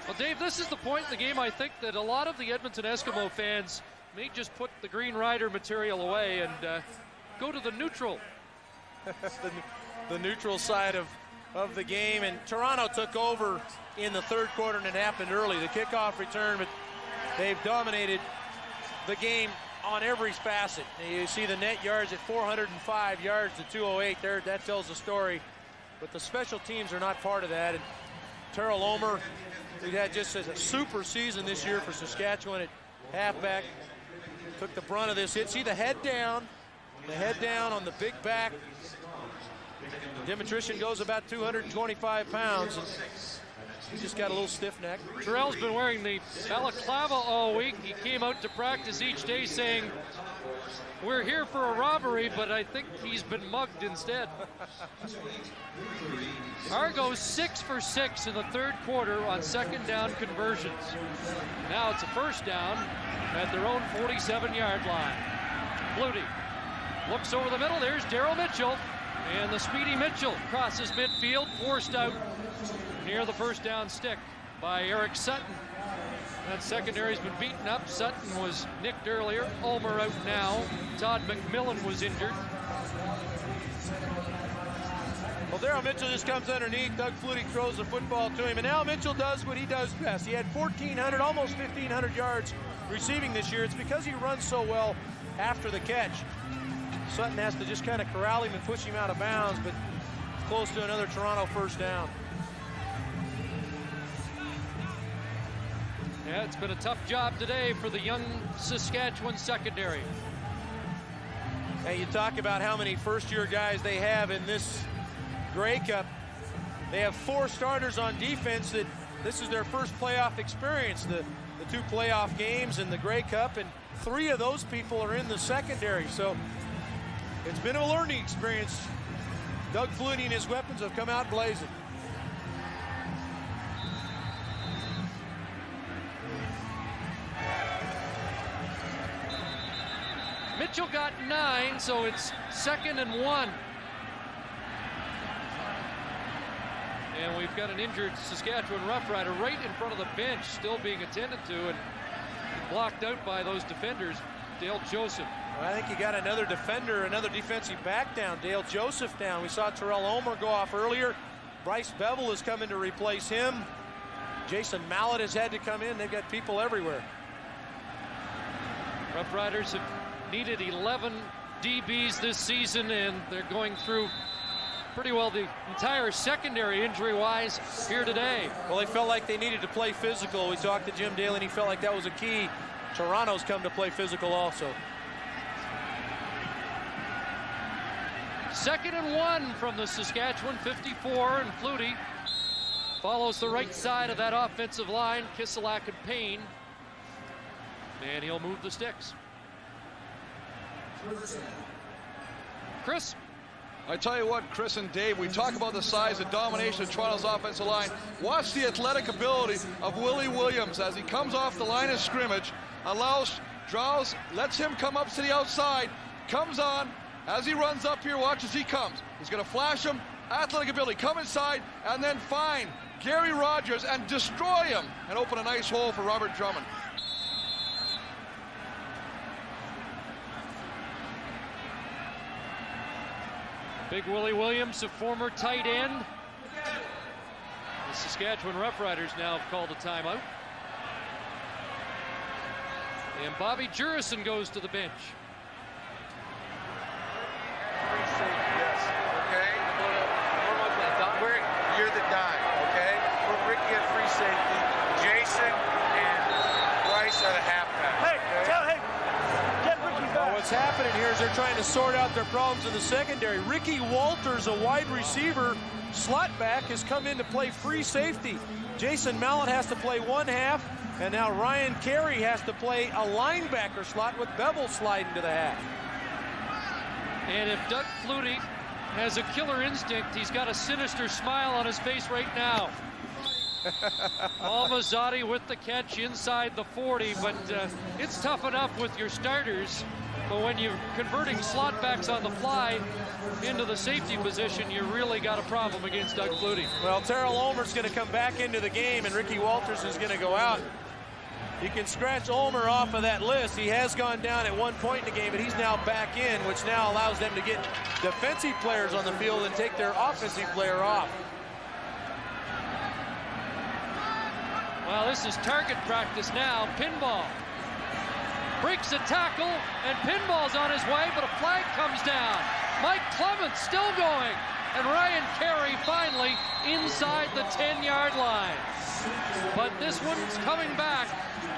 Well, Dave, this is the point in the game, I think, that a lot of the Edmonton Eskimo fans may just put the Green Rider material away and go to the neutral. the neutral side of the game, and Toronto took over in the third quarter, and it happened early. The kickoff return, but they've dominated the game on every facet. You see the net yards at 405 yards to 208 there. That tells the story, but the special teams are not part of that. And Terrell Omer, who had just a super season this year for Saskatchewan at halfback, took the brunt of this hit. See the head down on the big back. Dimitrition goes about 225 pounds. And he just got a little stiff neck. Terrell's been wearing the balaclava all week. He came out to practice each day saying, we're here for a robbery, but I think he's been mugged instead. Argos 6 for 6 in the third quarter on second down conversions. Now it's a first down at their own 47-yard line. Flutie Looks over the middle. There's Daryl Mitchell. And the speedy Mitchell crosses midfield, forced out near the first down stick by Eric Sutton. That secondary's been beaten up. Sutton was nicked earlier. Ulmer out now. Todd McMillan was injured. Well, Daryl Mitchell just comes underneath. Doug Flutie throws the football to him, and now Mitchell does what he does best. He had 1,400, almost 1,500 yards receiving this year. It's because he runs so well after the catch. Sutton has to just kind of corral him and push him out of bounds, but close to another Toronto first down. Yeah, it's been a tough job today for the young Saskatchewan secondary. And you talk about how many first-year guys they have in this Grey Cup. They have 4 starters on defense that this is their first playoff experience. The 2 playoff games in the Grey Cup, and 3 of those people are in the secondary. So it's been a learning experience. Doug Flutie and his weapons have come out blazing. Mitchell got 9, so it's 2nd and 1. And we've got an injured Saskatchewan Roughrider right in front of the bench, still being attended to and blocked out by those defenders. Dale Joseph. Well, I think you got another defender, another defensive back down. Dale Joseph down. We saw Terrell Ulmer go off earlier. Bryce Bevel is coming to replace him. Jason Mallett has had to come in. They've got people everywhere. Roughriders have needed 11 DBs this season, and they're going through pretty well the entire secondary injury-wise here today. Well, they felt like they needed to play physical. We talked to Jim Daly, and he felt like that was a key. Toronto's come to play physical also. 2nd and 1 from the Saskatchewan 54, and Flutie follows the right side of that offensive line. Kiselak and Payne, and he'll move the sticks. Chris? I tell you what, Chris and Dave, we talk about the size and domination of Toronto's offensive line. Watch the athletic ability of Willie Williams as he comes off the line of scrimmage, draws, lets him come up to the outside, comes on. As he runs up here, watch as he comes. He's going to flash him, athletic ability, come inside, and then find Gary Rogers and destroy him and open a nice hole for Robert Drummond. Big Willie Williams, a former tight end. The Saskatchewan Roughriders now have called a timeout. And Bobby Jurison goes to the bench. You're the dime, okay? Put Ricky at free safety. Jason and Bryce at a halfback. Hey, get Ricky back. Well, what's happening here is they're trying to sort out their problems in the secondary. Ricky Walters, a wide receiver, slot back, has come in to play free safety. Jason Mallett has to play 1 half, and now Ryan Carey has to play a linebacker slot with Bevel sliding to the half. And if Doug Flutie has a killer instinct, he's got a sinister smile on his face right now. Almazzati with the catch inside the 40, but it's tough enough with your starters. But when you're converting slot backs on the fly into the safety position, you really got a problem against Doug Flutie. Well, Terrell Ulmer's going to come back into the game, and Ricky Walters is going to go out. You can scratch Ulmer off of that list. He has gone down at one point in the game, but he's now back in, which now allows them to get defensive players on the field and take their offensive player off. Well, this is target practice now. Pinball. Breaks a tackle, and Pinball's on his way, but a flag comes down. Mike Clements still going, and Ryan Carey finally inside the 10-yard line. But this one's coming back.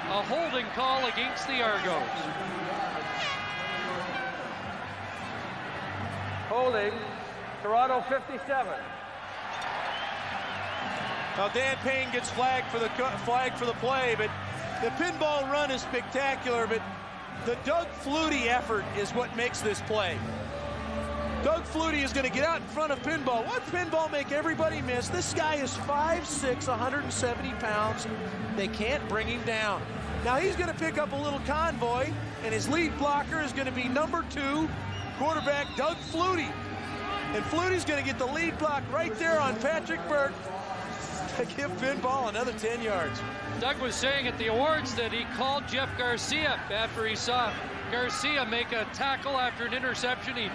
A holding call against the Argonauts. Holding, Toronto 57. Now Dan Payne gets flagged for the play, but the pinball run is spectacular, but the Doug Flutie effort is what makes this play. Doug Flutie is going to get out in front of Pinball. What Pinball make everybody miss? This guy is 5'6", 170 pounds. They can't bring him down. Now he's going to pick up a little convoy, and his lead blocker is going to be number 2, quarterback Doug Flutie. And Flutie's going to get the lead block right there on Patrick Burke to give Pinball another 10 yards. Doug was saying at the awards that he called Jeff Garcia after he saw Garcia make a tackle after an interception. He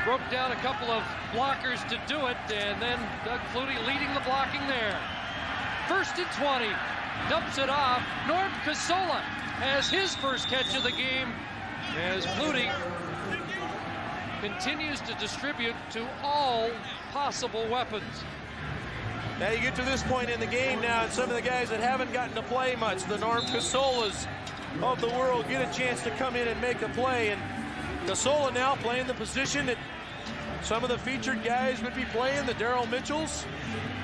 broke down a couple of blockers to do it, and then Doug Flutie leading the blocking there. 1st and 20, dumps it off. Norm Casola has his first catch of the game as Flutie continues to distribute to all possible weapons. Now you get to this point in the game now, and some of the guys that haven't gotten to play much, the Norm Casolas of the world, get a chance to come in and make a play. And Casola now playing the position that some of the featured guys would be playing, the Daryl Mitchells,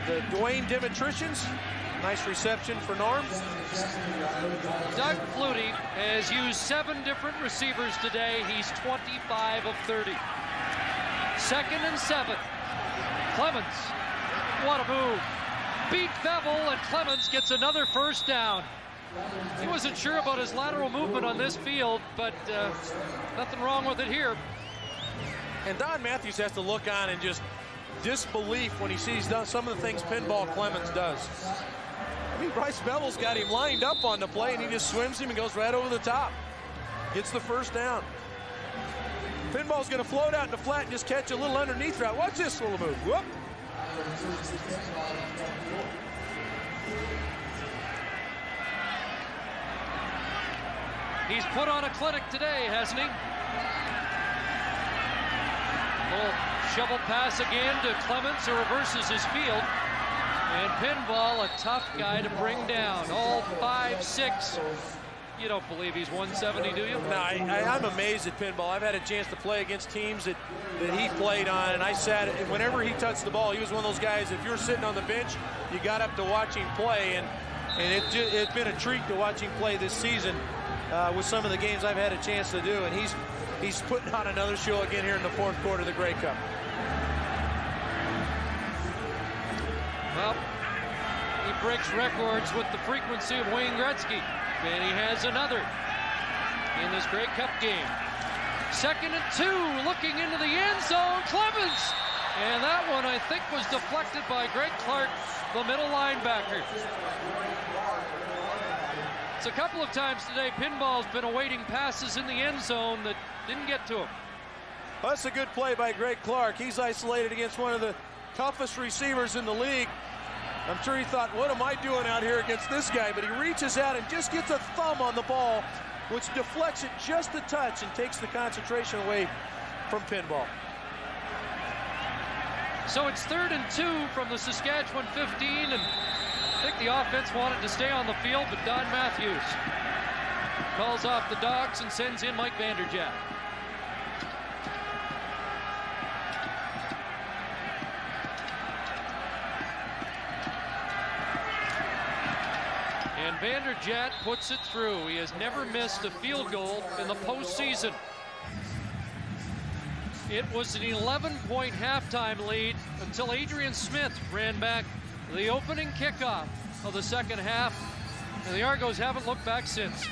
the Dwayne Dimitritions. Nice reception for Norm. Doug Flutie has used 7 different receivers today. He's 25 of 30. 2nd and 7. Clemens, what a move. Beat Bevel, and Clemens gets another first down. He wasn't sure about his lateral movement on this field, but nothing wrong with it here. And Don Matthews has to look on in just disbelief when he sees some of the things Pinball Clemens does. I mean, Bryce Bevel's got him lined up on the play, and he just swims him and goes right over the top. Gets the first down. Pinball's going to float out in the flat and just catch a little underneath route. Watch this little move. Whoop. He's put on a clinic today, hasn't he? Little shovel pass again to Clemens, who reverses his field. And Pinball, a tough guy to bring down. All 5'6". You don't believe he's 170, do you? No, I'm amazed at Pinball. I've had a chance to play against teams that he played on, and I sat, whenever he touched the ball, he was one of those guys, if you're sitting on the bench, you got up to watch him play, and it's been a treat to watch him play this season with some of the games I've had a chance to do, and he's putting on another show again here in the 4th quarter of the Grey Cup. Well, he breaks records with the frequency of Wayne Gretzky, and he has another in this Grey Cup game. 2nd and 2, looking into the end zone, Clemens! And that one, I think, was deflected by Greg Clark, the middle linebacker. It's a couple of times today, Pinball's been awaiting passes in the end zone that didn't get to him. Well, that's a good play by Greg Clark. He's isolated against one of the toughest receivers in the league. I'm sure he thought, what am I doing out here against this guy? But he reaches out and just gets a thumb on the ball, which deflects it just a touch and takes the concentration away from Pinball. So it's 3rd and 2 from the Saskatchewan 15, and I think the offense wanted to stay on the field, but Don Matthews calls off the Dogs and sends in Mike Vanderjagt. And Vanderjagt puts it through. He has never missed a field goal in the postseason. It was an 11-point halftime lead until Adrian Smith ran back the opening kickoff of the 2nd half, and the Argos haven't looked back since.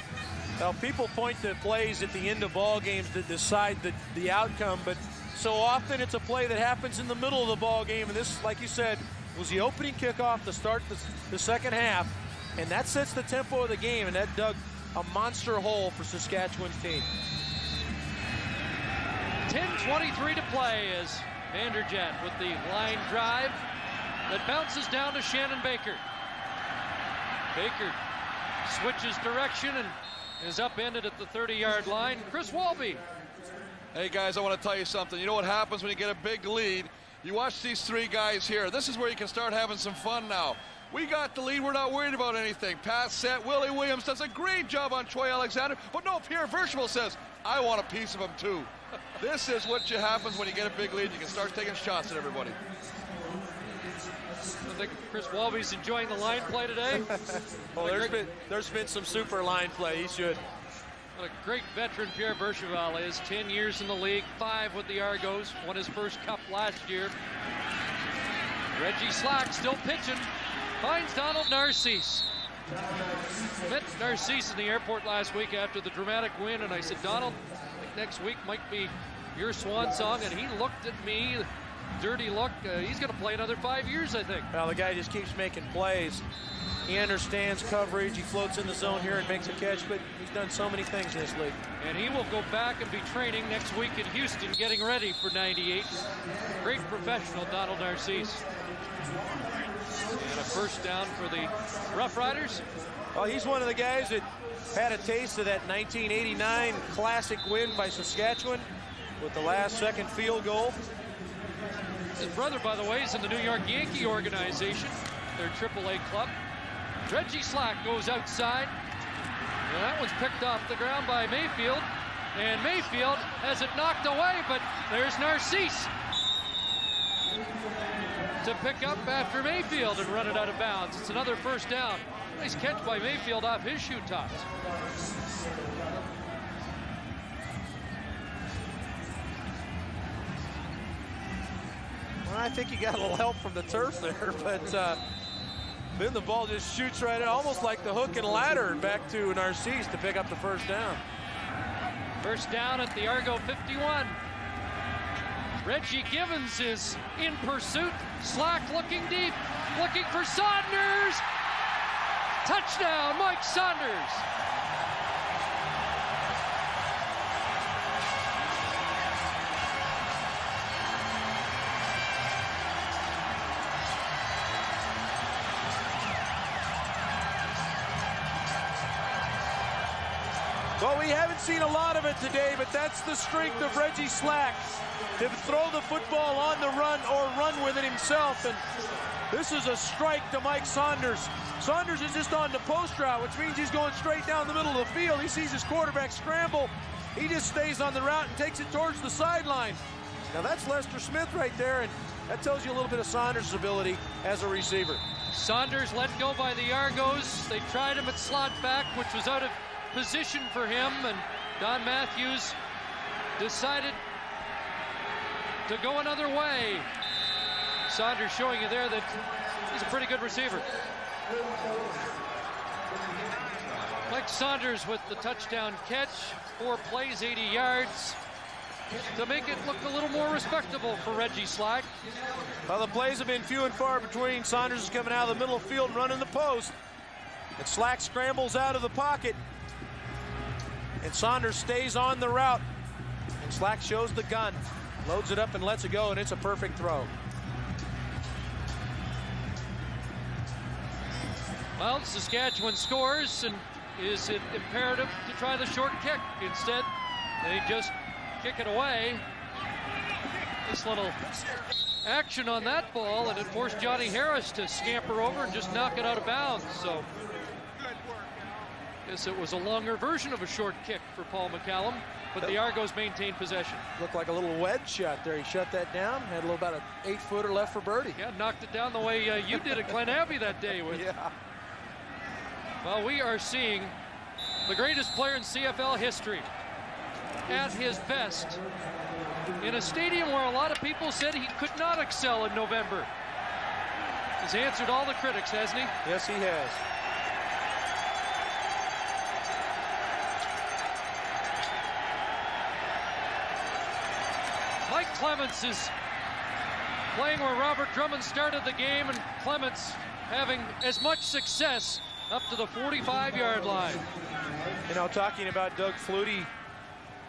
Well, people point to plays at the end of ball games to decide the outcome, but so often it's a play that happens in the middle of the ball game, and this, like you said, was the opening kickoff to start the 2nd half. And that sets the tempo of the game, and that dug a monster hole for Saskatchewan's team. 10:23 to play as Vanderjagt with the line drive that bounces down to Shannon Baker. Baker switches direction and is upended at the 30-yard line. Chris Walby. Hey, guys, I want to tell you something. You know what happens when you get a big lead? You watch these 3 guys here. This is where you can start having some fun now. We got the lead. We're not worried about anything. Pass set. Willie Williams does a great job on Troy Alexander. But no, Pierre Vircheville says, I want a piece of him too. This is what happens when you get a big lead. You can start taking shots at everybody. I think Chris Walby's enjoying the line play today. Well, there's been some super line play. He should. What a great veteran Pierre Vircheville is. 10 years in the league, 5 with the Argos. Won his first cup last year. Reggie Slack still pitching. Finds Donald Narcisse. Met Narcisse in the airport last week after the dramatic win, and I said, Donald, I think next week might be your swan song, and he looked at me, dirty look. He's going to play another 5 years, I think. Well, the guy just keeps making plays. He understands coverage. He floats in the zone here and makes a catch, but he's done so many things in this league. And he will go back and be training next week in Houston, getting ready for 98. Great professional, Donald Narcisse. And a first down for the Roughriders. Well, he's one of the guys that had a taste of that 1989 classic win by Saskatchewan with the last-second field goal. His brother, by the way, is in the New York Yankee organization, their AAA club. Reggie Slack goes outside. And that one's picked off the ground by Mayfield. And Mayfield has it knocked away, but there's Narcisse to pick up after Mayfield and run it out of bounds. It's another first down. Nice catch by Mayfield off his shoe tops. Well, I think he got a little help from the turf there, but then the ball just shoots right in, almost like the hook and ladder back to Narcisse to pick up the first down. First down at the Argo 51. Reggie Givens is in pursuit. Slack looking deep, looking for Saunders. Touchdown, Mike Saunders. Well, we haven't seen a lot of it today, but that's the strength of Reggie Slack, to throw the football on the run or run with it himself. And this is a strike to Mike Saunders. Saunders is just on the post route, which means he's going straight down the middle of the field. He sees his quarterback scramble. He just stays on the route and takes it towards the sideline. Now that's Lester Smith right there, and that tells you a little bit of Saunders' ability as a receiver. Saunders let go by the Argos. They tried him at slot back, which was out of position for him, and Don Matthews decided to go another way. Saunders showing you there that he's a pretty good receiver. Mike Saunders with the touchdown catch, 4 plays, 80 yards, to make it look a little more respectable for Reggie Slack. Well, the plays have been few and far between. Saunders is coming out of the middle of the field, running the post, and Slack scrambles out of the pocket, and Saunders stays on the route, and Slack shows the gun, loads it up and lets it go, and it's a perfect throw. Well, Saskatchewan scores, and is it imperative to try the short kick? Instead, they just kick it away. This little action on that ball, and it forced Johnny Harris to scamper over and just knock it out of bounds. So, guess it was a longer version of a short kick for Paul McCallum, but the Argos maintained possession. Looked like a little wedge shot there. He shut that down. Had a little about an 8-footer left for birdie. Yeah, knocked it down the way you did at Glen Abbey that day. With. Yeah. Well, we are seeing the greatest player in CFL history at his best in a stadium where a lot of people said he could not excel in November. He's answered all the critics, hasn't he? Yes, he has. Mike Clements is playing where Robert Drummond started the game, and Clements having as much success up to the 45-yard line. You know, talking about Doug Flutie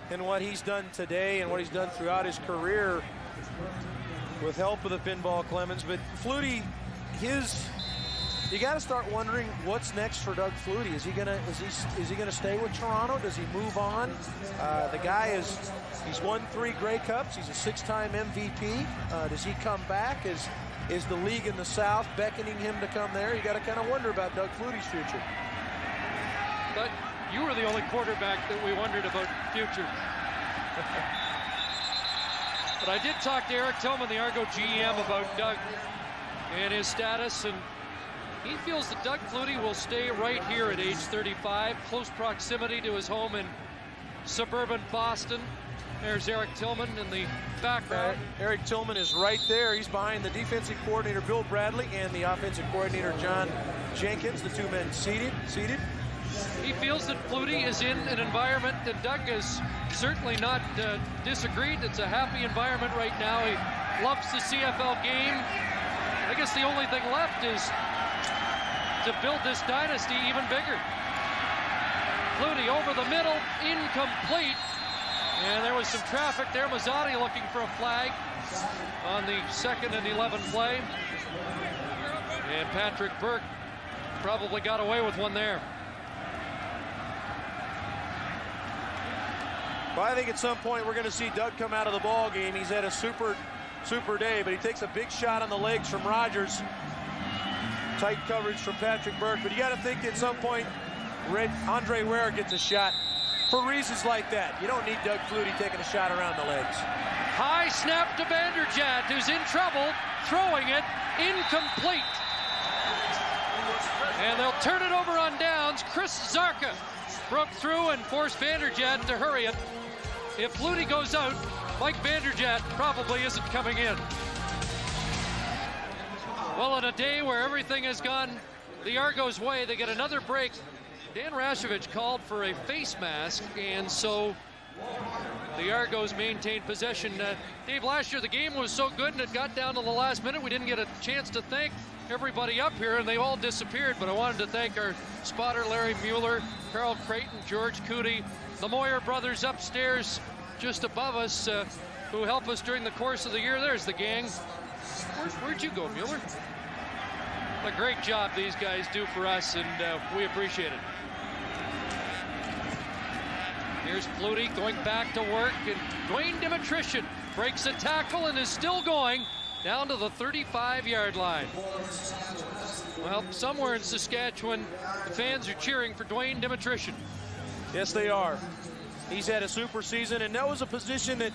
and what he's done today and what he's done throughout his career with help of the pinball Clemens, but Flutie, you got to start wondering what's next for Doug Flutie. Is he gonna stay with Toronto? Does he move on? The guy he's won 3 Grey Cups. He's a 6-time MVP. Does he come back? Is the league in the South beckoning him to come there? You got to kind of wonder about Doug Flutie's future. But you were the only quarterback that we wondered about future. But I did talk to Eric Tillman, the Argo GM, about Doug and his status, and he feels that Doug Flutie will stay right here at age 35, close proximity to his home in suburban Boston. There's Eric Tillman in the background. Eric Tillman is right there. He's behind the defensive coordinator, Bill Bradley, and the offensive coordinator, John Jenkins, the 2 men seated. he feels that Flutie is in an environment that Doug has certainly not disagreed. It's a happy environment right now. He loves the CFL game. I guess the only thing left is to build this dynasty even bigger. Flutie over the middle, incomplete. And there was some traffic there. Mazzotti looking for a flag on the 2nd and 11 play. And Patrick Burke probably got away with one there. Well, I think at some point we're going to see Doug come out of the ball game. He's had a super day, but he takes a big shot on the legs from Rogers. Tight coverage from Patrick Burke, but you got to think at some point Andre Ware gets a shot for reasons like that. You don't need Doug Flutie taking a shot around the legs. High snap to Vanderjagt, who's in trouble, throwing it, incomplete. And they'll turn it over on downs. Chris Zarka broke through and forced Vanderjagt to hurry it. If Flutie goes out, Mike Vanderjagt probably isn't coming in. Well, on a day where everything has gone the Argos' way, they get another break. Dan Rashovich called for a face mask, and so the Argos maintained possession. Dave, last year the game was so good and it got down to the last minute. We didn't get a chance to thank everybody up here, and they all disappeared. But I wanted to thank our spotter, Larry Mueller, Carl Creighton, George Cootie, the Moyer brothers upstairs just above us, who help us during the course of the year. There's the gang. Where'd you go, Mueller? A great job these guys do for us, and we appreciate it. Here's Flutie going back to work, and Dwayne Dimitrition breaks a tackle and is still going down to the 35-yard line. Well, somewhere in Saskatchewan, fans are cheering for Dwayne Dimitrition. Yes, they are. He's had a super season, and that was a position that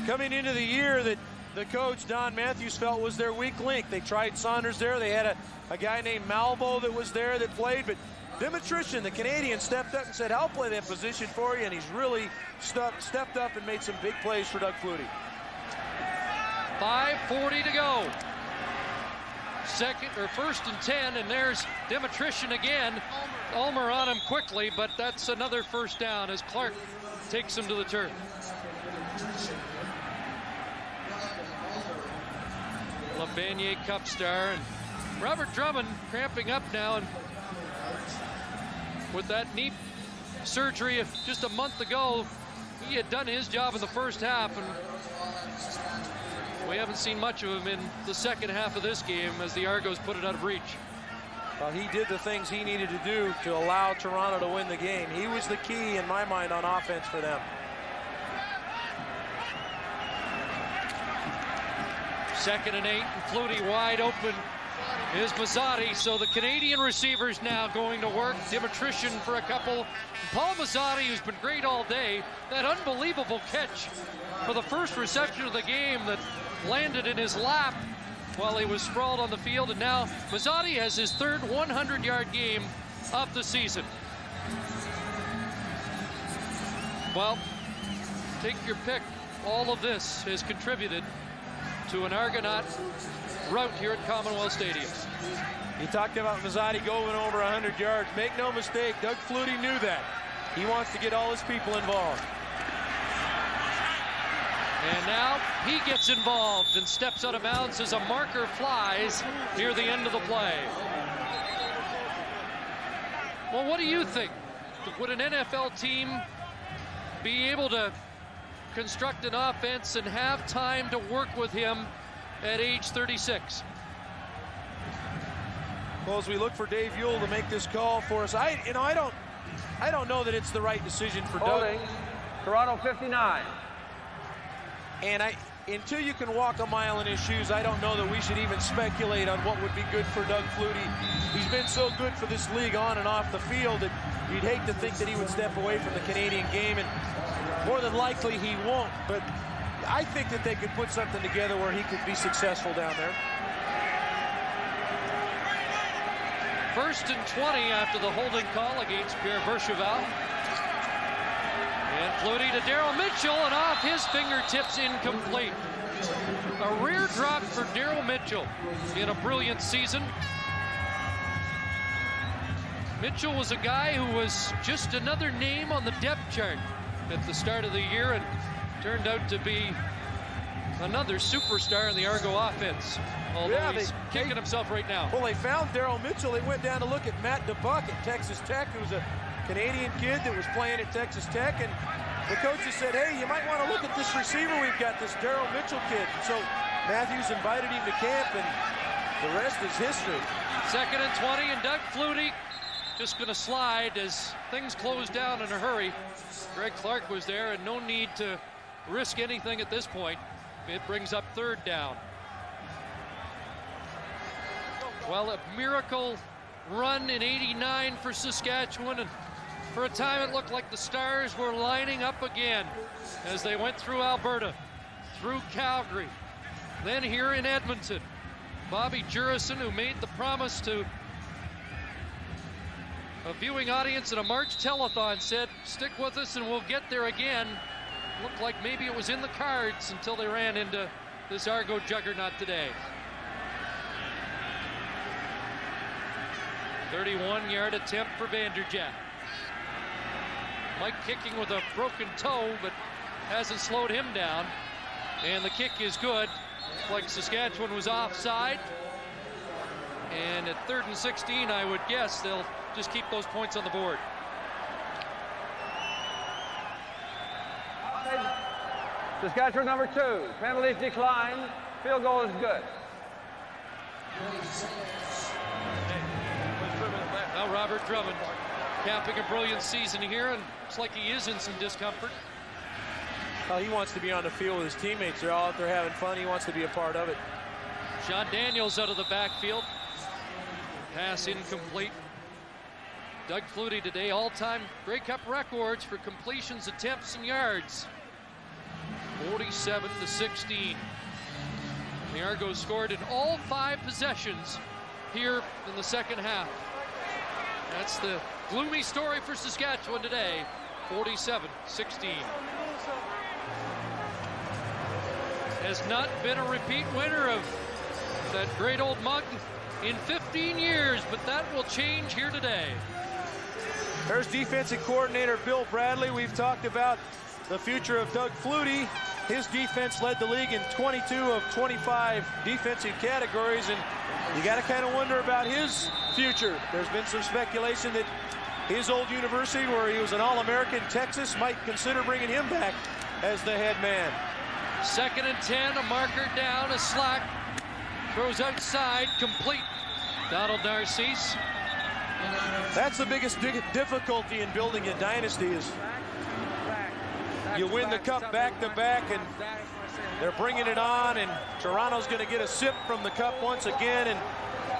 coming into the year that the coach, Don Matthews, felt was their weak link. They tried Saunders there. They had a guy named Malvo that was there that played, but Dimitrition, the Canadian, stepped up and said, I'll play that position for you, and he's really stepped up and made some big plays for Doug Flutie. 5:40 to go. First and 10, and there's Dimitrition again. Ulmer on him quickly, but that's another first down as Clark takes him to the turf. Lafreniere Cup star, and Robert Drummond cramping up now, and with that knee surgery just a month ago, he had done his job in the first half, and we haven't seen much of him in the second half of this game as the Argos put it out of reach. Well, he did the things he needed to do to allow Toronto to win the game. He was the key, in my mind, on offense for them. Second and 8, and Flutie wide open is Mazzotti. So the Canadian receivers now going to work. Dimitrition for a couple. Paul Mazzotti, who's been great all day. That unbelievable catch for the first reception of the game that landed in his lap while he was sprawled on the field. And now Mazzotti has his third 100-yard game of the season. Well, take your pick. All of this has contributed to an Argonaut rout here at Commonwealth Stadium. He talked about Mazzotti going over 100 yards. Make no mistake, Doug Flutie knew that. He wants to get all his people involved. And now he gets involved and steps out of bounds as a marker flies near the end of the play. Well, what do you think? Would an NFL team be able to construct an offense and have time to work with him at age 36? Well, as we look for Dave Ewell to make this call for us, I don't know that it's the right decision for Holding. Doug. Toronto 59. And until you can walk a mile in his shoes, I don't know that we should even speculate on what would be good for Doug Flutie. He's been so good for this league on and off the field that you'd hate to think that he would step away from the Canadian game, and more than likely he won't. But I think that they could put something together where he could be successful down there. First and 20 after the holding call against Pierre Vercheval. And Flutie to Daryl Mitchell, and off his fingertips, incomplete. A rear drop for Daryl Mitchell in a brilliant season. Mitchell was a guy who was just another name on the depth chart at the start of the year and turned out to be another superstar in the Argo offense. Although he's kicking himself right now. Well, they found Daryl Mitchell. They went down to look at Matt DeBuck at Texas Tech, who was a Canadian kid that was playing at Texas Tech. And the coaches said, hey, you might want to look at this receiver we've got, this Daryl Mitchell kid. And so Matthews invited him to camp, and the rest is history. 2nd and 20, and Doug Flutie just going to slide as things closed down in a hurry. Greg Clark was there, and no need to risk anything at this point. It brings up 3rd down. Well, a miracle run in '89 for Saskatchewan, and for a time it looked like the Stars were lining up again as they went through Alberta, through Calgary, then here in Edmonton. Bobby Jurison, who made the promise to a viewing audience at a March telethon, said, stick with us and we'll get there again. Looked like maybe it was in the cards until they ran into this Argo juggernaut today. 31-yard attempt for Vanderjagt. Mike kicking with a broken toe, but hasn't slowed him down. And the kick is good. Like Saskatchewan was offside. And at 3rd and 16, I would guess they'll just keep those points on the board. Saskatchewan number 2. Penalties decline. Field goal is good. Now Robert Drummond capping a brilliant season here, and looks like he is in some discomfort. Well, he wants to be on the field with his teammates. They're all out there having fun. He wants to be a part of it. Sean Daniels out of the backfield. Pass incomplete. Doug Flutie today, all-time Grey Cup records for completions, attempts, and yards. 47-16. The Argos scored in all 5 possessions here in the second half. That's the gloomy story for Saskatchewan today. 47-16. Has not been a repeat winner of that great old mug in 15 years, but that will change here today. There's defensive coordinator Bill Bradley. We've talked about the future of Doug Flutie. His defense led the league in 22 of 25 defensive categories, and you got to kind of wonder about his future. There's been some speculation that his old university, where he was an All-American, Texas, might consider bringing him back as the head man. 2nd and 10, a marker down, a slack. Throws outside, complete. Donald Narcisse. That's the biggest difficulty in building a dynasty is you win the cup back-to-back, and they're bringing it on, and Toronto's going to get a sip from the cup once again, and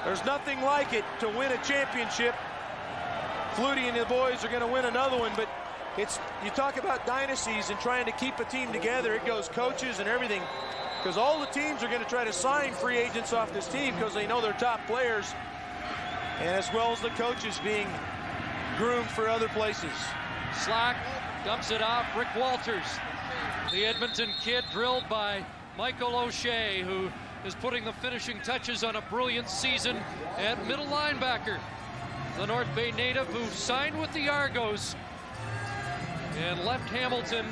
there's nothing like it to win a championship. Flutie and the boys are going to win another one, but you talk about dynasties and trying to keep a team together. It goes coaches and everything, because all the teams are going to try to sign free agents off this team because they know they're top players, and as well as the coaches being groomed for other places. Slack dumps it off. Rick Walters, the Edmonton kid, drilled by Michael O'Shea, who is putting the finishing touches on a brilliant season at middle linebacker. The North Bay native who signed with the Argos and left Hamilton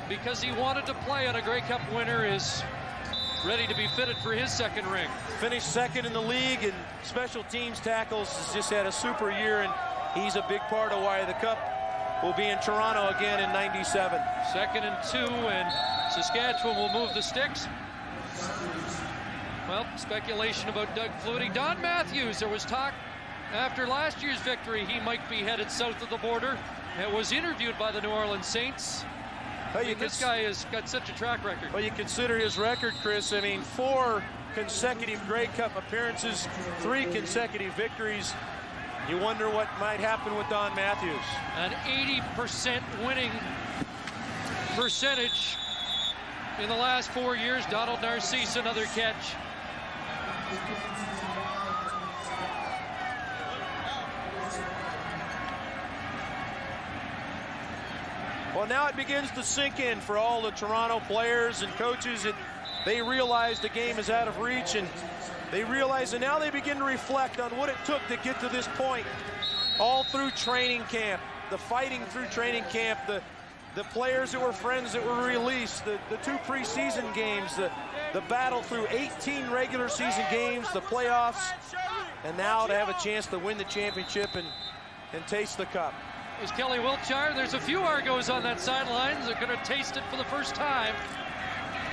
because he wanted to play on a Grey Cup winner, is ready to be fitted for his 2nd ring. Finished 2nd in the league in special teams tackles. Has just had a super year, and he's a big part of why the Cup will be in Toronto again in '97. 2nd and 2, and Saskatchewan will move the sticks. Well, speculation about Doug Flutie. Don Matthews, there was talk after last year's victory he might be headed south of the border. It was interviewed by the New Orleans Saints. This guy has got such a track record. Well, you consider his record, Chris. I mean, 4 consecutive Grey Cup appearances, 3 consecutive victories. You wonder what might happen with Don Matthews. An 80% winning percentage in the last 4 years. Donald Narcisse, another catch. Well, now it begins to sink in for all the Toronto players and coaches. They realize the game is out of reach, and they realize, and now they begin to reflect on what it took to get to this point. all through training camp, the fighting through training camp, the players that were friends that were released, the 2 preseason games, the battle through 18 regular season games, the playoffs, and now to have a chance to win the championship and taste the cup. There's Kelly Wiltshire. There's a few Argos on that sideline. They're going to taste it for the first time.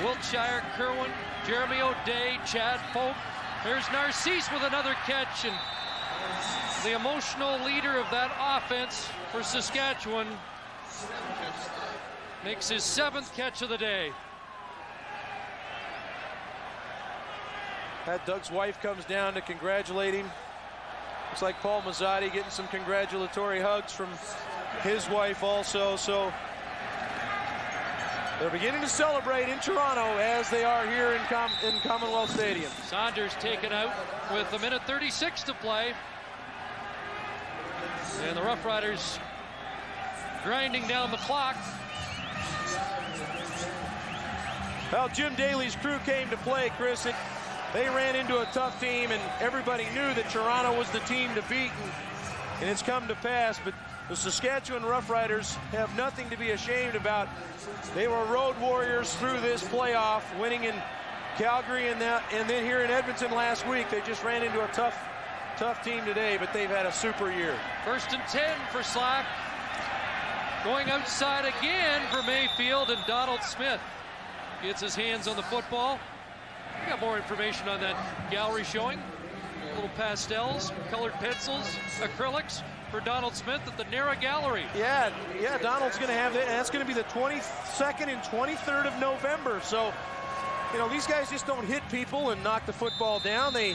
Wiltshire, Kerwin, Jeremy O'Day, Chad Folk. There's Narcisse with another catch, and the emotional leader of that offense for Saskatchewan makes his 7th catch of the day. Doug's wife comes down to congratulate him. Looks like Paul Mazzotti getting some congratulatory hugs from his wife also. So they're beginning to celebrate in Toronto as they are here in Commonwealth Stadium. Saunders taken out with 1:36 to play. And the Roughriders grinding down the clock. Well, Jim Daly's crew came to play, Chris. They ran into a tough team, and everybody knew that Toronto was the team to beat, and it's come to pass. But the Saskatchewan Roughriders have nothing to be ashamed about. They were road warriors through this playoff, winning in Calgary and then here in Edmonton last week. They just ran into a tough team today, but they've had a super year. 1st and 10 for Slack. Going outside again for Mayfield, and Donald Smith gets his hands on the football. We got more information on that gallery showing. Little pastels, colored pencils, acrylics for Donald Smith at the Nara Gallery. Yeah, Donald's going to have that. That's going to be the 22nd and 23rd of November. So, you know, these guys just don't hit people and knock the football down. They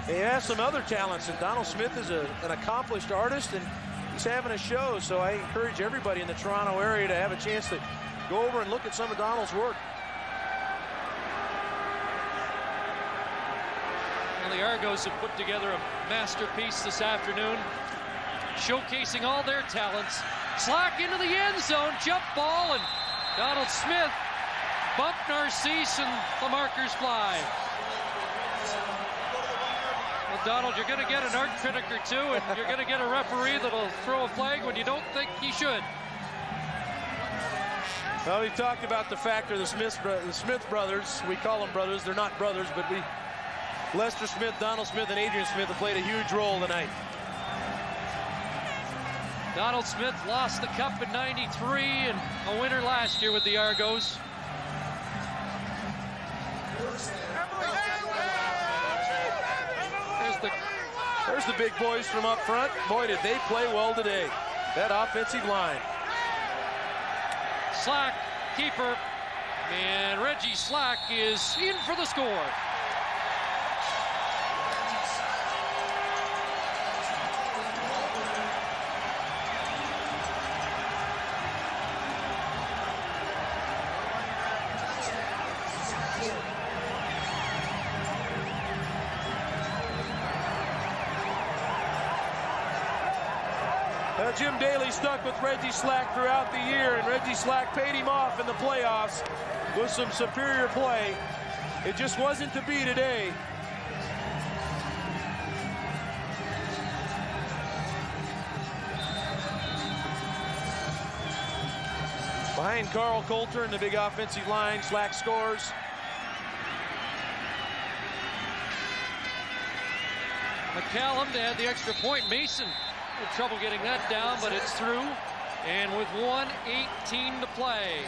have some other talents, and Donald Smith is an accomplished artist, and he's having a show. So I encourage everybody in the Toronto area to have a chance to go over and look at some of Donald's work. The Argos have put together a masterpiece this afternoon, showcasing all their talents. Slack into the end zone, jump ball, and Donald Smith bumped Narcisse, and the markers fly. Well, Donald, you're going to get an art critic or two, and you're going to get a referee that'll throw a flag when you don't think he should. Well, we've talked about the factor the Smith brothers. We call them brothers. They're not brothers, but Lester Smith, Donald Smith, and Adrian Smith have played a huge role tonight. Donald Smith lost the cup in '93 and a winner last year with the Argos. There's the big boys from up front. Boy, did they play well today. That offensive line. Slack, keeper, and Reggie Slack is in for the score. Jim Daly stuck with Reggie Slack throughout the year, and Reggie Slack paid him off in the playoffs with some superior play. It just wasn't to be today. Behind Carl Coulter in the big offensive line, Slack scores. McCallum to add the extra point. Mason had trouble getting that down, but it's through. And with 1:18 to play.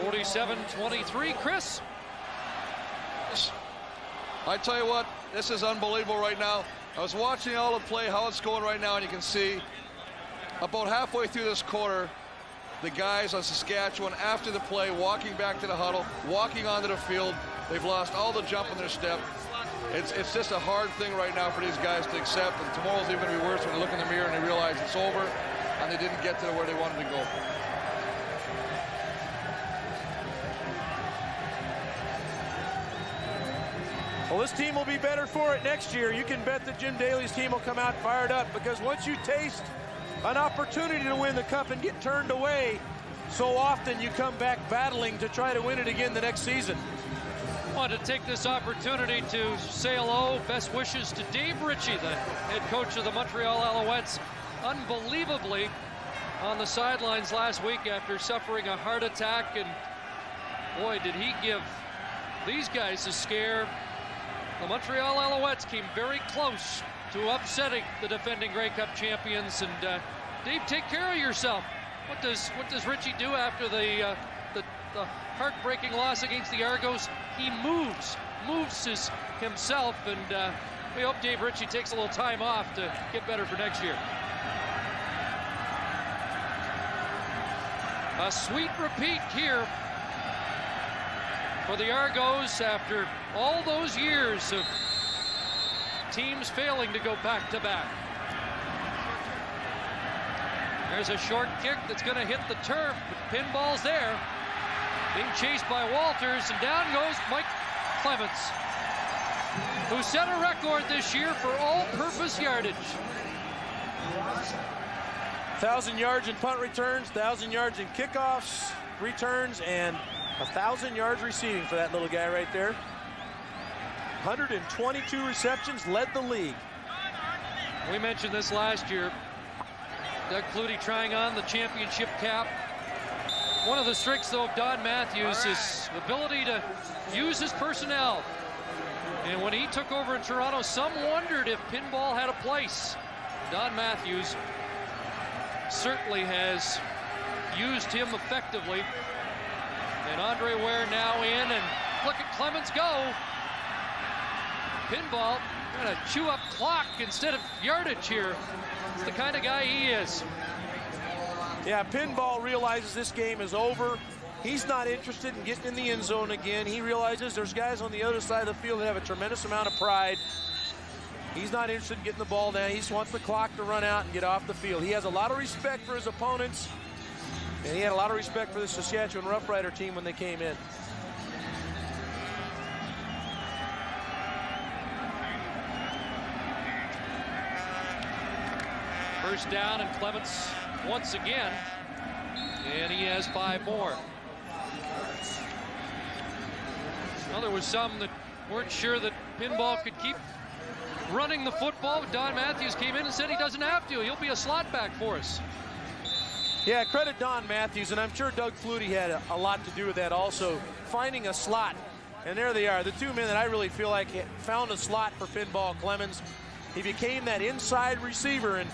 47-23, Chris. I tell you what, this is unbelievable right now. I was watching all the play, how it's going right now, and you can see about halfway through this quarter, the guys on Saskatchewan, after the play, walking back to the huddle, walking onto the field. They've lost all the jump in their step. It's just a hard thing right now for these guys to accept, and tomorrow's even going to be worse when they look in the mirror and they realize it's over and they didn't get to where they wanted to go. Well, this team will be better for it next year. You can bet that Jim Daly's team will come out fired up, because once you taste an opportunity to win the cup and get turned away, so often you come back battling to try to win it again the next season. wanted to take this opportunity to say hello, best wishes to Dave Ritchie, the head coach of the Montreal Alouettes. Unbelievably on the sidelines last week after suffering a heart attack, and boy, did he give these guys a scare. The Montreal Alouettes came very close to upsetting the defending Grey Cup champions. And Dave, take care of yourself. What does Ritchie do after the heartbreaking loss against the Argos? He moves himself, and we hope Dave Ritchie takes a little time off to get better for next year. A sweet repeat here for the Argos after all those years of teams failing to go back-to-back. There's a short kick that's going to hit the turf, but pinball's there. Being chased by Walters, and down goes Mike Clements, who set a record this year for all-purpose yardage. 1,000 yards in punt returns, 1,000 yards in kickoffs, returns, and 1,000 yards receiving for that little guy right there. 122 receptions, led the league. We mentioned this last year. Doug Flutie trying on the championship cap. One of the strengths, though, of Don Matthews is the ability to use his personnel. And when he took over in Toronto, some wondered if pinball had a place. Don Matthews certainly has used him effectively. And Andre Ware now in, and look at Clements go. Pinball gonna chew up clock instead of yardage here. It's the kind of guy he is. Yeah, Pinball realizes this game is over. He's not interested in getting in the end zone again. He realizes there's guys on the other side of the field that have a tremendous amount of pride. He's not interested in getting the ball down. He just wants the clock to run out and get off the field. He has a lot of respect for his opponents, and he had a lot of respect for the Saskatchewan Roughrider team when they came in. First down, and Clements once again, and he has 5 more. Well, there was some that weren't sure that Pinball could keep running the football, but Don Matthews came in and said he doesn't have to. He'll be a slot back for us. Yeah, credit Don Matthews, and I'm sure Doug Flutie had a lot to do with that also, finding a slot. And there they are, the two men that I really feel like found a slot for Pinball Clemens. He became that inside receiver and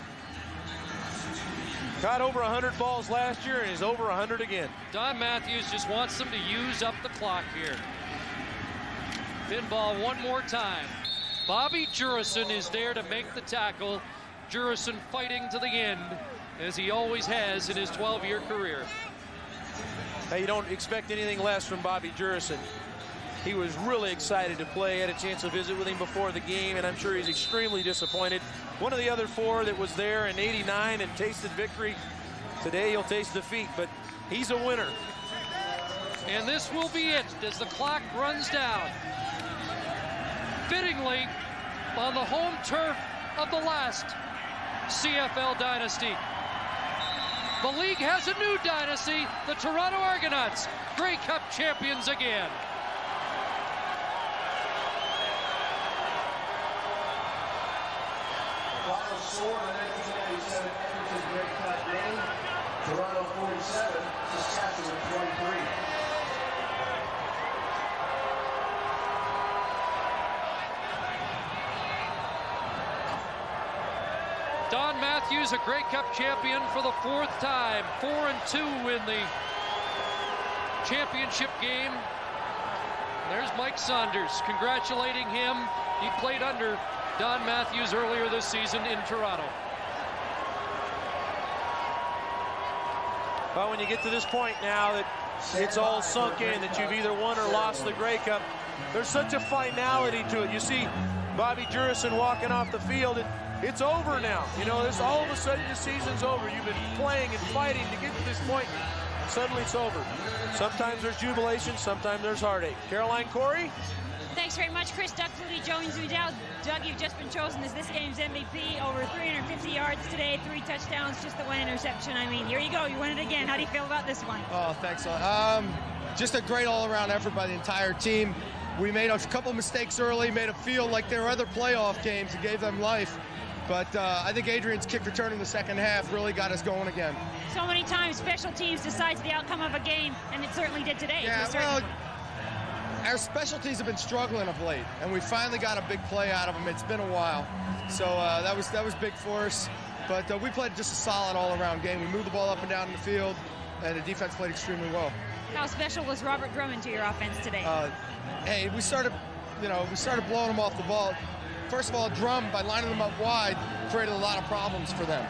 got over 100 balls last year, and he's over 100 again. Don Matthews just wants them to use up the clock here. Pinball one more time. Bobby Jurison is there to make the tackle. Jurison fighting to the end, as he always has in his 12-year career. Now, you don't expect anything less from Bobby Jurison. He was really excited to play. Had a chance to visit with him before the game, and I'm sure he's extremely disappointed. One of the other 4 that was there in '89 and tasted victory. Today he'll taste defeat, but he's a winner. And this will be it as the clock runs down. Fittingly, on the home turf of the last CFL dynasty. The league has a new dynasty, the Toronto Argonauts, Grey Cup champions again. Final score of the 1997 Edmonton Grey Cup game, Toronto 47, Saskatchewan 23. Don Matthews, a Grey Cup champion for the 4th time, 4-2 in the championship game. There's Mike Saunders congratulating him. He played under Don Matthews earlier this season in Toronto. Well, when you get to this point now that it's all sunk in, that you've either won or lost the Grey Cup, there's such a finality to it. You see Bobby Jurison walking off the field, and it's over now. You know, this all of a sudden the season's over. You've been playing and fighting to get to this point. Suddenly it's over. Sometimes there's jubilation, sometimes there's heartache. Caroline Corey? Thanks very much, Chris. Doug Flutie joins you now. Doug, you've just been chosen as this game's MVP. Over 350 yards today, 3 touchdowns, just the 1 interception. I mean, here you go. You won it again. How do you feel about this one? Oh, thanks. Just a great all-around effort by the entire team. we made a couple mistakes early, made it feel like there were other playoff games and gave them life. But I think Adrian's kick return in the second half really got us going again. So many times special teams decides the outcome of a game, and it certainly did today. Yeah, well, our special teams have been struggling of late, and we finally got a big play out of them. It's been a while. So that was big for us. But we played just a solid all-around game. We moved the ball up and down in the field, and the defense played extremely well. How special was Robert Drummond to your offense today? Hey, we started blowing them off the ball. First of all, Drum, by lining them up wide, created a lot of problems for them.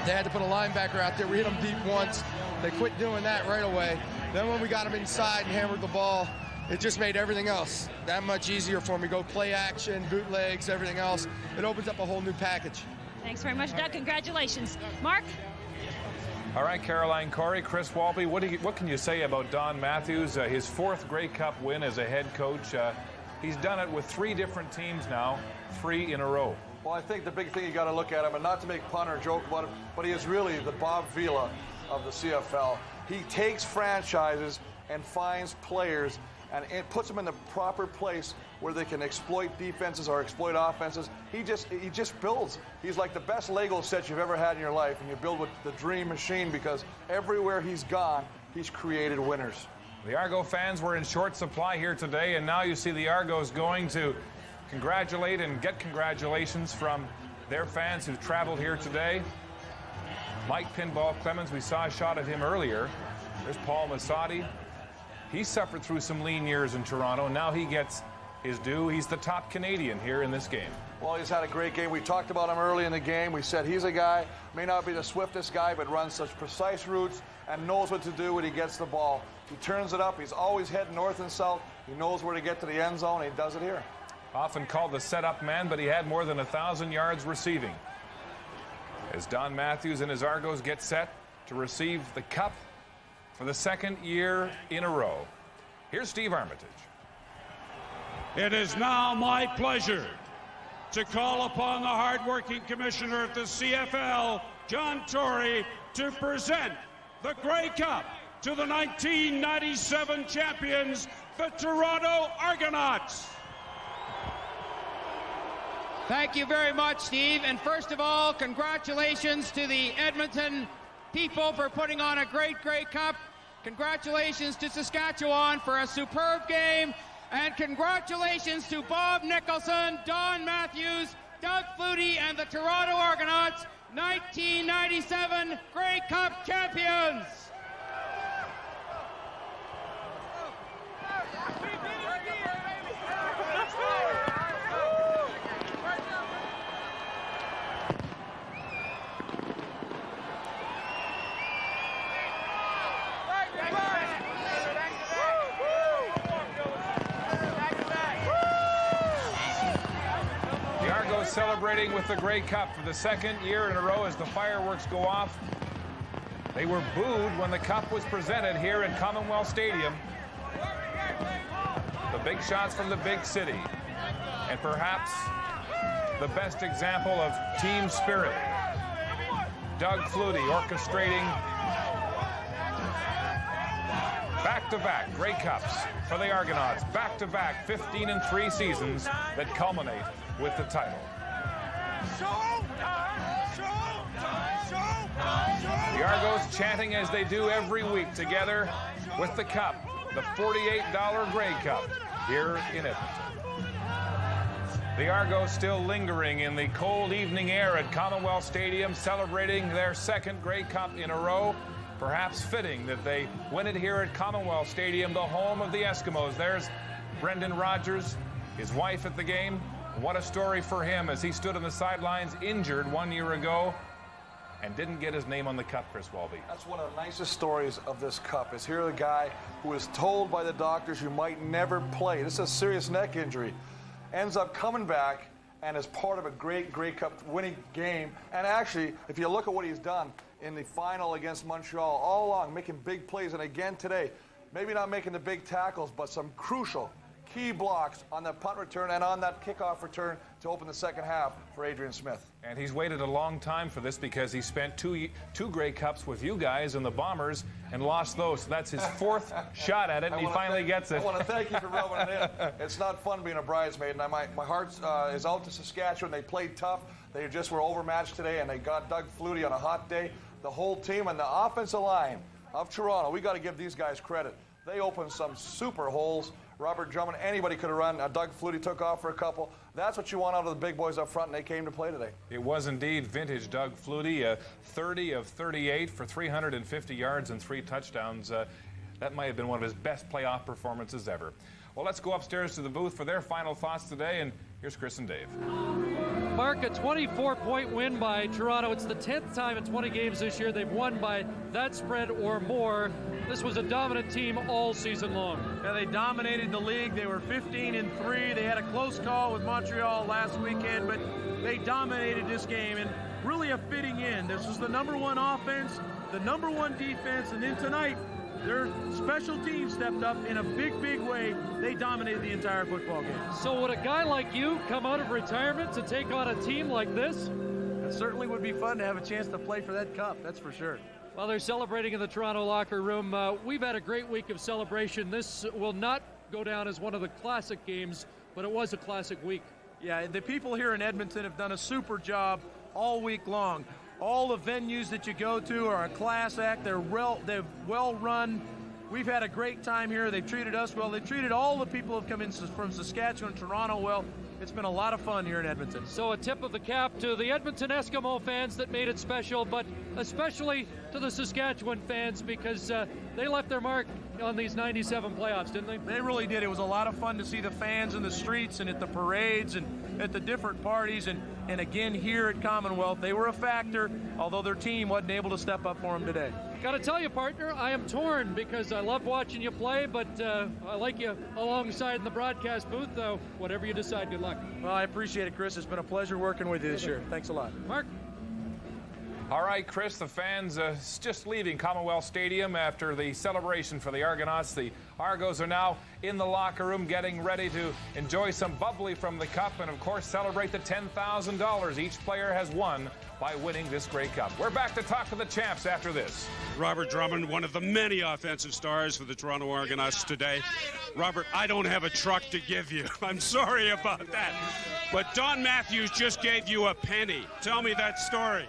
They had to put a linebacker out there. We hit them deep once. They quit doing that right away. Then when we got them inside and hammered the ball, it just made everything else that much easier for me. Go play action, bootlegs, everything else. It opens up a whole new package. Thanks very much, Doug. Congratulations. Mark? All right, Caroline Corey, Chris Walby, what can you say about Don Matthews? His 4th Grey Cup win as a head coach. He's done it with 3 different teams now, 3 in a row. Well, I think the big thing you got to look at him, and not to make fun or joke about it, but he is really the Bob Vila of the CFL. He takes franchises and finds players and it puts them in the proper place where they can exploit defenses or exploit offenses. He just builds. He's like the best Lego set you've ever had in your life, and you build with the dream machine because everywhere he's gone, he's created winners. The Argo fans were in short supply here today, and now you see the Argos going to congratulate and get congratulations from their fans who traveled here today. Mike Pinball Clemens, we saw a shot of him earlier. There's Paul Massotti. He suffered through some lean years in Toronto, and now he gets his due. He's the top Canadian here in this game. Well, he's had a great game. We talked about him early in the game. We said he's a guy, may not be the swiftest guy, but runs such precise routes and knows what to do when he gets the ball. He turns it up. He's always heading north and south. He knows where to get to the end zone. He does it here. Often called the set-up man, but he had more than 1,000 yards receiving. As Don Matthews and his Argos get set to receive the cup for the 2nd year in a row. Here's Steve Armitage. It is now my pleasure to call upon the hard-working commissioner at the CFL, John Tory, to present the Grey Cup to the 1997 champions, the Toronto Argonauts. Thank you very much, Steve. And first of all, congratulations to the Edmonton people for putting on a great Grey Cup. Congratulations to Saskatchewan for a superb game. And congratulations to Bob Nicholson, Don Matthews, Doug Flutie, and the Toronto Argonauts, 1997 Grey Cup champions. Celebrating with the Grey Cup for the 2nd year in a row as the fireworks go off. They were booed when the cup was presented here at Commonwealth Stadium. The big shots from the big city, and perhaps the best example of team spirit. Doug Flutie orchestrating back-to-back Grey Cups for the Argonauts. Back-to-back 15-3 seasons that culminate with the title. The Argos chanting as they do every week together with the cup, the $48 Grey Cup here in Edmonton. The Argos still lingering in the cold evening air at Commonwealth Stadium, celebrating their 2nd Grey Cup in a row. Perhaps fitting that they win it here at Commonwealth Stadium, the home of the Eskimos. There's Brendan Rodgers, his wife at the game. What a story for him as he stood on the sidelines injured 1 year ago and didn't get his name on the cup, Chris Walby. That's one of the nicest stories of this cup, is here the guy who is told by the doctors you might never play. This is a serious neck injury. Ends up coming back and is part of a great Grey Cup winning game. And actually, if you look at what he's done in the final against Montreal, all along making big plays, and again today, maybe not making the big tackles, but some crucial key blocks on the punt return and on that kickoff return to open the second half for Adrian Smith. And he's waited a long time for this because he spent two Grey Cups with you guys in the Bombers and lost those. So that's his fourth shot at it, and he finally gets it. I want to thank you for rubbing it in. It's not fun being a bridesmaid, and my heart is out to Saskatchewan. They played tough. They just were overmatched today, and they got Doug Flutie on a hot day. The whole team and the offensive line of Toronto, we got to give these guys credit. They opened some super holes. Robert Drummond, anybody could have run. Doug Flutie took off for a couple. That's what you want out of the big boys up front, and they came to play today. It was indeed vintage Doug Flutie, 30 of 38 for 350 yards and 3 touchdowns. That might have been one of his best playoff performances ever. Well, let's go upstairs to the booth for their final thoughts today, and here's Chris and Dave. Mark, a 24-point win by Toronto. It's the 10th time in 20 games this year they've won by that spread or more. This was a dominant team all season long. Yeah, they dominated the league. They were 15-3. They had a close call with Montreal last weekend, but they dominated this game, and really a fitting end. This was the #1 offense, the #1 defense, and then tonight, their special teams stepped up in a big, big way. They dominated the entire football game. So would a guy like you come out of retirement to take on a team like this? It certainly would be fun to have a chance to play for that cup, that's for sure. While they're celebrating in the Toronto locker room, we've had a great week of celebration. This will not go down as one of the classic games, but it was a classic week. Yeah, the people here in Edmonton have done a super job all week long. All the venues that you go to are a class act. They're well run. We've had a great time here. They've treated us well. They've treated all the people who have come in from Saskatchewan, Toronto well. It's been a lot of fun here in Edmonton. So a tip of the cap to the Edmonton Eskimo fans that made it special, but especially to the Saskatchewan fans because they left their mark on these 97 playoffs, didn't they? They really did. It was a lot of fun to see the fans in the streets and at the parades and at the different parties. And again, here at Commonwealth, they were a factor, although their team wasn't able to step up for them today. Got to tell you, partner, I am torn because I love watching you play, but I like you alongside in the broadcast booth. Whatever you decide, good luck. Well, I appreciate it, Chris. It's been a pleasure working with you this year. Thanks a lot. Mark? All right, Chris, the fans just leaving Commonwealth Stadium after the celebration for the Argonauts. The Argos are now in the locker room getting ready to enjoy some bubbly from the cup and, of course, celebrate the $10,000 each player has won by winning this Grey Cup. We're back to talk to the champs after this. Robert Drummond, one of the many offensive stars for the Toronto Argonauts today. Robert, I don't have a truck to give you. I'm sorry about that. But Don Matthews just gave you a penny. Tell me that story.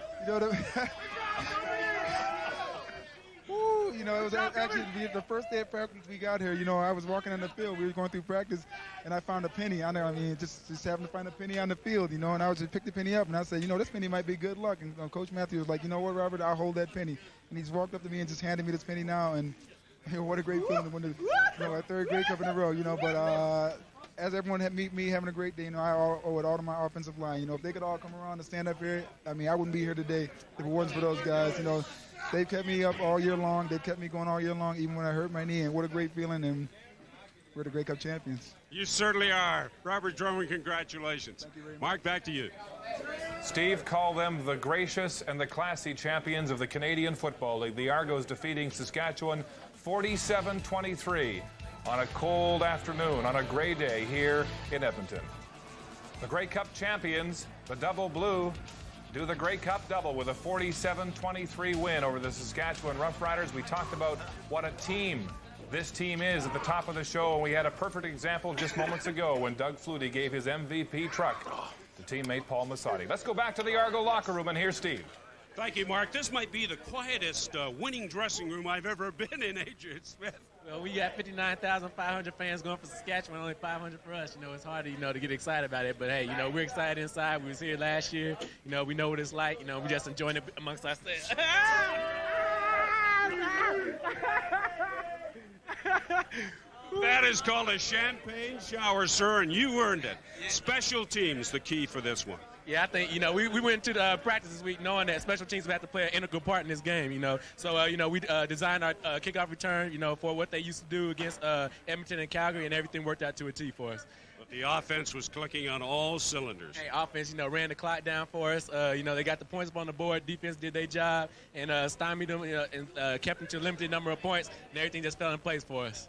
You know, it was actually the first day of practice we got here. You know, I was walking on the field. We were going through practice, and I found a penny. I mean, just happened to find a penny on the field, you know, and I just picked the penny up, and I said, you know, this penny might be good luck. And Coach Matthews was like, you know what, Robert, I'll hold that penny. And he's walked up to me and just handed me this penny now, and you know, what a great feeling to win our third Grey Cup in a row, you know. But as everyone had me having a great day, you know, I owe it all to my offensive line. You know, if they could all come around and stand up here, I mean, I wouldn't be here today if it wasn't for those guys. You know, they've kept me up all year long. They've kept me going all year long, even when I hurt my knee. And what a great feeling, and we're the Grey Cup champions. You certainly are. Robert Drummond, congratulations. Thank you very much. Mark, back to you. Steve called them the gracious and the classy champions of the Canadian Football League. The Argos defeating Saskatchewan 47-23 on a cold afternoon, on a gray day here in Edmonton. The Grey Cup champions, the Double Blue, do the Grey Cup double with a 47-23 win over the Saskatchewan Roughriders. We talked about what a team this team is at the top of the show, and we had a perfect example just moments ago when Doug Flutie gave his MVP truck to teammate Paul Massotti. Let's go back to the Argo locker room, and here's Steve. Thank you, Mark. This might be the quietest winning dressing room I've ever been in, Adrian Smith. Well, we got 59,500 fans going for Saskatchewan, only 500 for us. You know, it's hard to, to get excited about it. But, hey, we're excited inside. We was here last year. We know what it's like. We just enjoying it amongst ourselves. That is called a champagne shower, sir, and you earned it. Special teams, the key for this one. Yeah, I think, we went to the practice this week knowing that special teams would have to play an integral part in this game, So, we designed our kickoff return, for what they used to do against Edmonton and Calgary, and everything worked out to a T for us. But the offense was clicking on all cylinders. Hey, offense, ran the clock down for us. They got the points up on the board. Defense did their job and stymied them, and kept them to a limited number of points, and everything just fell in place for us.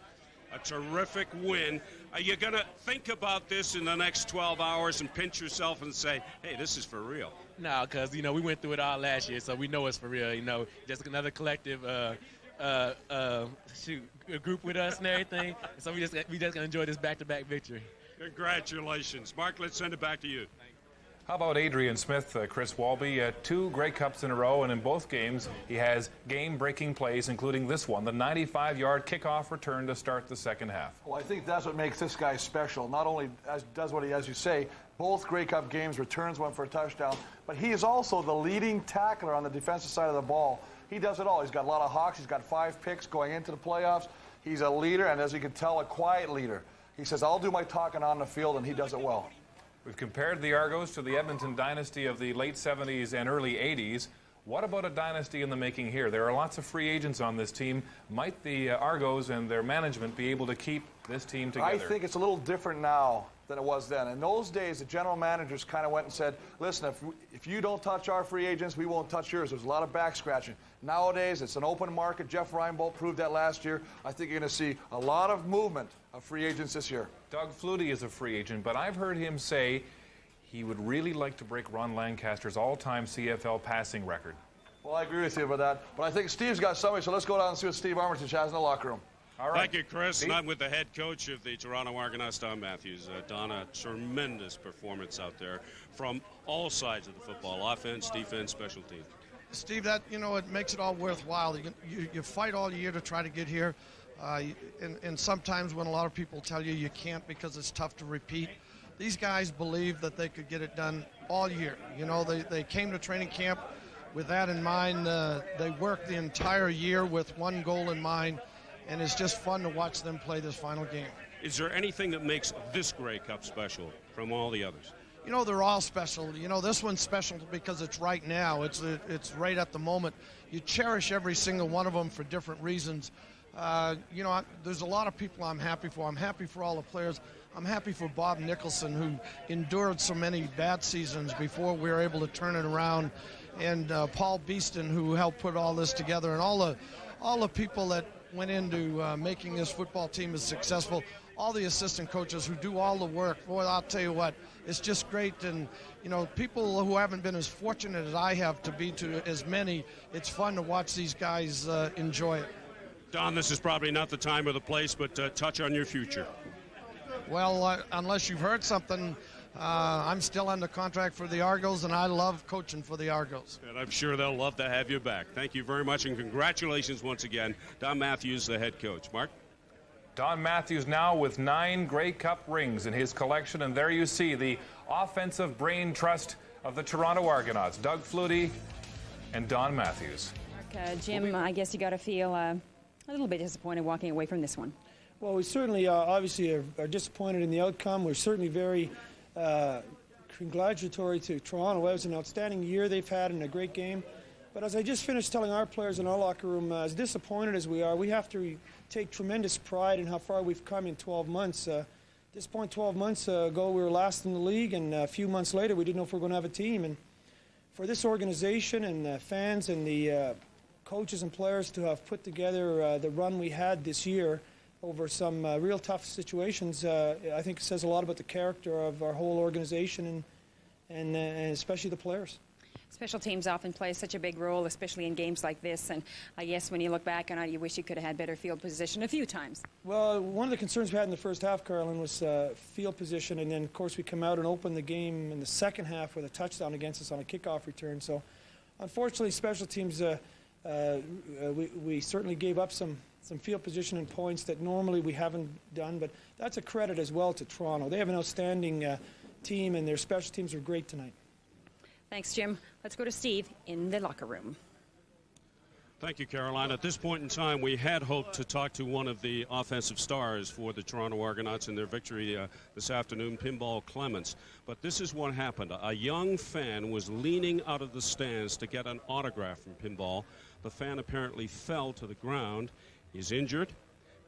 A terrific win. Are you going to think about this in the next 12 hours and pinch yourself and say, hey, this is for real? No, because, you know, we went through it all last year, so we know it's for real. You know, just another collective group with us and everything. So we just going to enjoy this back-to-back victory. Congratulations. Mark, let's send it back to you. How about Adrian Smith, Chris Walby? 2 Grey Cups in a row, and in both games he has game-breaking plays, including this one, the 95-yard kickoff return to start the second half. Well, I think that's what makes this guy special. Not only does what he, as you say, both Grey Cup games, returns one for a touchdown, but he is also the leading tackler on the defensive side of the ball. He does it all. He's got a lot of hawks. He's got 5 picks going into the playoffs. He's a leader, and as you can tell, a quiet leader. He says, I'll do my talking on the field, and he does it well. We've compared the Argos to the Edmonton dynasty of the late 70s and early 80s. What about a dynasty in the making here? There are lots of free agents on this team. Might the Argos and their management be able to keep this team together? I think it's a little different now than it was then. In those days, the general managers kind of went and said, listen, if you don't touch our free agents, we won't touch yours. There's a lot of back scratching. Nowadays, it's an open market. Jeff Reinbold proved that last year. I think you're going to see a lot of movement of free agents this year. Doug Flutie is a free agent, but I've heard him say he would really like to break Ron Lancaster's all-time CFL passing record. Well, I agree with you about that, but I think Steve's got somebody, so let's go down and see what Steve Armitage has in the locker room. All right. Thank you, Chris. Steve? And I'm with the head coach of the Toronto Argonauts, Don Matthews. Don, a tremendous performance out there from all sides of the football, offense, defense, special teams. Steve, that, you know, it makes it all worthwhile. You fight all year to try to get here, and sometimes when a lot of people tell you you can't because it's tough to repeat, these guys believe that they could get it done all year. You know, they came to training camp with that in mind. They worked the entire year with one goal in mind, and it's just fun to watch them play this final game. Is there anything that makes this Grey Cup special from all the others? You know, they're all special. You know, this one's special because it's right now. It's right at the moment. You cherish every single one of them for different reasons. You know, there's a lot of people I'm happy for. I'm happy for all the players. I'm happy for Bob Nicholson, who endured so many bad seasons before we were able to turn it around, and Paul Beeston, who helped put all this together, and all the people that went into making this football team as successful, all the assistant coaches who do all the work. Boy, I'll tell you what, it's just great. And, you know, people who haven't been as fortunate as I have to be to as many, it's fun to watch these guys enjoy it. Don, this is probably not the time or the place, but touch on your future. Well, unless you've heard something, I'm still under contract for the Argos, and I love coaching for the Argos. And I'm sure they'll love to have you back. Thank you very much, and congratulations once again. Don Matthews, the head coach. Mark? Don Matthews now with 9 Grey Cup rings in his collection, and there you see the offensive brain trust of the Toronto Argonauts, Doug Flutie and Don Matthews. Mark, Jim, I guess you got to feel a little bit disappointed walking away from this one. Well, we certainly obviously are disappointed in the outcome. We're certainly very congratulatory to Toronto. It was an outstanding year they've had and a great game. But as I just finished telling our players in our locker room, as disappointed as we are, we have to take tremendous pride in how far we've come in 12 months. At this point, 12 months ago, we were last in the league, and a few months later, we didn't know if we were going to have a team. And for this organization and fans and the coaches and players to have put together the run we had this year over some real tough situations, I think it says a lot about the character of our whole organization and especially the players. Special teams often play such a big role, especially in games like this, and I guess when you look back on it, you wish you could have had better field position a few times. Well, one of the concerns we had in the first half, Carolyn, was field position, and then, of course, we come out and open the game in the second half with a touchdown against us on a kickoff return. So, unfortunately, special teams, we certainly gave up some field position and points that normally we haven't done, but that's a credit as well to Toronto. They have an outstanding team, and their special teams are great tonight. Thanks, Jim. Let's go to Steve in the locker room. Thank you, Caroline. At this point in time, we had hoped to talk to one of the offensive stars for the Toronto Argonauts in their victory this afternoon, Pinball Clements. But this is what happened. A young fan was leaning out of the stands to get an autograph from Pinball. The fan apparently fell to the ground. He's injured.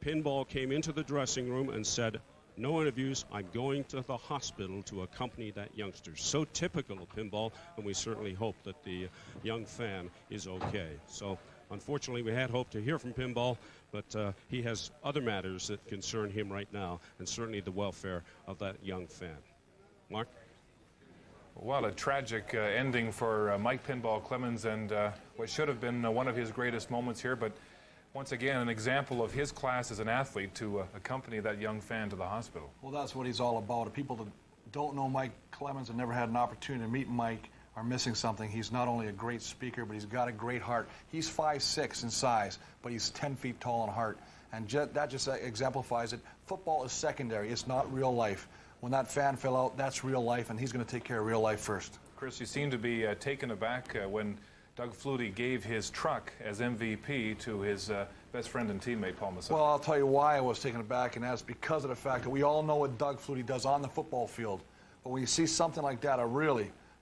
Pinball came into the dressing room and said, "No interviews, I'm going to the hospital to accompany that youngster." So typical of Pinball, and we certainly hope that the young fan is okay. So Unfortunately, we had hoped to hear from Pinball, but he has other matters that concern him right now, and certainly the welfare of that young fan. Mark? Well, a tragic ending for Mike Pinball Clemens, and what should have been one of his greatest moments here, but once again, an example of his class as an athlete to accompany that young fan to the hospital. Well, that's what he's all about. People that don't know Mike Clemens and never had an opportunity to meet Mike are missing something. He's not only a great speaker, but he's got a great heart. He's 5'6" in size, but he's 10 feet tall in heart. And that just exemplifies it. Football is secondary. It's not real life. When that fan fell out, that's real life, and he's going to take care of real life first. Chris, you seem to be taken aback when Doug Flutie gave his truck as MVP to his best friend and teammate, Paul Masson. Well, I'll tell you why I was taken aback, and that's because of the fact that we all know what Doug Flutie does on the football field. But when you see something like that,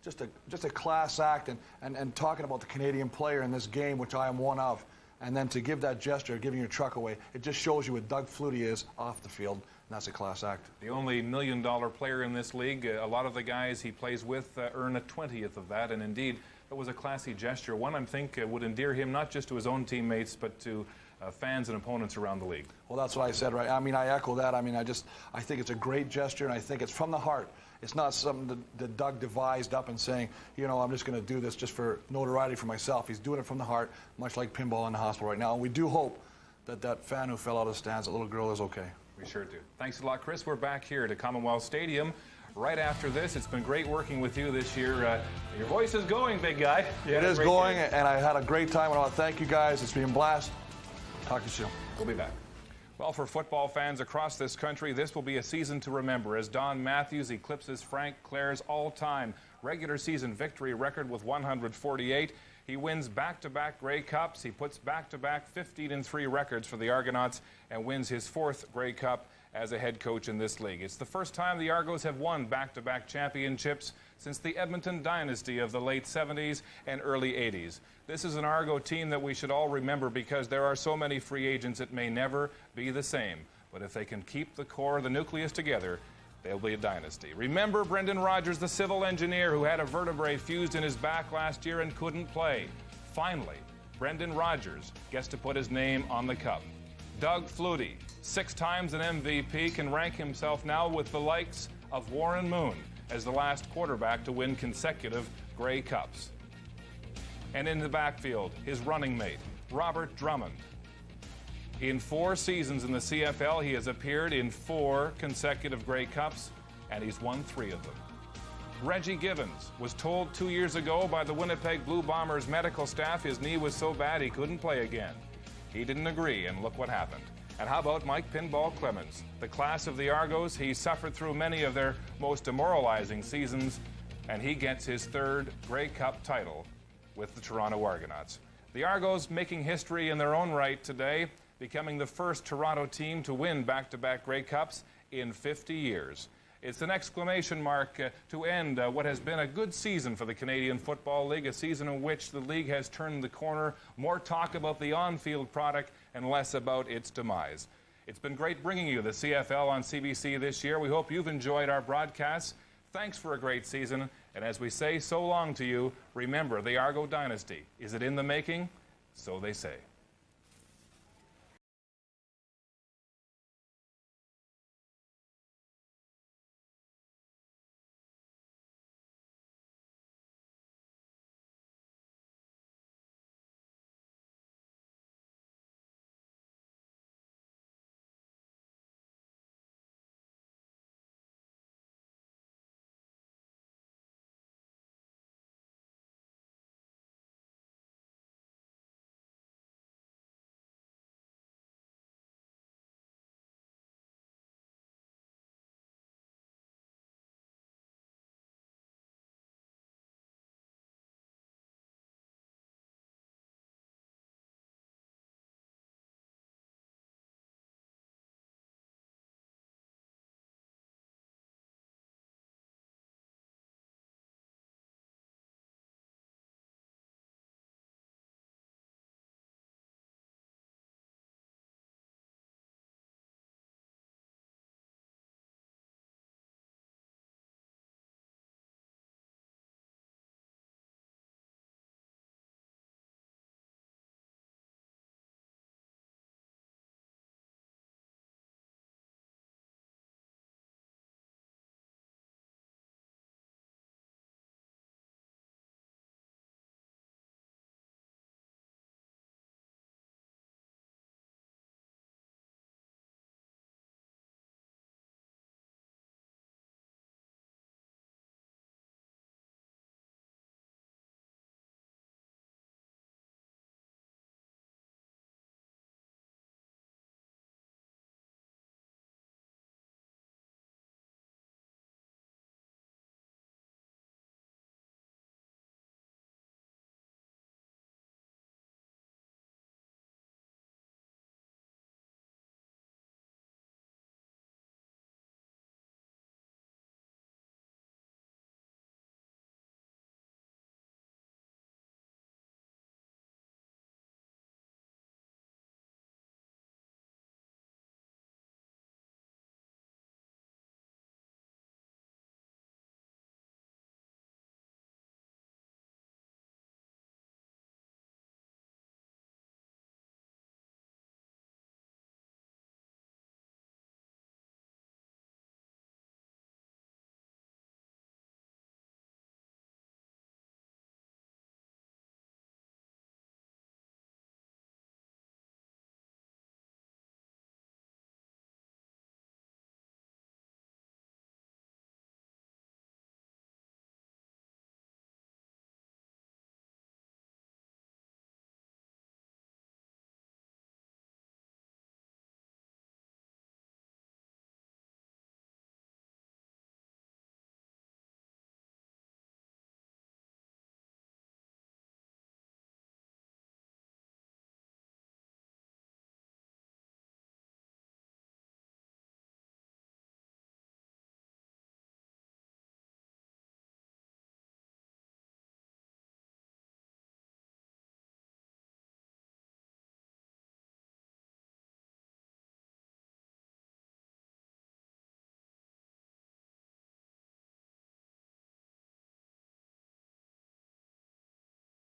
just a class act, and talking about the Canadian player in this game, which I am one of, and then to give that gesture, giving your truck away, it just shows you what Doug Flutie is off the field, and that's a class act. The only $1 million player in this league. A lot of the guys he plays with earn a 20th of that, and indeed, it was a classy gesture. One, I think, would endear him not just to his own teammates, but to fans and opponents around the league. Well, that's what I said, right? I mean, I echo that. I mean, I think it's a great gesture, and I think it's from the heart. It's not something that Doug devised up and saying, you know, I'm just going to do this just for notoriety for myself. He's doing it from the heart, much like Pinball in the hospital right now. And we do hope that that fan who fell out of the stands, that little girl, is okay. We sure do. Thanks a lot, Chris. We're back here to Commonwealth Stadium right after this. It's been great working with you this year. Your voice is going, big guy. It is going, and I had a great time. I want to thank you guys. It's been a blast. Talk to you soon. We'll be back. Well, for football fans across this country, this will be a season to remember as Don Matthews eclipses Frank Clair's all-time regular season victory record with 148. He wins back-to-back Grey Cups. He puts back-to-back 15-3 records for the Argonauts and wins his 4th Grey Cup as a head coach in this league. It's the first time the Argos have won back-to-back championships since the Edmonton dynasty of the late 70s and early 80s. This is an Argo team that we should all remember because there are so many free agents it may never be the same. But if they can keep the core, the nucleus together, they'll be a dynasty. Remember Brendan Rogers, the civil engineer who had a vertebrae fused in his back last year and couldn't play. Finally, Brendan Rogers gets to put his name on the cup. Doug Flutie, 6 times an MVP, can rank himself now with the likes of Warren Moon as the last quarterback to win consecutive Grey Cups. And in the backfield, his running mate, Robert Drummond. In 4 seasons in the CFL, he has appeared in 4 consecutive Grey Cups, and he's won 3 of them. Reggie Givens was told 2 years ago by the Winnipeg Blue Bombers medical staff his knee was so bad he couldn't play again. He didn't agree, and look what happened. And how about Mike Pinball Clemens? The class of the Argos, he suffered through many of their most demoralizing seasons, and he gets his 3rd Grey Cup title with the Toronto Argonauts. The Argos making history in their own right today, becoming the first Toronto team to win back-to-back Grey Cups in 50 years. It's an exclamation mark to end what has been a good season for the Canadian Football League, a season in which the league has turned the corner, more talk about the on-field product and less about its demise. It's been great bringing you the CFL on CBC this year. We hope you've enjoyed our broadcasts. Thanks for a great season, and as we say so long to you, remember the Argo dynasty. Is it in the making? So they say.